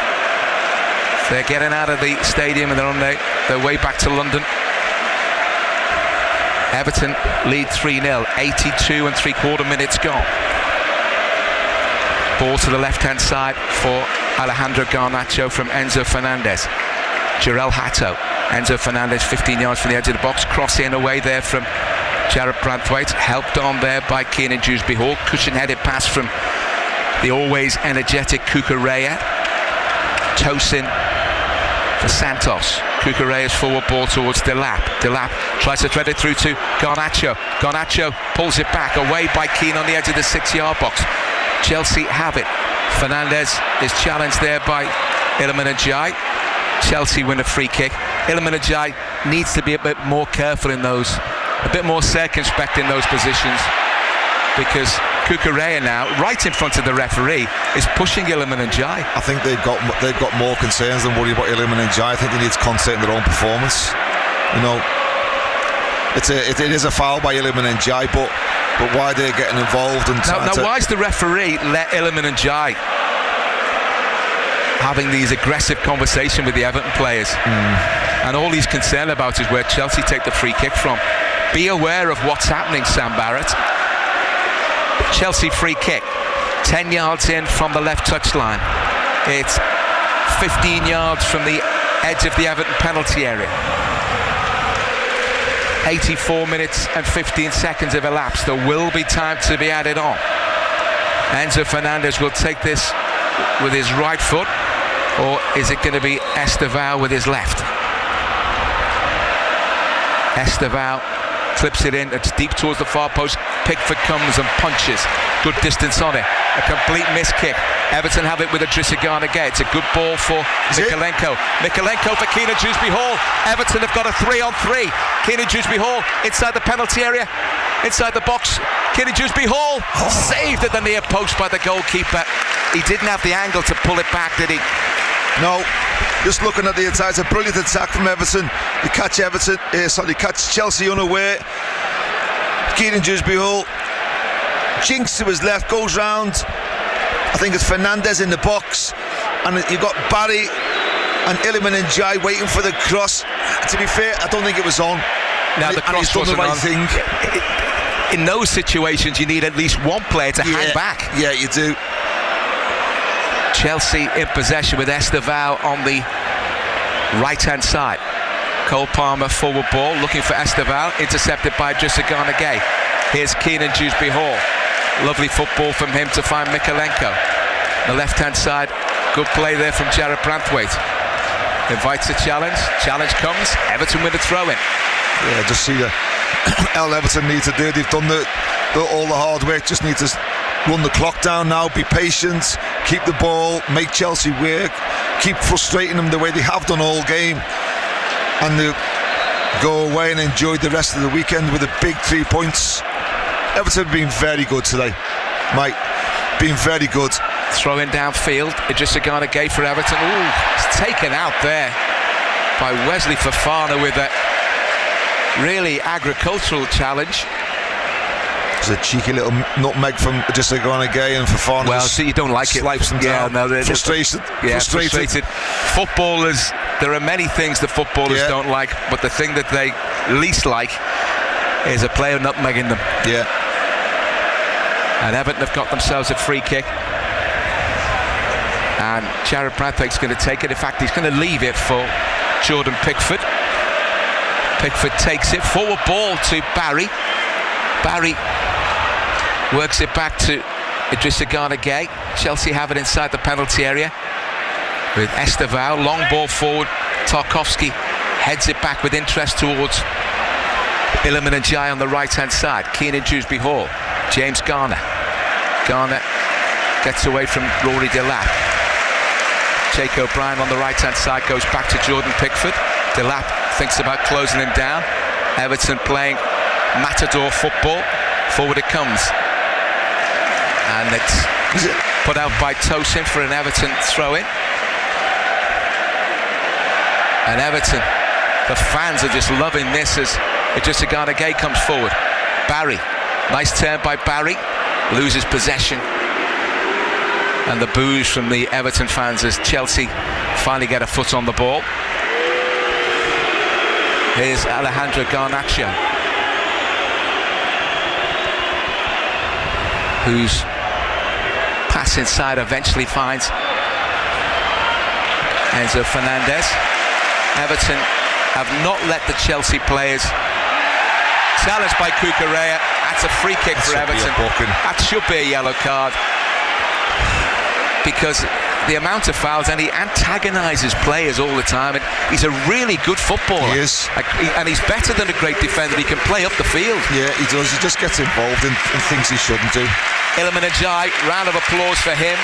They're getting out of the stadium and they're on their way back to London. Everton lead 3-0, 82 and 3/4 minutes gone. Ball to the left-hand side for Alejandro Garnacho from Enzo Fernandez. Jarell Hato. Enzo Fernandez 15 yards from the edge of the box. Cross in away there from Jared Brandthwaite. Helped on there by Kieran Dewsbury-Hall. Cushion-headed pass from the always energetic Cucurella. Tosin for Santos. Cucurella's forward ball towards Delap. Delap tries to thread it through to Garnacho. Garnacho pulls it back, away by Keane on the edge of the 6-yard box. Chelsea have it. Fernandez is challenged there by Iliman Ndiaye. Chelsea win a free kick. Iliman Ndiaye needs to be a bit more careful in those, a bit more circumspect in those positions, because Cucurella now, right in front of the referee, is pushing Iliman Ndiaye. I think they've got more concerns than worry about Iliman Ndiaye. I think they need to concentrate on their own performance. You know, it is a foul by Iliman Ndiaye, but why they're getting involved and now why is the referee let Iliman Ndiaye having these aggressive conversation with the Everton players? And all he's concerned about is where Chelsea take the free kick from. Be aware of what's happening, Sam Barrett. Chelsea free kick, 10 yards in from the left touchline. It's 15 yards from the edge of the Everton penalty area. 84 minutes and 15 seconds have elapsed. There will be time to be added on. Enzo Fernandez will take this with his right foot, or is it going to be Estevao with his left? Estevao clips it in, it's deep towards the far post. Pickford comes and punches. Good distance on it. A complete miss kick. Everton have it with Idrissa Gana Gueye. It's a good ball for Mikalenko. Mikalenko for Keenan Dewsbury Hall. Everton have got a 3-on-3. Keenan Dewsbury Hall inside the penalty area, inside the box. Keenan Dewsbury Hall saved at the near post by the goalkeeper. He didn't have the angle to pull it back, did he? No. Just looking at the attack, it's a brilliant attack from Everton. They catch catch Chelsea unaware. Keenan Dewsbury Hall jinks to his left, goes round. I think it's Fernandez in the box, and you've got Barry and Iliman and Jai waiting for the cross. To be fair, I don't think it was on. Now the cross wasn't the right on. thing. In those situations, you need at least one player to hang back. Yeah, you do. Chelsea in possession with Estevao on the right-hand side. Cole Palmer forward ball, looking for Estevao, intercepted by Idrissa Gana Gueye. Here's Keenan Dewsbury Hall. Lovely football from him to find Mikalenko. The left-hand side, good play there from Jared Branthwaite. Invites a challenge. Challenge comes. Everton with a throw-in. Yeah, just see all Everton need to do. They've done all the hard work. Just need to run the clock down now. Be patient. Keep the ball. Make Chelsea work. Keep frustrating them the way they have done all game. And they go away and enjoy the rest of the weekend with a big 3 points. Everton have been very good today, Mike. Been very good. Throwing downfield. Idrissa Gana Gueye for Everton. Ooh, it's taken out there by Wesley Fofana with a really agricultural challenge. It's a cheeky little nutmeg from Idrissa Gana Gueye, and Fofana. Well, see, you don't like it. Slices them down. No, frustrated. Frustrated. Footballers, there are many things that footballers don't like, but the thing that they least like is a player nutmegging them. Yeah. And Everton have got themselves a free kick. And Jared Branthwaite's going to take it. In fact, he's going to leave it for Jordan Pickford. Pickford takes it. Forward ball to Barry. Barry works it back to Idrissa Gana Gueye. Chelsea have it inside the penalty area with Estevao. Long ball forward. Tarkowski heads it back with interest towards Iliman and Jai on the right-hand side. Keenan Dewsbury Hall. James Garner. Garner gets away from Rory Delap. Jake O'Brien on the right-hand side goes back to Jordan Pickford. Delap thinks about closing him down. Everton playing matador football. Forward it comes. And it's put out by Tosin for an Everton throw-in. And Everton, the fans are just loving this as Idrissa Gana Gueye comes forward. Barry, nice turn by Barry, loses possession. And the boos from the Everton fans as Chelsea finally get a foot on the ball. Here's Alejandro Garnacho, whose pass inside eventually finds Enzo Fernandez. Everton have not let the Chelsea players. Challenged by Cucurella. That's a free kick for Everton. That should be a yellow card, because the amount of fouls, and he antagonises players all the time, and he's a really good footballer. He is. And he's better than a great defender. He can play up the field. Yeah, he does. He just gets involved in things he shouldn't do. Iliman Ajay, round of applause for him.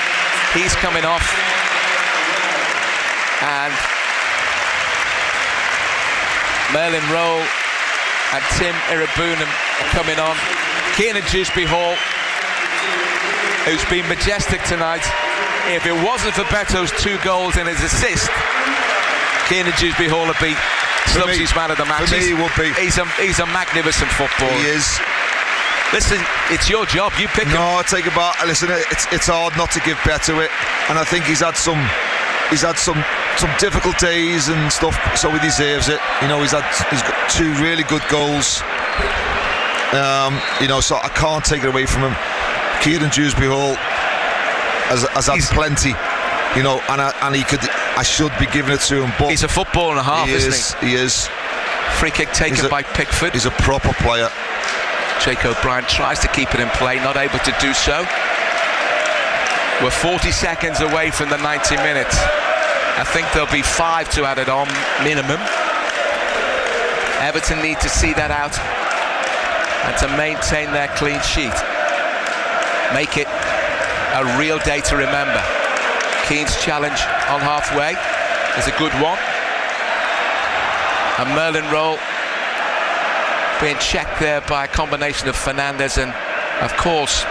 He's coming off. And Merlin Rowe and Tim Irabunam are coming on. Keenan Dewsbury Hall, who's been majestic tonight. If it wasn't for Beto's 2 goals and his assist, Keenan Dewsbury Hall would be Slubsy's man of the match. For me, he would be. He's a magnificent footballer. He is. Listen, it's your job. You pick him. No, I take it back. Listen, it's hard not to give Beto it, and I think he's had some he's had some difficult days and stuff, so he deserves it. You know, he's got 2 really good goals. You know, so I can't take it away from him. Kieran Dewsbury Hall has had plenty. You know, and I should be giving it to him, but he's a football and a half, isn't he? He is. Free kick taken by Pickford. He's a proper player. Jake O'Brien tries to keep it in play, not able to do so. We're 40 seconds away from the 90 minutes. I think there'll be 5 to add it on, minimum. Everton need to see that out and to maintain their clean sheet. Make it a real day to remember. Keane's challenge on halfway is a good one. And Merlin Roll being checked there by a combination of Fernandes and, of course,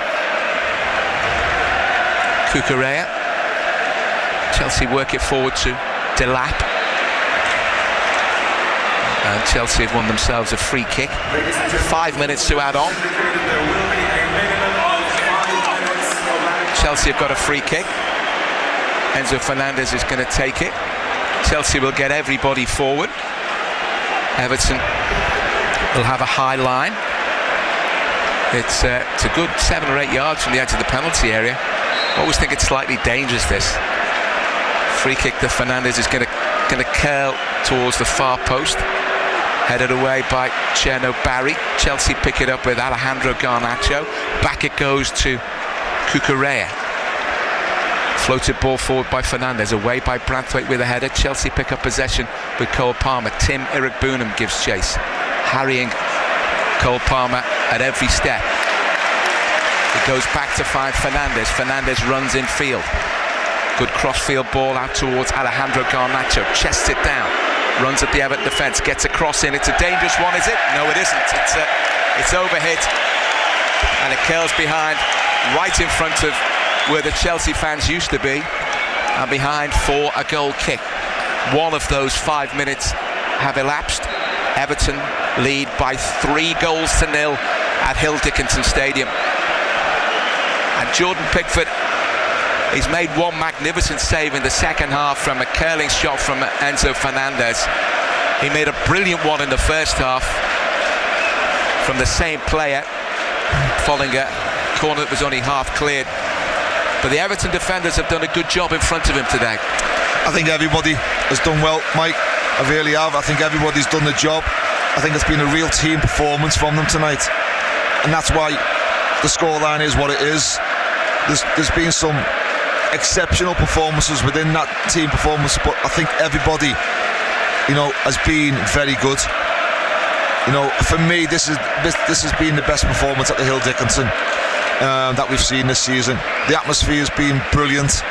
Cucurella. Chelsea work it forward to Delap. And Chelsea have won themselves a free kick. 5 minutes to add on. Chelsea have got a free kick. Enzo Fernandez is going to take it. Chelsea will get everybody forward. Everton will have a high line. It's a good 7 or 8 yards from the edge of the penalty area. I always think it's slightly dangerous, this. Free kick that Fernandez is going to curl towards the far post. Headed away by Cherno Barry. Chelsea pick it up with Alejandro Garnacho. Back it goes to Cucurella. Floated ball forward by Fernandes, away by Branthwaite with a header. Chelsea pick up possession with Cole Palmer. Tim Irigbounam gives chase, harrying Cole Palmer at every step. It goes back to find Fernandes. Fernandes runs in field. Good cross-field ball out towards Alejandro Garnacho. Chests it down. Runs at the Everton defence. Gets a cross in. It's a dangerous one, is it? No, it isn't. It's overhit. And it curls behind, right in front of where the Chelsea fans used to be, and behind for a goal kick. One of those 5 minutes have elapsed. Everton lead by 3 goals to 0 at Hill Dickinson Stadium. And Jordan Pickford, he's made one magnificent save in the second half from a curling shot from Enzo Fernandez. He made a brilliant one in the first half from the same player, following a corner that was only half cleared. But the Everton defenders have done a good job in front of him today. I think everybody has done well, Mike. I really have. I think everybody's done the job. I think it's been a real team performance from them tonight. And that's why the scoreline is what it is. There's been some exceptional performances within that team performance, but I think everybody, you know, has been very good. You know, for me, this has been the best performance at the Hill Dickinson that we've seen this season. The atmosphere has been brilliant.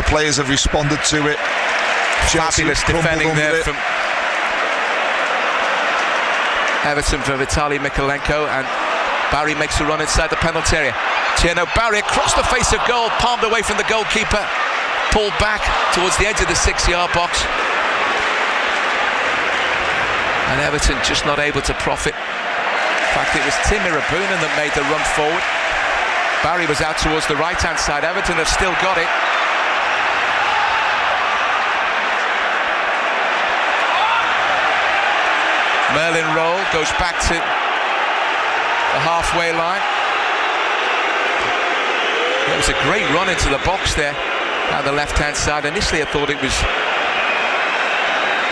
The players have responded to it. Fabulous defending there from Everton for Vitaly Mikolenko, and Barry makes a run inside the penalty area. Cherno Barry across the face of goal, palmed away from the goalkeeper, pulled back towards the edge of the 6-yard box. And Everton just not able to profit. In fact, it was Tim Irigbounam that made the run forward. Barry was out towards the right-hand side. Everton have still got it. Merlin Roll goes back to the halfway line. It was a great run into the box there down the left-hand side. Initially I thought it was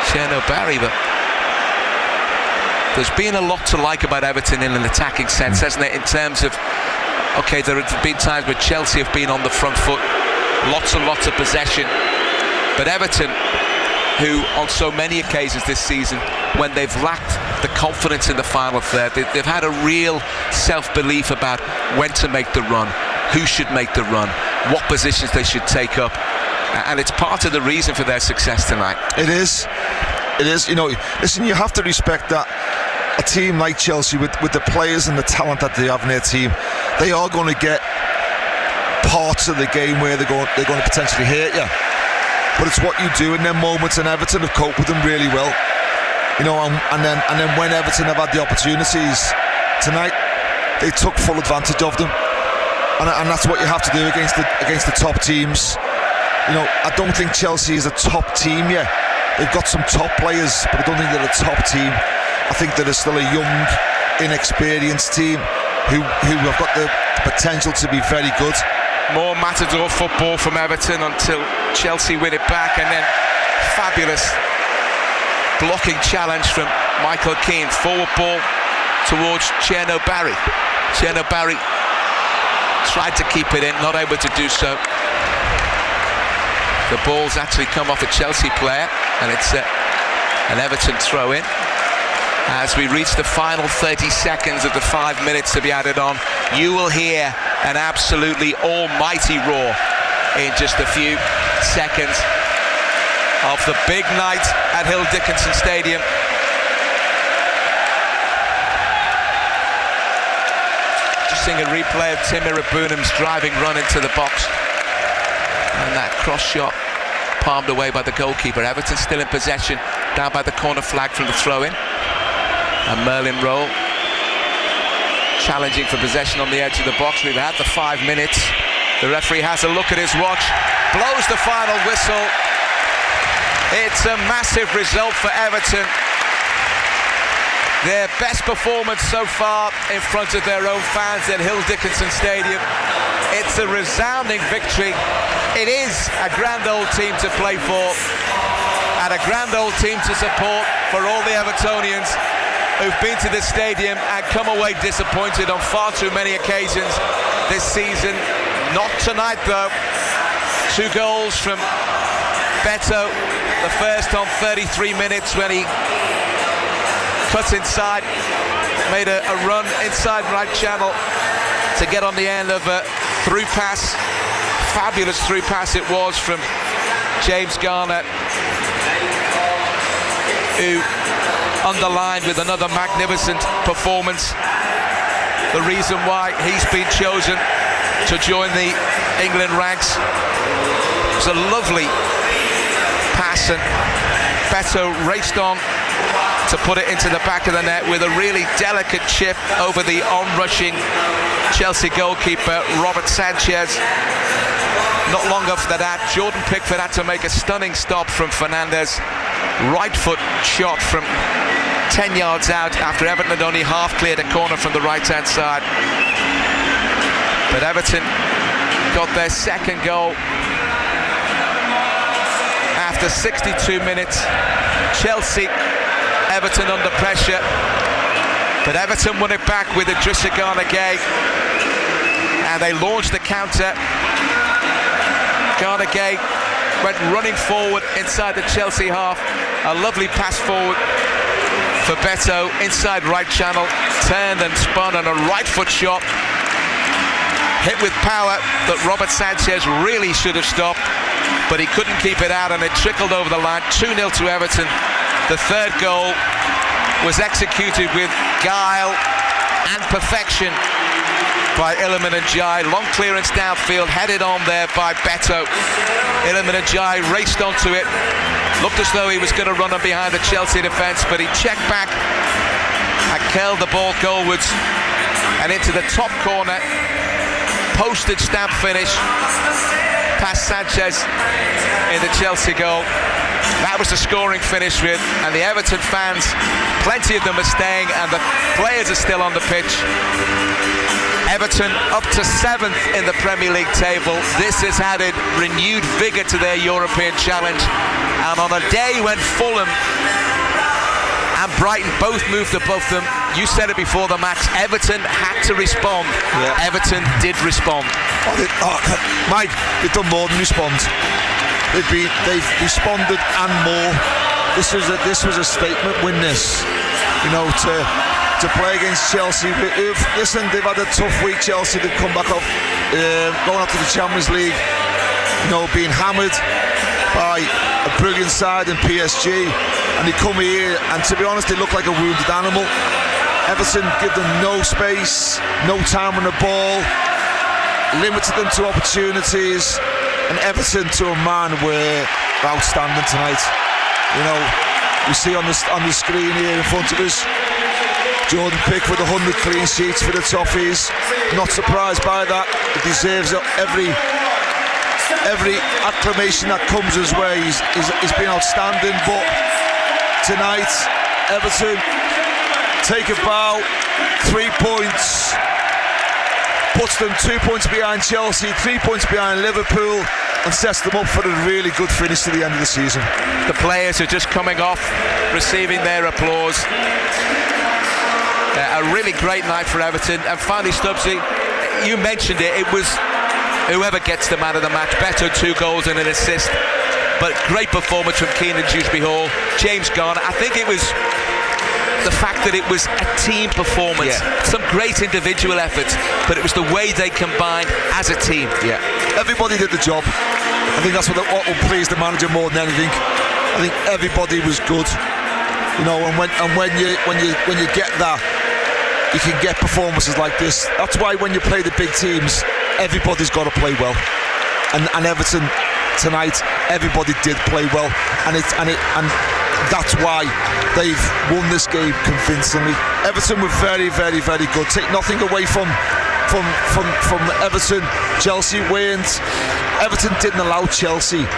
Cherno Barry, but there's been a lot to like about Everton in an attacking sense, hasn't it, in terms of, okay, there have been times where Chelsea have been on the front foot, lots and lots of possession, but Everton, who on so many occasions this season, when they've lacked the confidence in the final third, they've had a real self-belief about when to make the run, who should make the run, what positions they should take up, and it's part of the reason for their success tonight. It is, you know, listen, you have to respect that a team like Chelsea, with the players and the talent that they have in their team, they are going to get parts of the game where they're going to potentially hurt you. But it's what you do in them moments, and Everton have coped with them really well. You know, and then when Everton have had the opportunities tonight, they took full advantage of them. And that's what you have to do against the top teams. I don't think Chelsea is a top team yet. They've got some top players, but I don't think they're a top team. I think they're still a young, inexperienced team who have got the potential to be very good. More matador football from Everton until Chelsea win it back, and then fabulous blocking challenge from Michael Keane. Forward ball towards Cherno Barry. Cherno Barry tried to keep it in, not able to do so. The ball's actually come off a Chelsea player, and it's an Everton throw in. As we reach the final 30 seconds of the 5 minutes to be added on, you will hear an absolutely almighty roar in just a few seconds of the big night at Hill Dickinson Stadium. Just seeing a replay of Tim Irabunim's driving run into the box, and that cross shot palmed away by the goalkeeper. Everton still in possession, down by the corner flag from the throw-in. And Merlin Roll challenging for possession on the edge of the box. We've had the 5 minutes. The referee has a look at his watch, blows the final whistle. It's a massive result for Everton. Their best performance so far in front of their own fans at Hill Dickinson Stadium. It's a resounding victory. It is a grand old team to play for, and a grand old team to support for all the Evertonians who've been to this stadium and come away disappointed on far too many occasions this season. Not tonight though. 2 goals from Beto, the first on 33 minutes when he cut inside, made a run inside right channel to get on the end of a through pass. Fabulous through pass it was from James Garner, who underlined with another magnificent performance the reason why he's been chosen to join the England ranks. It was a lovely pass, and Beto raced on to put it into the back of the net with a really delicate chip over the onrushing Chelsea goalkeeper Robert Sanchez. Not long after that, Jordan Pickford had to make a stunning stop from Fernandes. Right foot shot from 10 yards out after Everton had only half cleared a corner from the right hand side. But Everton got their second goal after 62 minutes. Chelsea, Everton under pressure, but Everton won it back with Idrissa Gana Gueye, and they launched the counter. Gana Gueye went running forward inside the Chelsea half. A lovely pass forward for Beto inside right channel, turned and spun, and a right foot shot hit with power that Robert Sanchez really should have stopped, but he couldn't keep it out, and it trickled over the line. 2-0 to Everton. The third goal was executed with guile and perfection by Iliman Ndiaye. Long clearance downfield, headed on there by Beto. Iliman Ndiaye raced onto it, looked as though he was going to run on behind the Chelsea defence, but he checked back and curled the ball goalwards and into the top corner. Postage stamp finish past Sanchez in the Chelsea goal. That was the scoring finish with, and the Everton fans, plenty of them are staying, and the players are still on the pitch. Everton up to 7th in the Premier League table. This has added renewed vigour to their European challenge, and on a day when Fulham and Brighton both moved above them, you said it before the match, Everton had to respond. Yeah. Everton did respond. Mike, they've done more than respond. They've responded and more. This was a statement win. This, to play against Chelsea. Listen, they've had a tough week. Chelsea, they've come back off going up to the Champions League. Being hammered by a brilliant side in PSG, and they come here, and to be honest, they look like a wounded animal. Everton give them no space, no time on the ball, limited them to opportunities, and Everton to a man were outstanding tonight. We see on the screen here in front of us, Jordan Pickford 100 clean sheets for the Toffees. Not surprised by that. It deserves every every acclamation that comes his way. He's been outstanding, but tonight Everton take a bow, 3 points, puts them 2 points behind Chelsea, 3 points behind Liverpool, and sets them up for a really good finish to the end of the season. The players are just coming off, receiving their applause. A really great night for Everton. And finally, Stubbsy, you mentioned it, it was whoever gets the man of the match. Beto, 2 goals and an assist, but great performance from Keenan Dewsbury Hall. James Garner, I think it was the fact that it was a team performance, some great individual efforts, but it was the way they combined as a team. Yeah, everybody did the job. I think that's what will please the manager more than anything. I think everybody was good, you know. And when you get that, you can get performances like this. That's why when you play the big teams, everybody's got to play well. And Everton tonight, everybody did play well, and that's why they've won this game convincingly. Everton were very, very, very good. Take nothing away from Everton. Chelsea weren't. Everton didn't allow Chelsea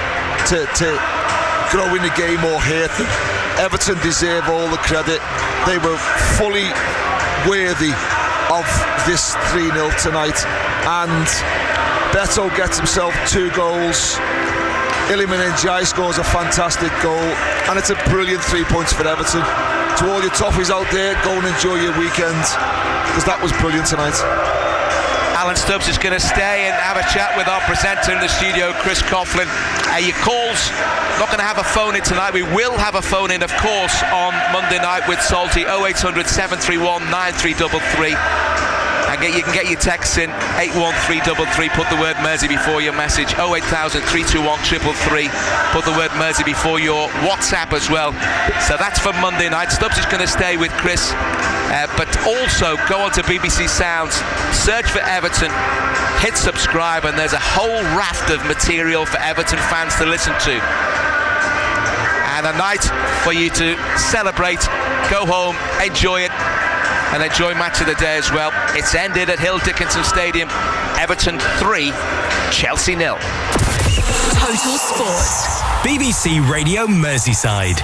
to grow in the game or hurt them. Everton deserve all the credit. They were fully worthy of this 3-0 tonight, and Beto gets himself 2 goals. Iliman Ndiaye scores a fantastic goal, and it's a brilliant 3 points for Everton. To all your toffees out there, go and enjoy your weekend, because that was brilliant tonight. Alan Stubbs is going to stay and have a chat with our presenter in the studio, Chris Coughlin. Your calls, not going to have a phone in tonight. We will have a phone in, of course, on Monday night with Salty, 0800 731 9333. And you can get your texts in 81333. Put the word Mersey before your message. 08000 321 333. Put the word Mersey before your WhatsApp as well. So that's for Monday night. Stubbs is going to stay with Chris, but also go on to BBC Sounds, search for Everton, hit subscribe, and there's a whole raft of material for Everton fans to listen to. And a night for you to celebrate, go home, enjoy it, and enjoy match of the day as well. It's ended at Hill Dickinson Stadium. Everton 3, Chelsea 0. Total Sport. BBC Radio Merseyside.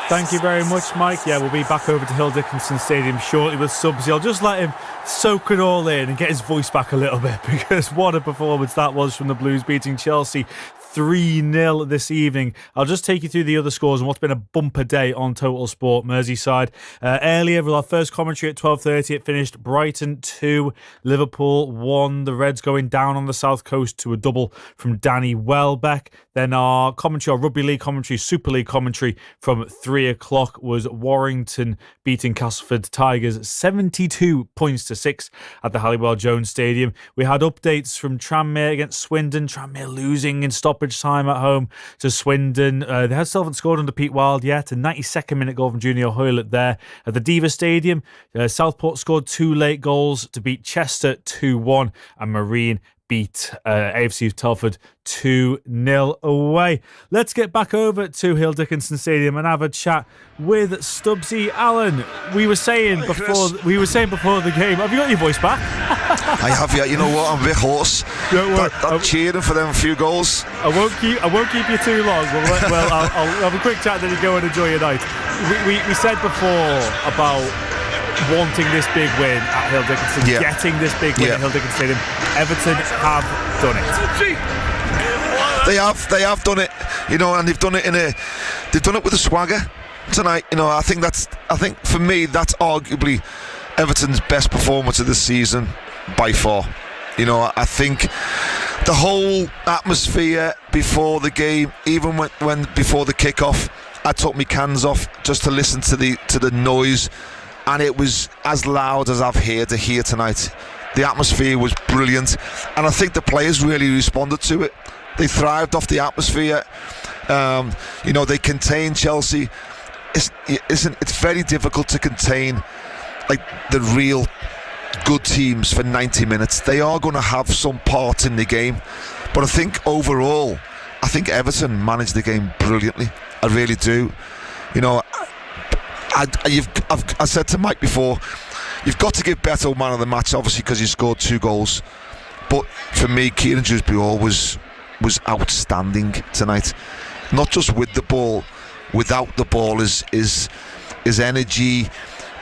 Thank you very much, Mike. Yeah, we'll be back over to Hill Dickinson Stadium shortly with Subsy. I'll just let him soak it all in and get his voice back a little bit, because what a performance that was from the Blues, beating Chelsea 3-0 this evening. I'll just take you through the other scores and what's been a bumper day on Total Sport Merseyside. Earlier, with our first commentary at 12:30, it finished Brighton 2, Liverpool 1. The Reds going down on the South Coast to a double from Danny Welbeck. Then our commentary, our Rugby League commentary, Super League commentary from 3 o'clock was Warrington beating Castleford Tigers 72 points to 6 at the Halliwell Jones Stadium. We had updates from Tranmere against Swindon. Tranmere losing in stoppage time at home to Swindon. They still haven't scored under Pete Wild yet. A 92nd minute goal from Junior Hoylett there. At the Diva Stadium, Southport scored 2 late goals to beat Chester 2-1, and Marine beat AFC Telford 2-0 away. Let's get back over to Hill Dickinson Stadium and have a chat with Stubbsy. Alan, we were saying before the game. Have you got your voice back? I have, yeah. You know what? I'm a bit hoarse. Don't worry. I'm cheering for them few goals. I won't keep you too long. I'll have a quick chat, then you go and enjoy your night. We said before about wanting this big win at Hill Dickinson, getting this big win at Hill Dickinson Stadium. Everton have done it. They have done it, you know, and they've done it with a swagger tonight. You know, I think for me that's arguably Everton's best performance of the season by far. You know, I think the whole atmosphere before the game, even when before the kickoff, I took my cans off just to listen to the noise. And it was as loud as I've heard it here tonight. The atmosphere was brilliant, and I think the players really responded to it. They thrived off the atmosphere. You know, they contained Chelsea. It's very difficult to contain like the real good teams for 90 minutes. They are going to have some part in the game, but I think overall, Everton managed the game brilliantly. I really do. You know, I said to Mike before, you've got to give Beto man of the match, obviously, because he scored 2 goals. But for me, Kieran Dewsbury Hall was was outstanding tonight. Not just with the ball, without the ball. His energy,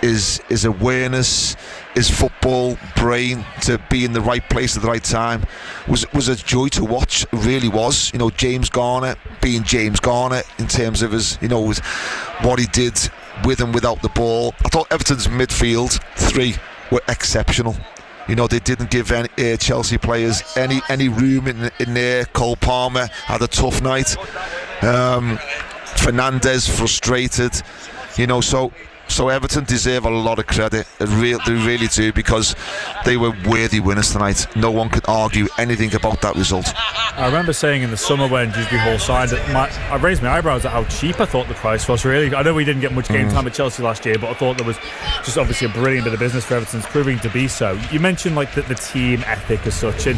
his awareness, his football brain to be in the right place at the right time was a joy to watch. It really was. James Garner being James Garner in terms of his, what he did with and without the ball. I thought Everton's midfield three were exceptional. They didn't give any Chelsea players any room in there. Cole Palmer had a tough night. Fernandes frustrated. So Everton deserve a lot of credit. They really do, because they were worthy winners tonight. No one could argue anything about that result. I remember saying in the summer when Dewsbury Hall signed it, I raised my eyebrows at how cheap I thought the price was. Really, I know we didn't get much game time at Chelsea last year, but I thought there was just obviously a brilliant bit of business for Everton. It's proving to be so. You mentioned like the team ethic as such, and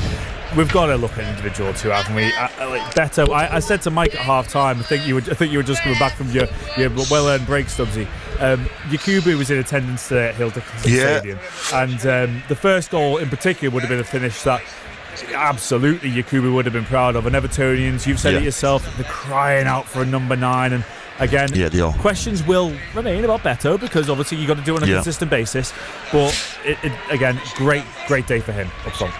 we've got to look at individual too, haven't we? Beto, I said to Mike at half time, I think you were just coming back from your well-earned break, Stubbsy. Yakubu was in attendance today at Hill Dickinson Stadium, and the first goal in particular would have been a finish that absolutely Yakubu would have been proud of. And Evertonians, you've said it yourself, they're crying out for a number 9, and again, questions will remain about Beto, because obviously you've got to do it on a consistent basis, but again, great day for him up front.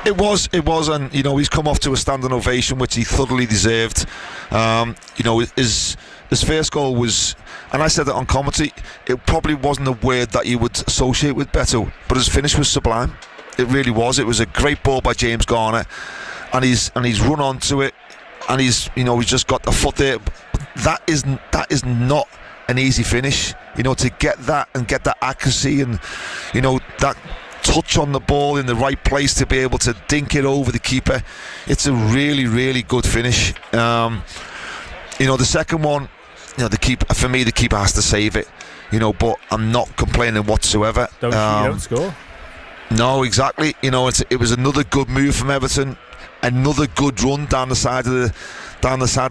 It was, and he's come off to a standing ovation, which he thoroughly deserved. His first goal was, and I said that on commentary, it probably wasn't a word that you would associate with Beto, but his finish was sublime. It really was. It was a great ball by James Garner, and he's run onto it, and he's just got the foot there. That is not an easy finish. To get that and get that accuracy and that touch on the ball in the right place to be able to dink it over the keeper. It's a really, really good finish. The second one, the keeper has to save it. But I'm not complaining whatsoever. You don't score. No, exactly. It was another good move from Everton, another good run down the side of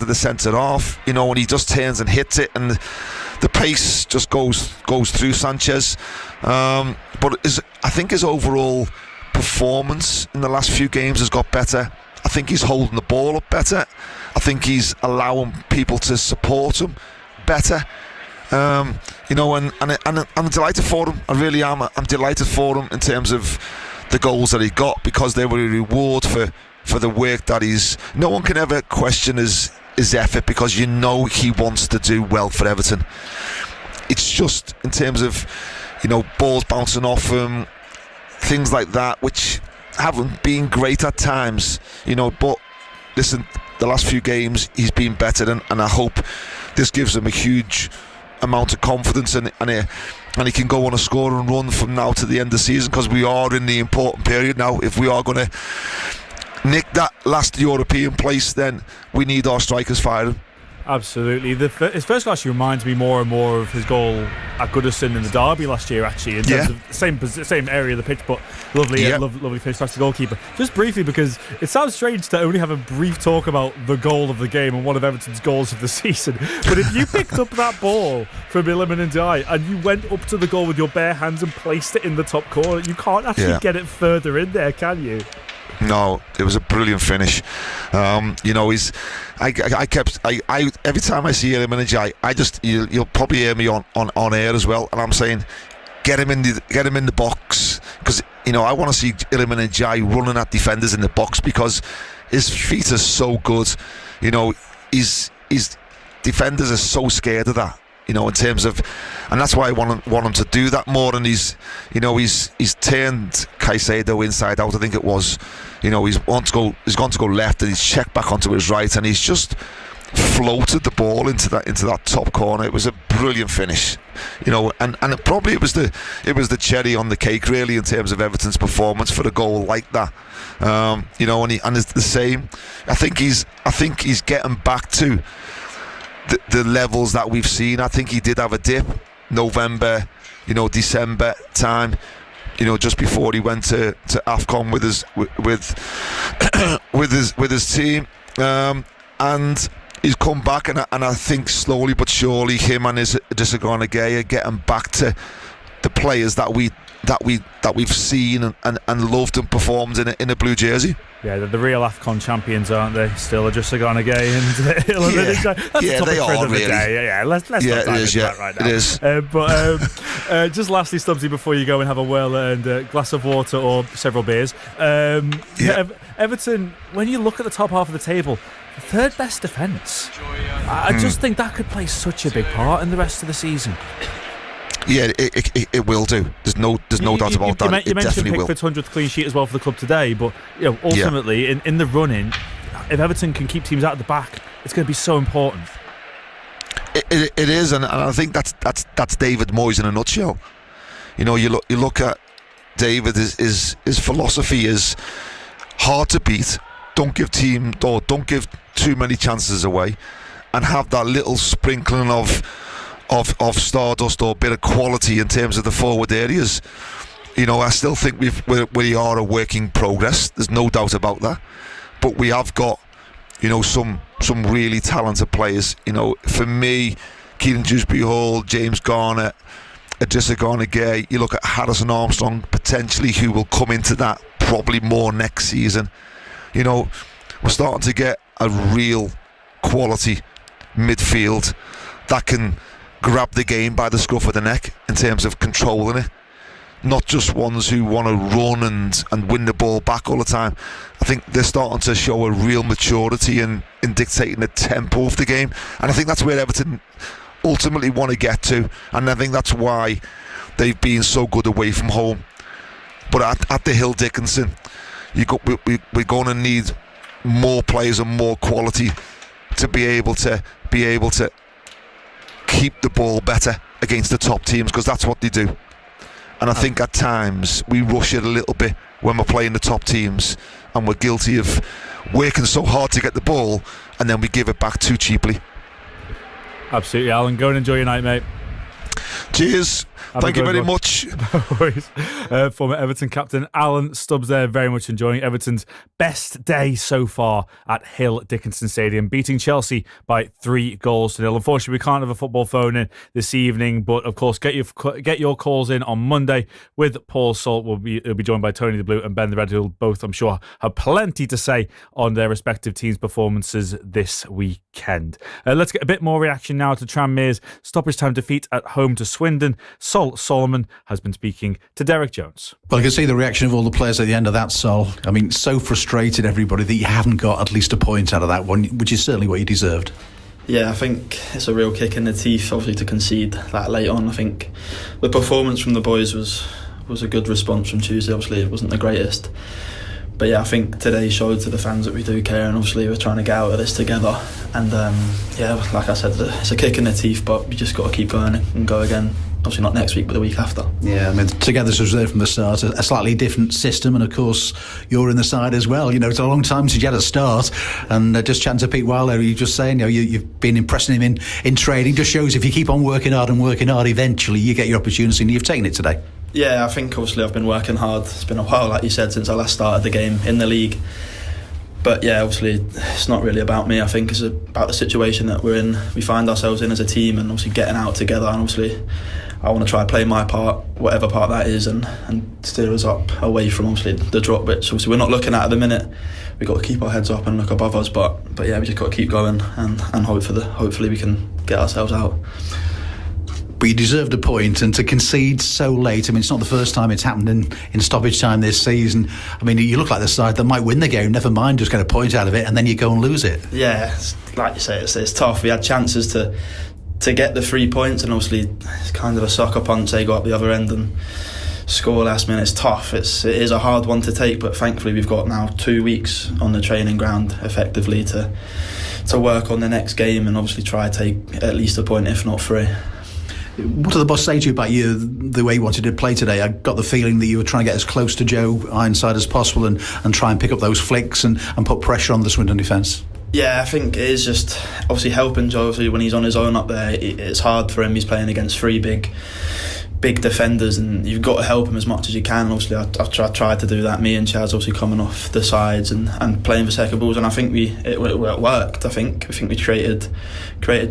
the centre half. When he just turns and hits it, and the pace just goes through Sanchez. But I think his overall performance in the last few games has got better. I think he's holding the ball up better. I think he's allowing people to support him better. And I'm delighted for him. I really am. I'm delighted for him in terms of the goals that he got, because they were a reward for the work that he's. No one can ever question his effort, because he wants to do well for Everton. It's just in terms of balls bouncing off him, things like that, which haven't been great at times. But listen, the last few games he's been better, and I hope this gives him a huge amount of confidence, and he can go on a scoring run from now to the end of the season, because we are in the important period now. If we are going to nick that last European place, then we need our strikers firing. Absolutely. His first goal actually reminds me more and more of his goal at Goodison in the derby last year, actually, in terms of same area of the pitch, but lovely finish past the goalkeeper. Just briefly, because it sounds strange to only have a brief talk about the goal of the game and one of Everton's goals of the season, but if you picked up that ball from Iliman Ndiaye and you went up to the goal with your bare hands and placed it in the top corner, you can't actually get it further in there, can you? No, it was a brilliant finish. Every time I see Iliman Ndiaye, you'll probably hear me on air as well, and I'm saying, get him in the box, because I want to see Iliman Ndiaye running at defenders in the box, because his feet are so good. His defenders are so scared of that. In terms of, and that's why I want him to do that more. And he's turned Caicedo inside out, I think it was. He's gone to go left, and he's checked back onto his right, and he's just floated the ball into that top corner. It was a brilliant finish, and it was the cherry on the cake, really, in terms of Everton's performance for a goal like that. And it's the same. I think he's getting back to the levels that we've seen. I think he did have a dip November, December time, just before he went to AFCON with his team, and he's come back, and I think slowly but surely him and his Idrissa Gana Gueye are getting back to the players that we that we've seen and loved and performed in a blue jersey. Yeah, they're the real AFCON champions, aren't they? Still, just a gone again. That's yeah, the they topic are for really. The day. Yeah, let's not dive into that right now. It is. But just lastly, Stubbsy, before you go and have a well-earned glass of water or several beers, Everton, when you look at the top half of the table, the third best defence. I just think that could play such a big part in the rest of the season. Yeah, it will do. There's no doubt about that. You it mentioned definitely Pickford's will. 100th clean sheet as well for the club today, but ultimately in the running, if Everton can keep teams out of the back, it's going to be so important. It is, and I think that's David Moyes in a nutshell. You look at David. His philosophy is hard to beat. Don't give too many chances away, and have that little sprinkling of stardust or bit of quality in terms of the forward areas. I still think we are a work in progress. There's no doubt about that. But we have got, some really talented players. For me, Kieran Dewsbury-Hall, James Garner, Idrissa Gana-Gueye. You look at Harrison Armstrong potentially, who will come into that probably more next season. We're starting to get a real quality midfield that can grab the game by the scruff of the neck in terms of controlling it, not just ones who want to run and win the ball back all the time. I think they're starting to show a real maturity in dictating the tempo of the game, and I think that's where Everton ultimately want to get to, and I think that's why they've been so good away from home. But at the Hill Dickinson, we're going to need more players and more quality to be able to keep the ball better against the top teams, because that's what they do. And I think at times we rush it a little bit when we're playing the top teams, and we're guilty of working so hard to get the ball and then we give it back too cheaply. Absolutely, Alan. Go and enjoy your night, mate. Cheers. Thank you very much. No worries. Former Everton captain Alan Stubbs there, very much enjoying Everton's best day so far at Hill Dickinson Stadium, beating Chelsea by 3-0. Unfortunately, we can't have a football phone in this evening, but of course, get your calls in on Monday with Paul Salt. He'll be joined by Tony the Blue and Ben the Red, who'll both, I'm sure, have plenty to say on their respective teams' performances this weekend. Let's get a bit more reaction now to Tranmere's stoppage time defeat at home to Swindon. Solomon has been speaking to Derek Jones. Well, I can see the reaction of all the players at the end of that, Sol. I mean, so frustrated, everybody, that you haven't got at least a point out of that one, which is certainly what you deserved. Yeah, I think it's a real kick in the teeth, obviously, to concede that late on. I think the performance from the boys was a good response from Tuesday. Obviously, it wasn't the greatest. But yeah, I think today showed to the fans that we do care, and obviously we're trying to get out of this together. And like I said, it's a kick in the teeth, but we just got to keep going and go again. Obviously not next week, but the week after. Yeah, I mean, Togethers was there from the start, a slightly different system, and of course you're in the side as well. It's a long time since you had a start, and just chatting to Pete Wilder, you're just saying, you've been impressing him in training. Just shows if you keep on working hard, eventually you get your opportunity, and you've taken it today. Yeah, I think obviously I've been working hard. It's been a while, like you said, since I last started the game in the league. But yeah, obviously it's not really about me. I think it's about the situation that we're in. We find ourselves in as a team, and obviously getting out together. And obviously I want to try to play my part, whatever part that is, and steer us up away from obviously the drop, which obviously we're not looking at the minute. We've got to keep our heads up and look above us. But yeah, we just got to keep going and hopefully we can get ourselves out. But you deserved a point, and to concede so late, I mean, it's not the first time it's happened in stoppage time this season. I mean, you look like the side that might win the game, never mind just get a point out of it, and then you go and lose it. Yeah, like you say, it's tough. We had chances to get the 3 points, and obviously it's kind of a sucker punch. They go up the other end and score last minute. It's tough. It is a hard one to take, but thankfully we've got now 2 weeks on the training ground effectively to work on the next game and obviously try to take at least a point, if not 3. What did the boss say to you about the way you wanted to play today? I got the feeling that you were trying to get as close to Joe Ironside as possible and try and pick up those flicks and put pressure on the Swindon defence. Yeah, I think it is just obviously helping Joe. Obviously, when he's on his own up there, it's hard for him. He's playing against 3 big defenders, and you've got to help him as much as you can. Obviously, I've tried to do that. Me and Chaz obviously coming off the sides and playing for second balls, and I think it worked. I think we created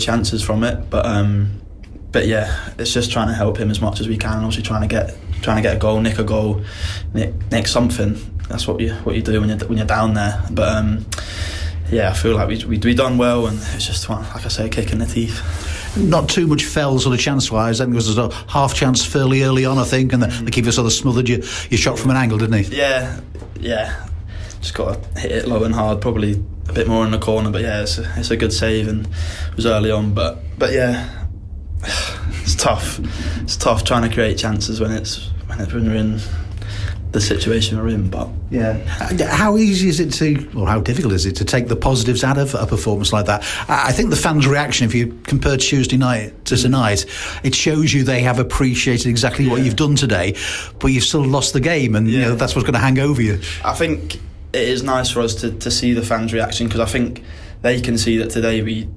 chances from it, but yeah, it's just trying to help him as much as we can, and obviously trying to trying to get a goal, nick a goal, nick something. That's what you do when you're down there. But I feel like we done well, and it's just, like I say, a kick in the teeth. Not too much fell sort of chance-wise. I think there was a half chance fairly early on, I think, and the keeper sort of smothered your shot from an angle, didn't he? Yeah. Just got to hit it low and hard, probably a bit more in the corner. But yeah, it's a good save, and it was early on. But yeah, it's tough. It's tough trying to create chances when we're in the situation we're in. But yeah, how easy is it or how difficult is it to take the positives out of a performance like that? I think the fans' reaction, if you compare Tuesday night to tonight, it shows you they have appreciated exactly what you've done today, but you've still lost the game, and that's what's going to hang over you. I think it is nice for us to see the fans' reaction, because I think they can see that today we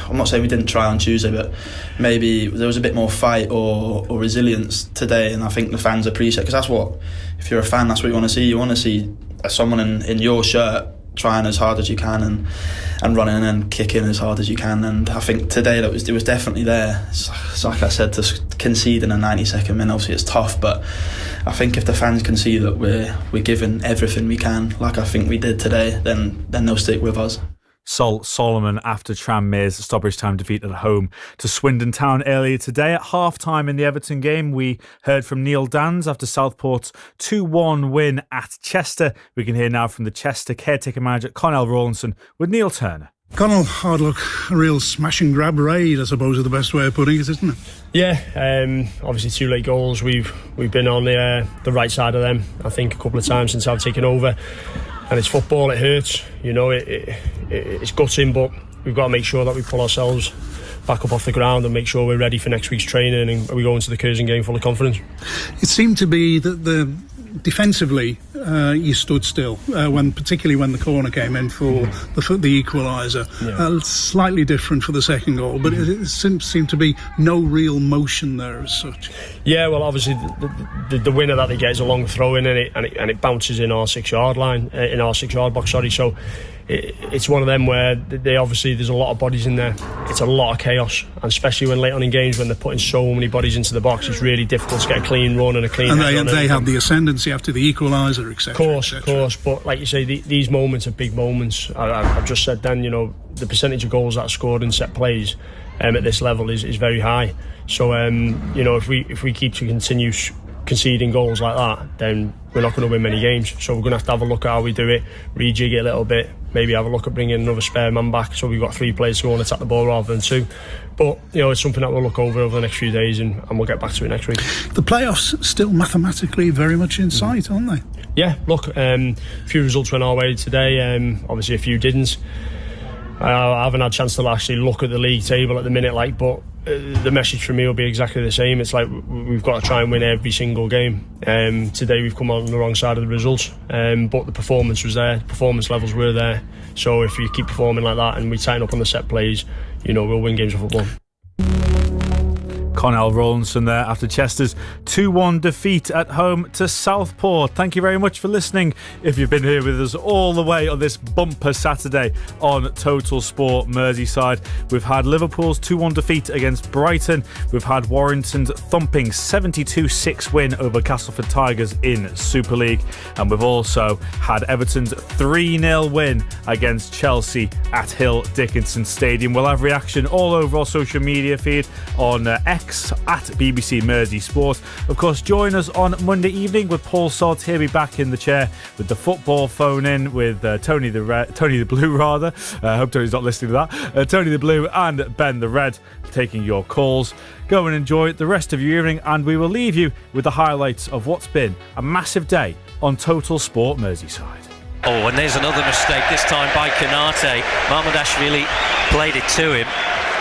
I'm not saying we didn't try on Tuesday, but maybe there was a bit more fight or resilience today, and I think the fans appreciate it, because that's what, if you're a fan, that's what you want to see. You want to see someone in your shirt trying as hard as you can and running and kicking as hard as you can, and I think today it was definitely there. It's like I said, to concede in a 92nd minute, obviously it's tough, but I think if the fans can see that we're giving everything we can, like I think we did today, then they'll stick with us. Sol Solomon after Tranmere's stoppage time defeat at home to Swindon Town earlier today. At half-time in the Everton game, we heard from Neil Dans after Southport's 2-1 win at Chester. We can hear now from the Chester caretaker manager Connell Rawlinson with Neil Turner. Connell, hard luck, a real smash and grab raid, I suppose is the best way of putting it, isn't it? Yeah, obviously 2 late goals. We've been on the right side of them, I think, a couple of times since I've taken over. And it's football, it hurts, it's gutting, but we've got to make sure that we pull ourselves back up off the ground and make sure we're ready for next week's training, and we go into the Curzon game full of confidence. It seemed to be that defensively you stood still, particularly when the corner came in for the equaliser. Yeah. Slightly different for the second goal, but it seemed to be no real motion there as such. Yeah, well, obviously the winner that they get is a long throw in, and it bounces in our 6-yard line, in our 6-yard box. Sorry, so. It's one of them where there's a lot of bodies in there. It's a lot of chaos, and especially when late on in games when they're putting so many bodies into the box, it's really difficult to get a clean run and a clean. And they had the ascendancy after the equaliser, etc. Of course. But like you say, these moments are big moments. I've just said then, the percentage of goals that are scored in set plays at this level is very high. So if we keep to continue conceding goals like that, then we're not going to win many games. So we're going to have a look at how we do it, rejig it a little bit, maybe have a look at bringing another spare man back, so we've got 3 players to go and attack the ball rather than 2. But it's something that we'll look over the next few days, and we'll get back to it next week. The playoffs still mathematically very much in sight, aren't they? Yeah, look, a few results went our way today, obviously a few didn't. I haven't had a chance to actually look at the league table at the minute, but the message from me will be exactly the same. It's like we've got to try and win every single game. Today we've come on the wrong side of the results, but the performance was there, the performance levels were there. So if you keep performing like that and we tighten up on the set plays, we'll win games of football. Connell Rawlinson there after Chester's 2-1 defeat at home to Southport. Thank you very much for listening. If you've been here with us all the way on this bumper Saturday on Total Sport Merseyside, we've had Liverpool's 2-1 defeat against Brighton. We've had Warrington's thumping 72-6 win over Castleford Tigers in Super League. And we've also had Everton's 3-0 win against Chelsea at Hill Dickinson Stadium. We'll have reaction all over our social media feed on X at BBC Mersey Sport. Of course, join us on Monday evening with Paul Sodds. He'll be back in the chair with the football phone in with Tony the Blue rather. I hope Tony's not listening to that. Tony the Blue and Ben the Red taking your calls. Go and enjoy the rest of your evening, and we will leave you with the highlights of what's been a massive day on Total Sport Merseyside. Oh, and there's another mistake, this time by Konate. Mamardashvili played it to him.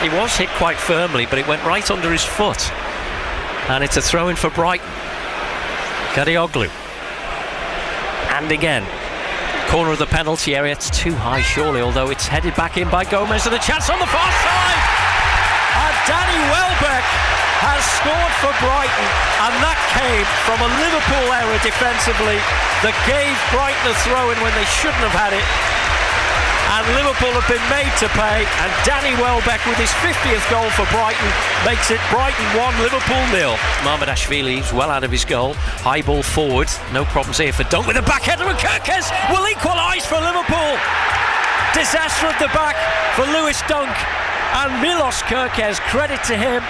He was hit quite firmly, but it went right under his foot. And it's a throw-in for Brighton. Kadioglu. And again, corner of the penalty area. It's too high, surely, although it's headed back in by Gomez, and a chance on the far side. And Danny Welbeck has scored for Brighton, and that came from a Liverpool error defensively that gave Brighton a throw-in when they shouldn't have had it. and Liverpool have been made to pay, and Danny Welbeck with his 50th goal for Brighton makes it Brighton 1, Liverpool 0. Mamardashvili is well out of his goal, high ball forward, no problems here for Dunk with a backhander, and Kirkes will equalise for Liverpool. Disaster at the back for Lewis Dunk, and Milos Kirkes, credit to him,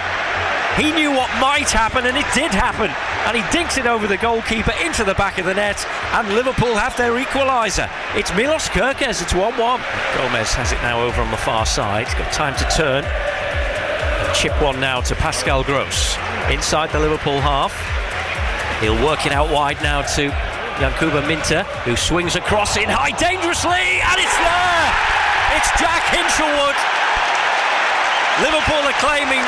he knew what might happen, and it did happen, and he dinks it over the goalkeeper into the back of the net, and Liverpool have their equaliser. It's Milos Kirkes, it's 1-1. Gomez has it now over on the far side, he's got time to turn and chip one now to Pascal Gross inside the Liverpool half. He'll work it out wide now to Yankuba Minter, who swings across in high dangerously, and it's there! It's Jack Hinshelwood. Liverpool are claiming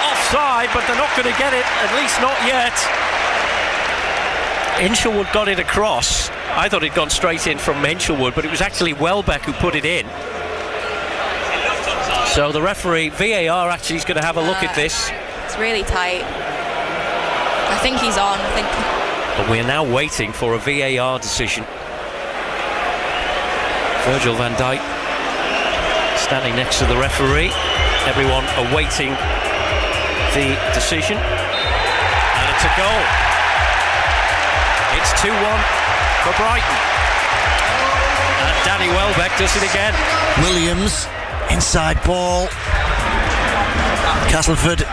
offside, but they're not going to get it, at least not yet. Hinshelwood got it across. I thought it'd gone straight in from Hinshelwood, but it was actually Welbeck who put it in. So the referee, VAR, actually is going to have a look at this. It's really tight. I think he's on. But we're now waiting for a VAR decision. Virgil van Dijk standing next to the referee. Everyone awaiting the decision, and it's a goal. It's 2-1 for Brighton, and Danny Welbeck does it again. Williams, inside ball. Castleford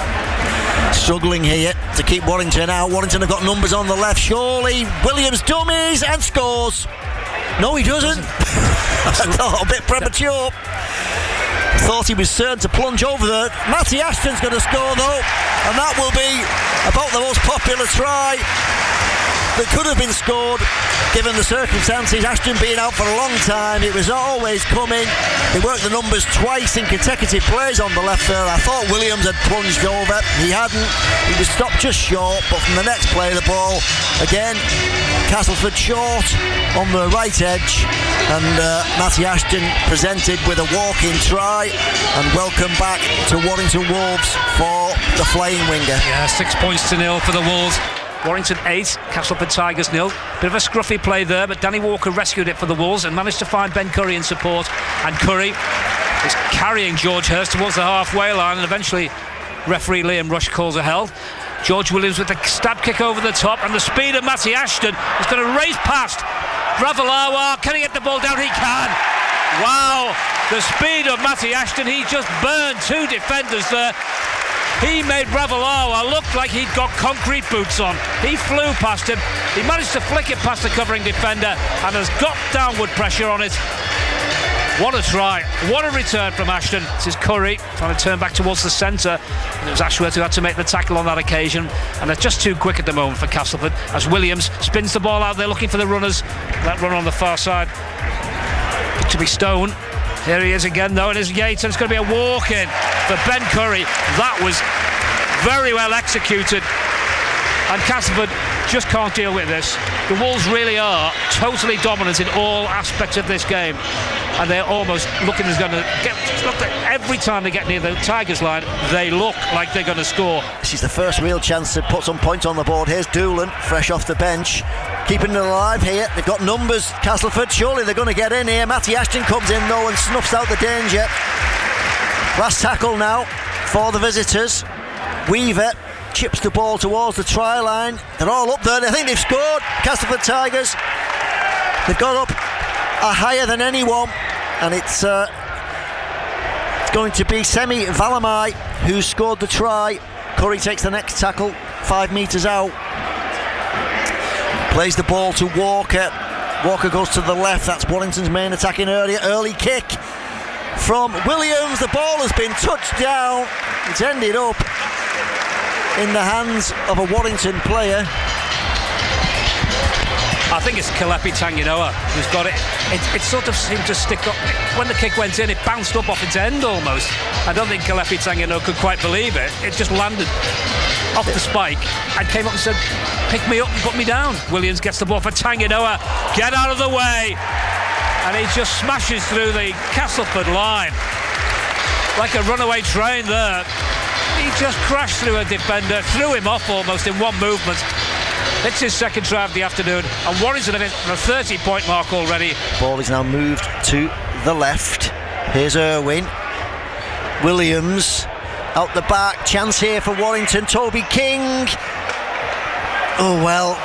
struggling here to keep Warrington out. Warrington have got numbers on the left. Surely Williams dummies and scores. No, he doesn't. A bit premature. Thought he was certain to plunge over there. Matty Ashton's going to score though, and that will be about the most popular try that could have been scored given the circumstances. Ashton being out for a long time, it was always coming. They worked the numbers twice in consecutive plays on the left there. I thought Williams had plunged over, he hadn't. He was stopped just short, but from the next play the ball again, Castleford short on the right edge, and Matty Ashton presented with a walk-in try, and welcome back to Warrington Wolves for the flying winger. Yeah, 6 points to 0 for the Wolves. Warrington 8, Castleford Tigers 0. Bit of a scruffy play there, but Danny Walker rescued it for the Wolves and managed to find Ben Curry in support, and Curry is carrying George Hurst towards the halfway line, and eventually referee Liam Rush calls a held. George Williams with the stab kick over the top, and the speed of Matty Ashton is going to race past Ravalawa. Can he get the ball down? He can. Wow, the speed of Matty Ashton. He just burned two defenders there. He made Ravalawa look like he'd got concrete boots on. He flew past him. He managed to flick it past the covering defender and has got downward pressure on it. What a try. What a return from Ashton. This is Curry trying to turn back towards the centre. And it was Ashworth who had to make the tackle on that occasion. And they're just too quick at the moment for Castleford as Williams spins the ball out there looking for the runners. That run on the far side to be Stone. Here he is again though, and it's Yates, and it's going to be a walk-in for Ben Curry. That was very well executed, and Castleford just can't deal with this. The Wolves really are totally dominant in all aspects of this game, and they're almost looking as going to get. Look, every time they get near the Tigers line, they look like they're going to score. This is the first real chance to put some points on the board. Here's Doolan, fresh off the bench, keeping it alive here. They've got numbers, Castleford. Surely they're going to get in here. Matty Ashton comes in though and snuffs out the danger. Last tackle now for the visitors. Weaver chips the ball towards the try line. They're all up there. I think they've scored. Castleford Tigers. They've got up higher than anyone, and it's going to be Semi Valamai who scored the try. Curry takes the next tackle 5 metres out, plays the ball to Walker. Walker goes to the left. That's Warrington's main attacking area. Early kick from Williams. The ball has been touched down. It's ended up in the hands of a Warrington player. I think it's Kalepi Tanginoa who's got it. It sort of seemed to stick up. When the kick went in, it bounced up off its end almost. I don't think Kalepi Tanginoa could quite believe it. It just landed off the spike and came up and said, pick me up and put me down. Williams gets the ball for Tanginoa. Get out of the way. And he just smashes through the Castleford line like a runaway train there. He just crashed through a defender, threw him off almost in one movement. It's his second try of the afternoon, and Warrington have hit the 30-point mark already. Ball is now moved to the left. Here's Irwin. Williams out the back. Chance here for Warrington. Toby King. Oh well.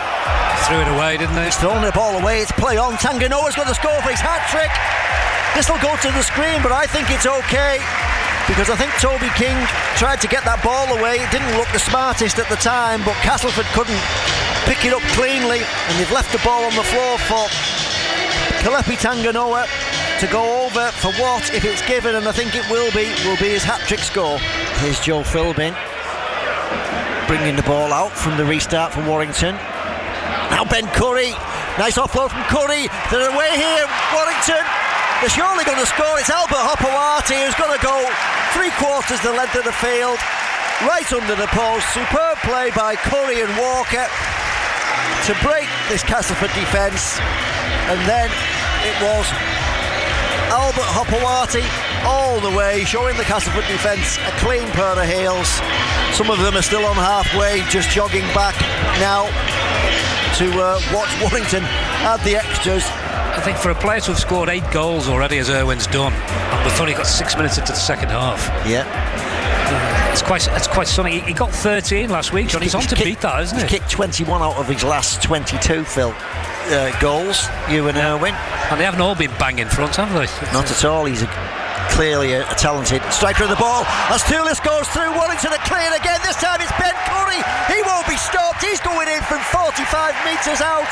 Threw it away, didn't they? He's thrown the ball away. It's play on. Tanganoa's got the score for his hat-trick. This will go to the screen, but I think it's okay, because I think Toby King tried to get that ball away. It didn't look the smartest at the time, but Castleford couldn't pick it up cleanly, and they've left the ball on the floor for Kalepi Tanganoa to go over for what, if it's given, and I think it will be his hat-trick score. Here's Joe Philbin bringing the ball out from the restart for Warrington. Now Ben Curry, nice offload from Curry. They're away here, Warrington. They're surely going to score. It's Albert Hopewati who's going to go 3/4 the length of the field, right under the post. Superb play by Curry and Walker to break this Castleford defence, and then it was Albert Hopewati all the way, showing the Castleford defence a clean pair of heels. Some of them are still on halfway, just jogging back now to watch Warrington add the extras. I think for a player to have scored 8 goals already, as Irwin's done, and we've only got 6 minutes into the second half. Yeah. It's quite sunny. He got 13 last week, John. He's on to beat that, isn't he? He's kicked 21 out of his last 22, Phil. Goals, Ewan Irwin. And they haven't all been bang in front, have they? Not at all. He's clearly a talented striker of the ball. As Tulis goes through, Warrington are cleared again. This time it's Ben Curry. He won't be stopped. He's going in from 45 metres out.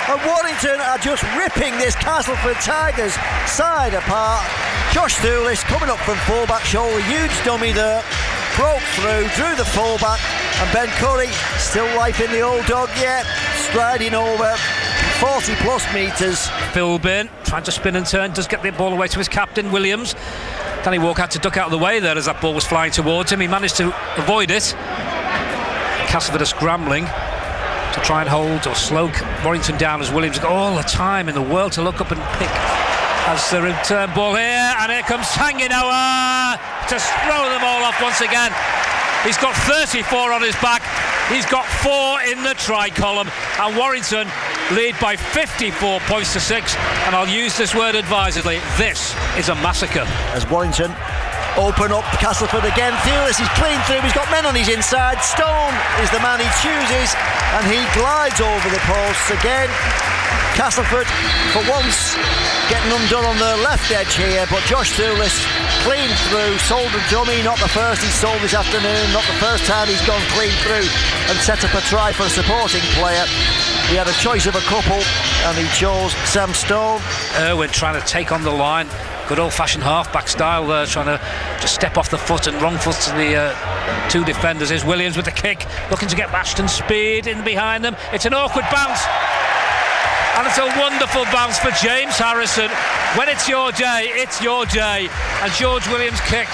And Warrington are just ripping this Castleford Tigers side apart. Josh Tulis coming up from fullback shoulder. Huge dummy there. Broke through, drew the fullback. And Ben Curry, still life in the old dog yet. Striding over 40 plus metres. Philbin trying to spin and turn, does get the ball away to his captain Williams. Danny Walker had to duck out of the way there as that ball was flying towards him. He managed to avoid it. Castleford are scrambling to try and hold or slow Warrington down, as Williams got all the time in the world to look up and pick. As the return ball here, and here comes Tanganoa to throw them all off once again. He's got 34 on his back. He's got 4 in the try column, and Warrington lead by 54 points to 6. And I'll use this word advisedly. This is a massacre. As Warrington open up Castleford again, Thewlis is clean through. He's got men on his inside. Stone is the man he chooses, and he glides over the posts again. Castleford, for once, getting undone on the left edge here, but Josh Thewlis clean through, sold a dummy, not the first he's sold this afternoon, not the first time he's gone clean through and set up a try for a supporting player. He had a choice of a couple, and he chose Sam Stone. Irwin trying to take on the line, good old-fashioned half-back style there, trying to just step off the foot and wrong foot to the 2 defenders. Here's Williams with the kick, looking to get Ashton Speed in behind them. It's an awkward bounce. And it's a wonderful bounce for James Harrison. When it's your day, it's your day. And George Williams' kick,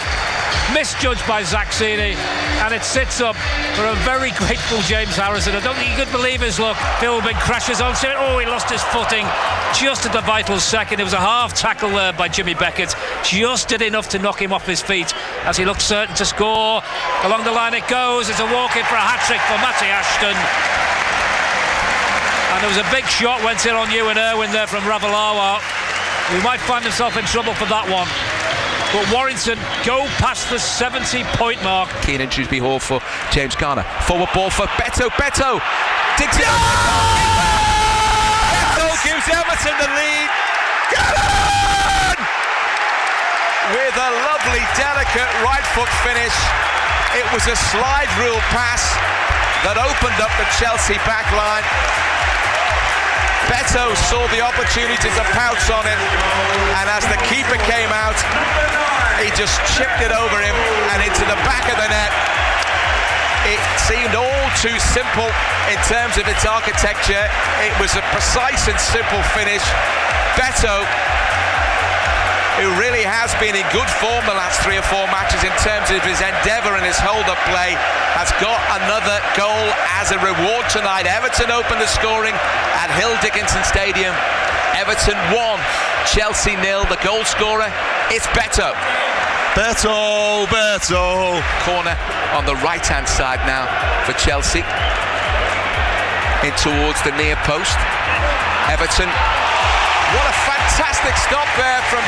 misjudged by Zach Seaney, and it sits up for a very grateful James Harrison. I don't think he could believe his luck. Philbin crashes onto it. Oh, he lost his footing just at the vital second. It was a half tackle there by Jimmy Beckett. Just did enough to knock him off his feet as he looked certain to score. Along the line it goes. It's a walk-in for a hat-trick for Matty Ashton. And there was a big shot went in on Ewan Irwin there from Ravalawa. We might find himself in trouble for that one. But Warrington go past the 70-point mark. Keenan Shrewsbury Hall for James Garner. Forward ball for Beto. Beto digs it. Beto gives Everton the lead. Get on! With a lovely, delicate right foot finish. It was a slide rule pass that opened up the Chelsea back line. Beto saw the opportunity to pounce on it, and as the keeper came out, he just chipped it over him and into the back of the net. It seemed all too simple in terms of its architecture. It was a precise and simple finish. Beto, who really has been in good form the last 3 or 4 matches in terms of his endeavour and his hold-up play, has got another goal as a reward tonight. Everton opened the scoring at Hill Dickinson Stadium. Everton 1, Chelsea 0. The goal scorer, it's Beto. Beto. Corner on the right-hand side now for Chelsea. In towards the near post. Everton What a fantastic stop there from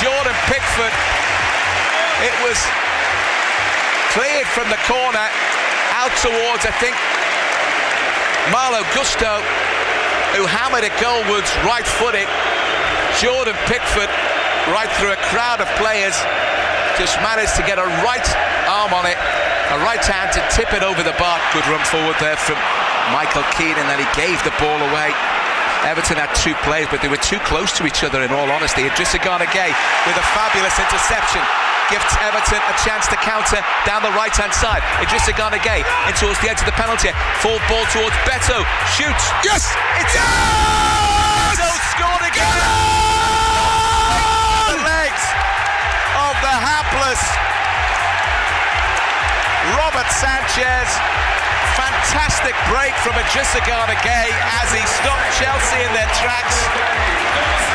Jordan Pickford. It was cleared from the corner out towards, I think, Malo Gusto, who hammered it goalwards, right-footed. Jordan Pickford, right through a crowd of players, just managed to get a right arm on it, a right hand to tip it over the bar. Good run forward there from Michael Keane, and then he gave the ball away. Everton had two players, but they were too close to each other, in all honesty. Idrissa Gana Gueye with a fabulous interception gives Everton a chance to counter down the right-hand side. Idrissa Gana Gueye in towards the edge of the penalty. Full ball towards Beto. Shoots. Yes! It's Beto scored again! The legs of the hapless Robert Sanchez. Fantastic break from Idrissa Gana Gueye as he stopped Chelsea in their tracks.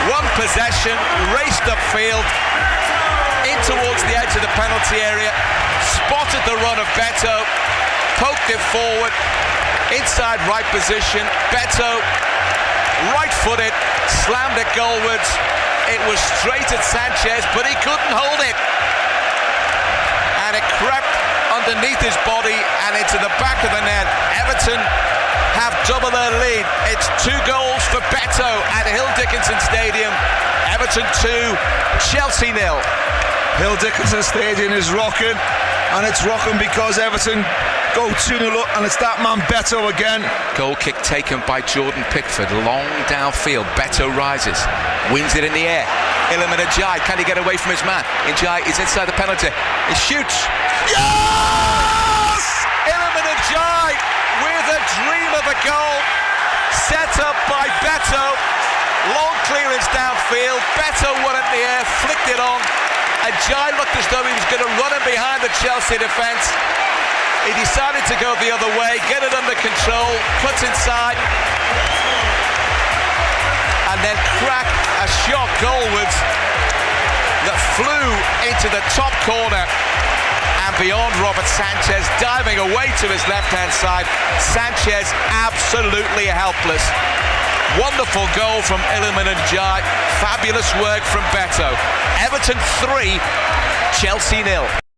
One possession, raced upfield, in towards the edge of the penalty area, spotted the run of Beto, poked it forward, inside right position. Beto, right-footed, slammed it goalwards. It was straight at Sanchez, but he couldn't hold it. And it crept underneath his body and into the back of the net. Everton have double their lead. It's 2 goals for Beto at Hill Dickinson Stadium. Everton 2, Chelsea 0. Hill Dickinson Stadium is rocking, and it's rocking because Everton go 2-0 up, and it's that man Beto again. Goal kick taken by Jordan Pickford, long downfield. Beto rises, wins it in the air. Iliman Ndiaye, can he get away from his man? Ndiaye is inside the penalty. He shoots. Yes! Iliman Ndiaye with a dream of a goal, set up by Beto. Long clearance downfield. Beto won it in the air, flicked it on. Ndiaye looked as though he was going to run him behind the Chelsea defence. He decided to go the other way, get it under control, cuts inside, and then cracked a shot goalwards that flew into the top corner and beyond Robert Sanchez, diving away to his left-hand side. Sanchez absolutely helpless. Wonderful goal from Iliman Ndiaye. Fabulous work from Beto. Everton 3, Chelsea 0.